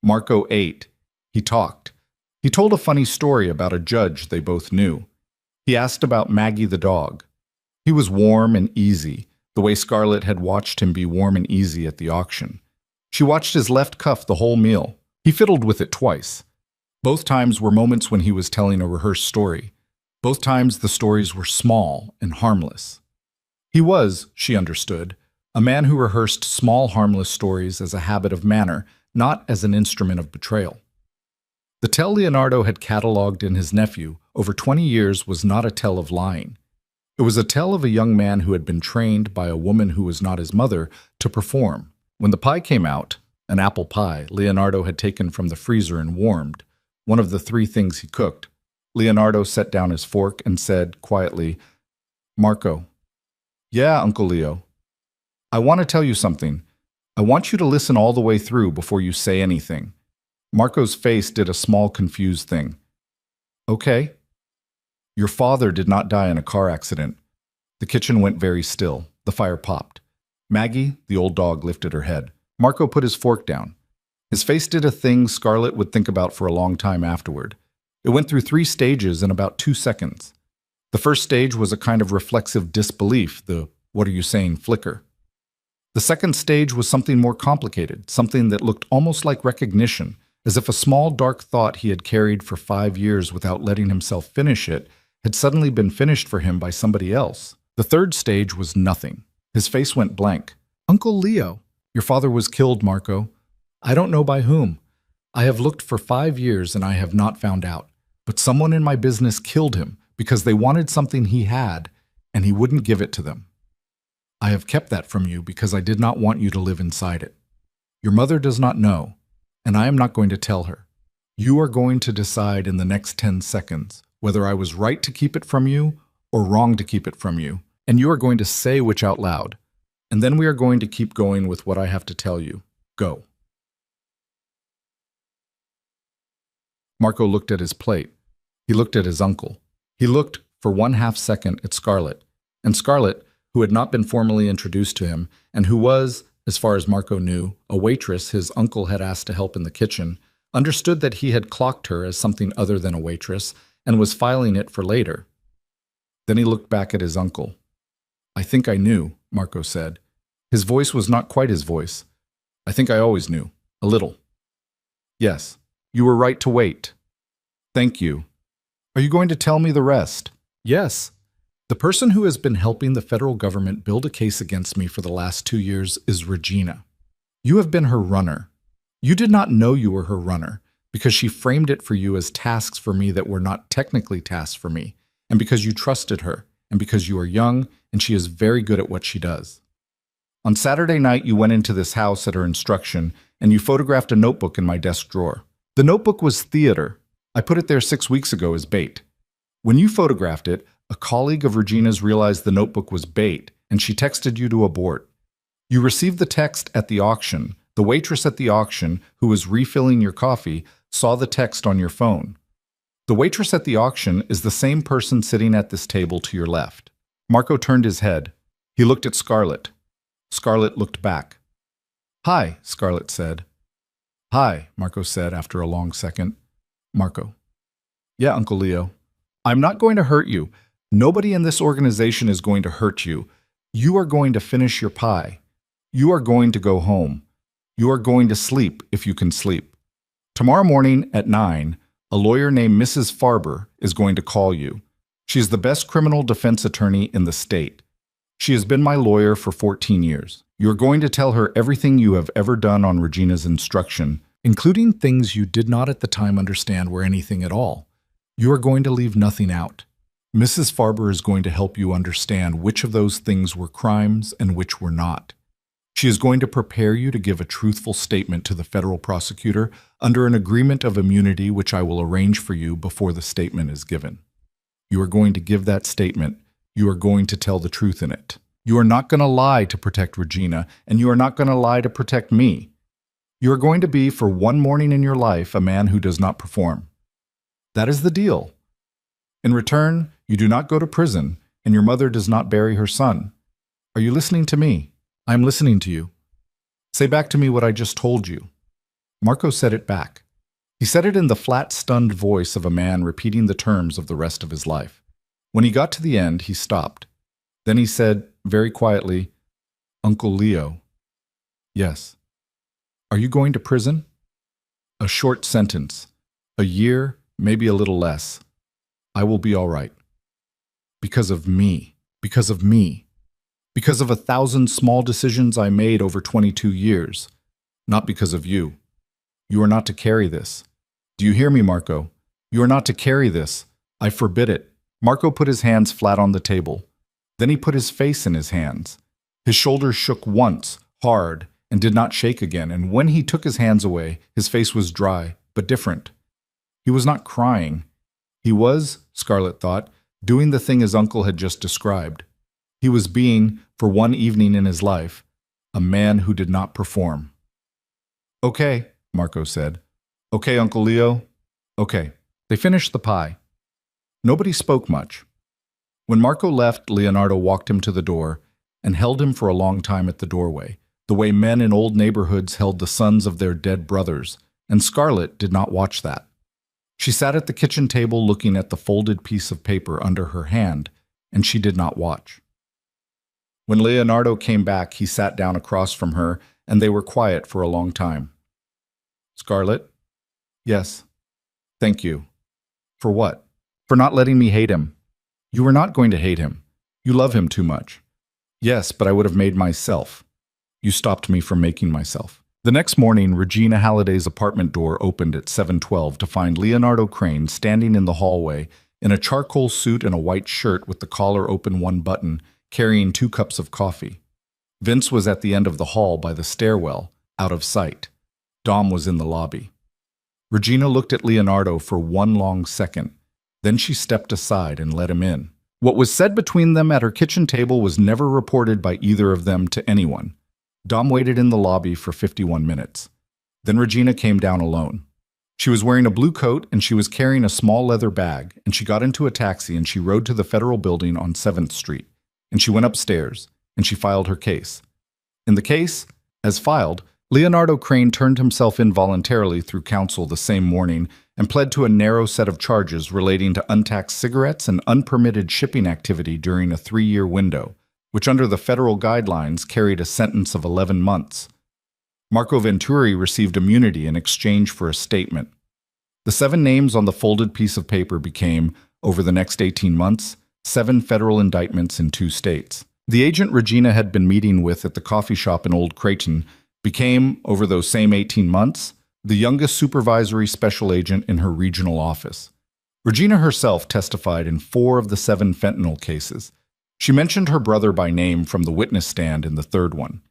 Marco ate. He talked. He told a funny story about a judge they both knew. He asked about Maggie the dog. He was warm and easy, the way Scarlett had watched him be warm and easy at the auction. She watched his left cuff the whole meal. He fiddled with it twice. Both times were moments when he was telling a rehearsed story. Both times the stories were small and harmless. He was, she understood, a man who rehearsed small harmless stories as a habit of manner, not as an instrument of betrayal. The tell Leonardo had catalogued in his nephew over 20 years was not a tell of lying. It was a tell of a young man who had been trained by a woman who was not his mother to perform. When the pie came out, an apple pie Leonardo had taken from the freezer and warmed, one of the 3 things he cooked, Leonardo set down his fork and said quietly, "Marco." "Yeah, Uncle Leo. I want to tell you something. I want you to listen all the way through before you say anything." Marco's face did a small confused thing. "Okay." "Your father did not die in a car accident." The kitchen went very still. The fire popped. Maggie, the old dog, lifted her head. Marco put his fork down. His face did a thing Scarlett would think about for a long time afterward. It went through 3 stages in about 2 seconds. The first stage was a kind of reflexive disbelief, the "what are you saying" flicker. The second stage was something more complicated, something that looked almost like recognition, as if a small dark thought he had carried for 5 years without letting himself finish it had suddenly been finished for him by somebody else. The third stage was nothing. His face went blank. "Uncle Leo, your father was killed, Marco. I don't know by whom. I have looked for 5 years and I have not found out. But someone in my business killed him because they wanted something he had and he wouldn't give it to them. I have kept that from you because I did not want you to live inside it. Your mother does not know, and I am not going to tell her. You are going to decide in the next 10 seconds whether I was right to keep it from you or wrong to keep it from you, and you are going to say which out loud. And then we are going to keep going with what I have to tell you. Go." Marco looked at his plate. He looked at his uncle. He looked for 1/2 second at Scarlett. And Scarlett, who had not been formally introduced to him, and who was, as far as Marco knew, a waitress his uncle had asked to help in the kitchen, understood that he had clocked her as something other than a waitress and was filing it for later. Then he looked back at his uncle. "I think I knew," Marco said. His voice was not quite his voice. "I think I always knew. A little." "Yes, you were right to wait." "Thank you. Are you going to tell me the rest?" "Yes. The person who has been helping the federal government build a case against me for the last 2 years is Regina. You have been her runner. You did not know you were her runner because she framed it for you as tasks for me that were not technically tasks for me, and because you trusted her, and because you are young and she is very good at what she does. On Saturday night, you went into this house at her instruction and you photographed a notebook in my desk drawer. The notebook was theater. I put it there 6 weeks ago as bait. When you photographed it, a colleague of Regina's realized the notebook was bait, and she texted you to abort. You received the text at the auction. The waitress at the auction, who was refilling your coffee, saw the text on your phone. The waitress at the auction is the same person sitting at this table to your left. Marco turned his head. He looked at Scarlett. Scarlett looked back. "Hi," Scarlett said. "Hi," Marco said after a long second. Marco. "Yeah, Uncle Leo. I'm not going to hurt you. Nobody in this organization is going to hurt you. You are going to finish your pie. You are going to go home. You are going to sleep if you can sleep. Tomorrow morning at 9, a lawyer named Mrs. Farber is going to call you. She is the best criminal defense attorney in the state. She has been my lawyer for 14 years. You are going to tell her everything you have ever done on Regina's instruction, including things you did not at the time understand were anything at all. You are going to leave nothing out. Mrs. Farber is going to help you understand which of those things were crimes and which were not. She is going to prepare you to give a truthful statement to the federal prosecutor under an agreement of immunity which I will arrange for you before the statement is given. You are going to give that statement. You are going to tell the truth in it. You are not going to lie to protect Regina, and you are not going to lie to protect me. You are going to be, for one morning in your life, a man who does not perform. That is the deal. In return, you do not go to prison, and your mother does not bury her son. Are you listening to me? I am listening to you. Say back to me what I just told you. Marco said it back. He said it in the flat, stunned voice of a man repeating the terms of the rest of his life. When he got to the end, he stopped. Then he said, very quietly, Uncle Leo. Yes. Are you going to prison? A short sentence. A year, maybe a little less. I will be all right. Because of me. Because of me. Because of 1,000 small decisions I made over 22 years. Not because of you. You are not to carry this. Do you hear me, Marco? You are not to carry this. I forbid it. Marco put his hands flat on the table. Then he put his face in his hands. His shoulders shook once, hard, and did not shake again, and when he took his hands away, his face was dry, but different. He was not crying. He was, Scarlett thought, doing the thing his uncle had just described. He was being, for one evening in his life, a man who did not perform. Okay, Marco said. Okay, Uncle Leo. Okay. They finished the pie. Nobody spoke much. When Marco left, Leonardo walked him to the door and held him for a long time at the doorway, the way men in old neighborhoods held the sons of their dead brothers, and Scarlett did not watch that. She sat at the kitchen table looking at the folded piece of paper under her hand, and she did not watch. When Leonardo came back, he sat down across from her, and they were quiet for a long time. Scarlett? Yes. Thank you. For what? For not letting me hate him. You were not going to hate him. You love him too much. Yes, but I would have made myself. You stopped me from making myself. The next morning, Regina Halliday's apartment door opened at 7:12 to find Leonardo Crane standing in the hallway in a charcoal suit and a white shirt with the collar open one button, carrying 2 cups of coffee. Vince was at the end of the hall by the stairwell, out of sight. Dom was in the lobby. Regina looked at Leonardo for one long second. Then she stepped aside and let him in. What was said between them at her kitchen table was never reported by either of them to anyone. Dom waited in the lobby for 51 minutes. Then Regina came down alone. She was wearing a blue coat and she was carrying a small leather bag, and she got into a taxi and she rode to the Federal Building on 7th Street. And she went upstairs, and she filed her case. In the case, as filed, Leonardo Crane turned himself in voluntarily through counsel the same morning and pled to a narrow set of charges relating to untaxed cigarettes and unpermitted shipping activity during a 3-year window, which under the federal guidelines carried a sentence of 11 months. Marco Venturi received immunity in exchange for a statement. The 7 names on the folded piece of paper became, over the next 18 months, 7 federal indictments in 2 states. The agent Regina had been meeting with at the coffee shop in Old Creighton became, over those same 18 months, the youngest supervisory special agent in her regional office. Regina herself testified in 4 of the 7 fentanyl cases. She mentioned her brother by name from the witness stand in the 3rd one.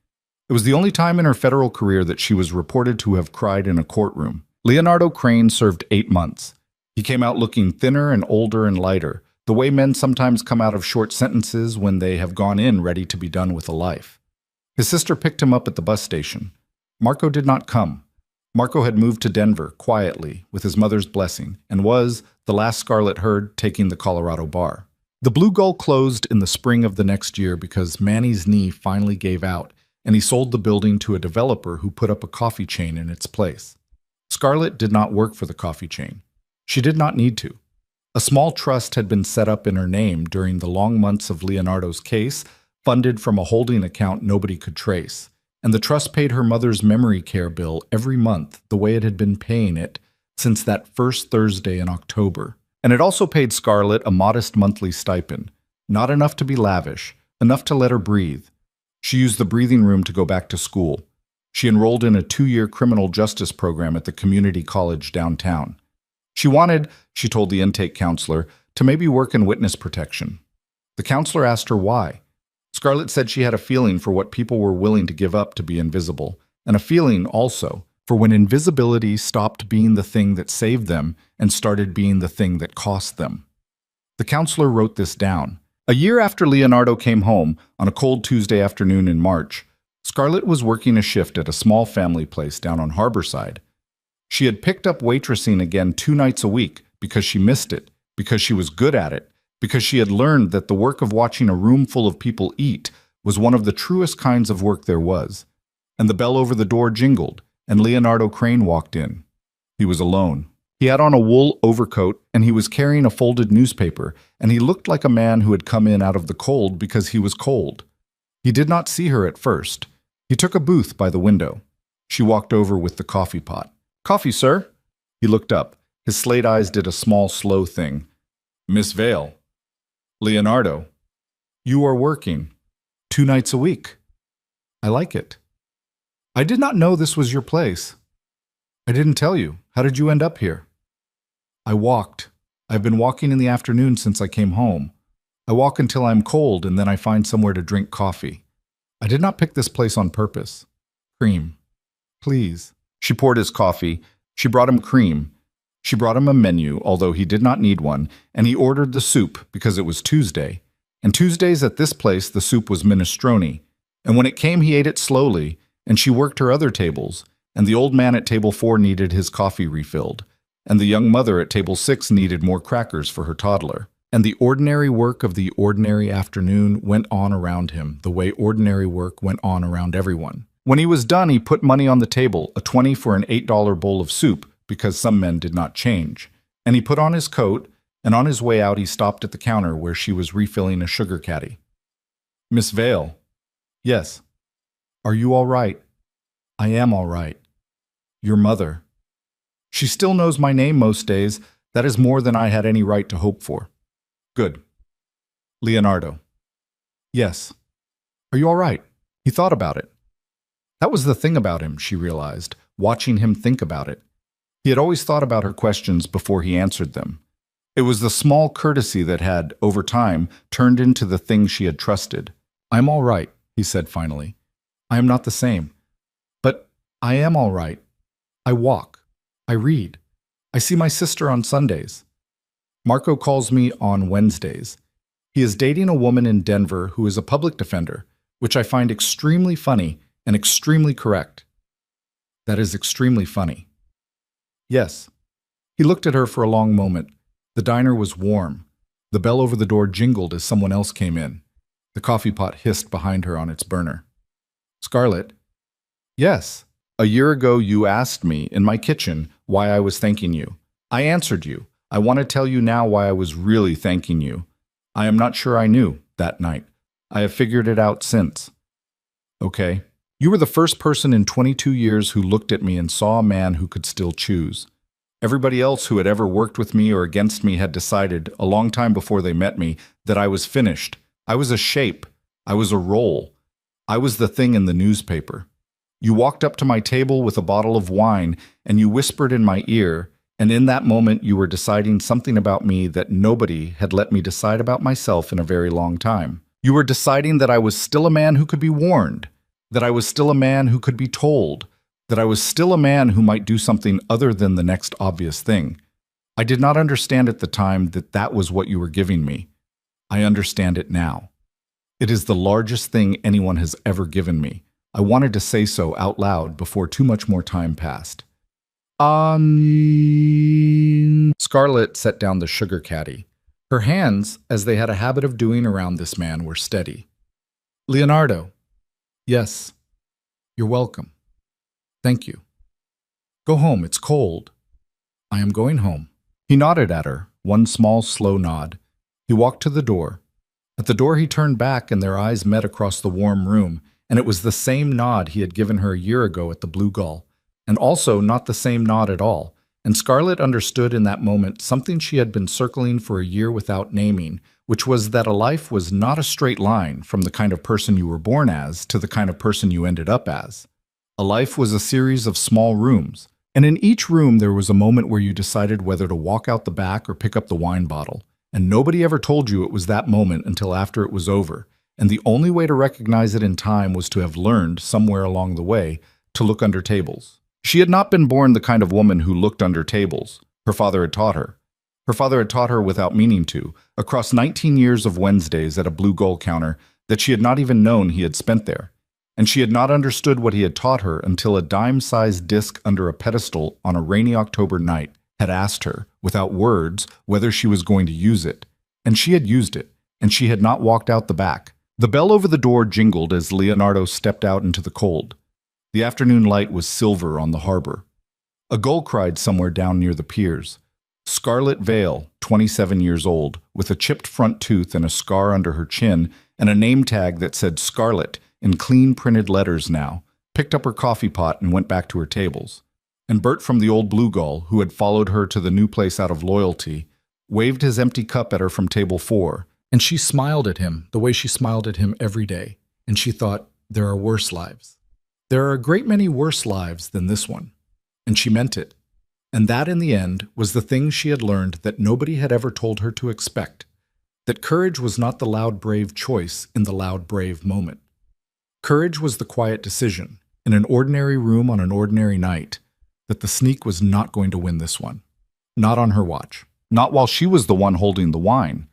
It was the only time in her federal career that she was reported to have cried in a courtroom. Leonardo Crane served 8 months. He came out looking thinner and older and lighter, the way men sometimes come out of short sentences when they have gone in ready to be done with a life. His sister picked him up at the bus station. Marco did not come. Marco had moved to Denver, quietly, with his mother's blessing, and was, the last Scarlett heard, taking the Colorado bar. The Blue Gull closed in the spring of the next year because Manny's knee finally gave out, and he sold the building to a developer who put up a coffee chain in its place. Scarlett did not work for the coffee chain. She did not need to. A small trust had been set up in her name during the long months of Leonardo's case, funded from a holding account nobody could trace, and the trust paid her mother's memory care bill every month the way it had been paying it since that first Thursday in October. And it also paid Scarlett a modest monthly stipend, not enough to be lavish, enough to let her breathe. She used the breathing room to go back to school. She enrolled in a 2-year criminal justice program at the community college downtown. She wanted, she told the intake counselor, to maybe work in witness protection. The counselor asked her why. Scarlett said she had a feeling for what people were willing to give up to be invisible, and a feeling also for when invisibility stopped being the thing that saved them and started being the thing that cost them. The counselor wrote this down. A year after Leonardo came home, on a cold Tuesday afternoon in March, Scarlett was working a shift at a small family place down on Harborside. She had picked up waitressing again 2 nights a week because she missed it, because she was good at it, because she had learned that the work of watching a room full of people eat was one of the truest kinds of work there was. And the bell over the door jingled, and Leonardo Crane walked in. He was alone. He had on a wool overcoat, and he was carrying a folded newspaper, and he looked like a man who had come in out of the cold because he was cold. He did not see her at first. He took a booth by the window. She walked over with the coffee pot. "Coffee, sir?" He looked up. His slate eyes did a small, slow thing. "Miss Vale." "Leonardo." "You are working 2 nights a week." "I like it." "I did not know this was your place." "I didn't tell you. How did you end up here?" "I walked. I've been walking in the afternoon since I came home. I walk until I'm cold and then I find somewhere to drink coffee. I did not pick this place on purpose." "Cream." "Please." She poured his coffee. She brought him cream. She brought him a menu, although he did not need one, and he ordered the soup because it was Tuesday. And Tuesdays at this place the soup was minestrone. And when it came he ate it slowly, and she worked her other tables, and the old man at table 4 needed his coffee refilled, and the young mother at table 6 needed more crackers for her toddler. And the ordinary work of the ordinary afternoon went on around him, the way ordinary work went on around everyone. When he was done, he put money on the table, a 20 for an $8 bowl of soup, because some men did not change. And he put on his coat, and on his way out he stopped at the counter where she was refilling a sugar caddy. "Miss Vale." "Yes." "Are you all right?" "I am all right." "Your mother." "She still knows my name most days. That is more than I had any right to hope for." "Good." "Leonardo." "Yes." "Are you all right?" He thought about it. That was the thing about him, she realized, watching him think about it. He had always thought about her questions before he answered them. It was the small courtesy that had, over time, turned into the thing she had trusted. "I'm all right," he said finally. "I am not the same. But I am all right. I walk. I read. I see my sister on Sundays. Marco calls me on Wednesdays. He is dating a woman in Denver who is a public defender, which I find extremely funny and extremely correct." "That is extremely funny." "Yes." He looked at her for a long moment. The diner was warm. The bell over the door jingled as someone else came in. The coffee pot hissed behind her on its burner. "Scarlett?" "Yes. A year ago you asked me, in my kitchen, why I was thanking you. I answered you. I want to tell you now why I was really thanking you. I am not sure I knew, that night. I have figured it out since." "Okay. You were the first person in 22 years who looked at me and saw a man who could still choose. Everybody else who had ever worked with me or against me had decided, a long time before they met me, that I was finished. I was a shape. I was a role. I was the thing in the newspaper. You walked up to my table with a bottle of wine, and you whispered in my ear, and in that moment you were deciding something about me that nobody had let me decide about myself in a very long time. You were deciding that I was still a man who could be warned, that I was still a man who could be told, that I was still a man who might do something other than the next obvious thing. I did not understand at the time that that was what you were giving me. I understand it now. It is the largest thing anyone has ever given me. I wanted to say so out loud before too much more time passed." Scarlett set down the sugar caddy. Her hands, as they had a habit of doing around this man, were steady. "Leonardo." "Yes." "You're welcome." "Thank you." "Go home, it's cold." "I am going home." He nodded at her, one small, slow nod. He walked to the door. At the door he turned back and their eyes met across the warm room, and it was the same nod he had given her a year ago at the Blue Gull, and also not the same nod at all, and Scarlett understood in that moment something she had been circling for a year without naming, which was that a life was not a straight line from the kind of person you were born as to the kind of person you ended up as. A life was a series of small rooms, And in each room, there was a moment where you decided whether to walk out the back or pick up the wine bottle. And nobody ever told you it was that moment until after it was over. And the only way to recognize it in time was to have learned, somewhere along the way, to look under tables. She had not been born the kind of woman who looked under tables. Her father had taught her. Her father had taught her without meaning to, across 19 years of Wednesdays at a blue gold counter that she had not even known he had spent there. And she had not understood what he had taught her until a dime-sized disc under a pedestal on a rainy October night had asked her, without words, whether she was going to use it. And she had used it, and she had not walked out the back. The bell over the door jingled as Leonardo stepped out into the cold. The afternoon light was silver on the harbor. A gull cried somewhere down near the piers. Scarlet Vale, 27 years old, with a chipped front tooth and a scar under her chin, and a name tag that said Scarlet in clean printed letters now, picked up her coffee pot and went back to her tables. And Bert from the old Blue Gull, who had followed her to the new place out of loyalty, waved his empty cup at her from table 4, and she smiled at him the way she smiled at him every day, and she thought, there are worse lives. There are a great many worse lives than this one. And she meant it. And that, in the end, was the thing she had learned that nobody had ever told her to expect, that courage was not the loud, brave choice in the loud, brave moment. Courage was the quiet decision, in an ordinary room on an ordinary night, that the sneak was not going to win this one. Not on her watch. Not while she was the one holding the wine.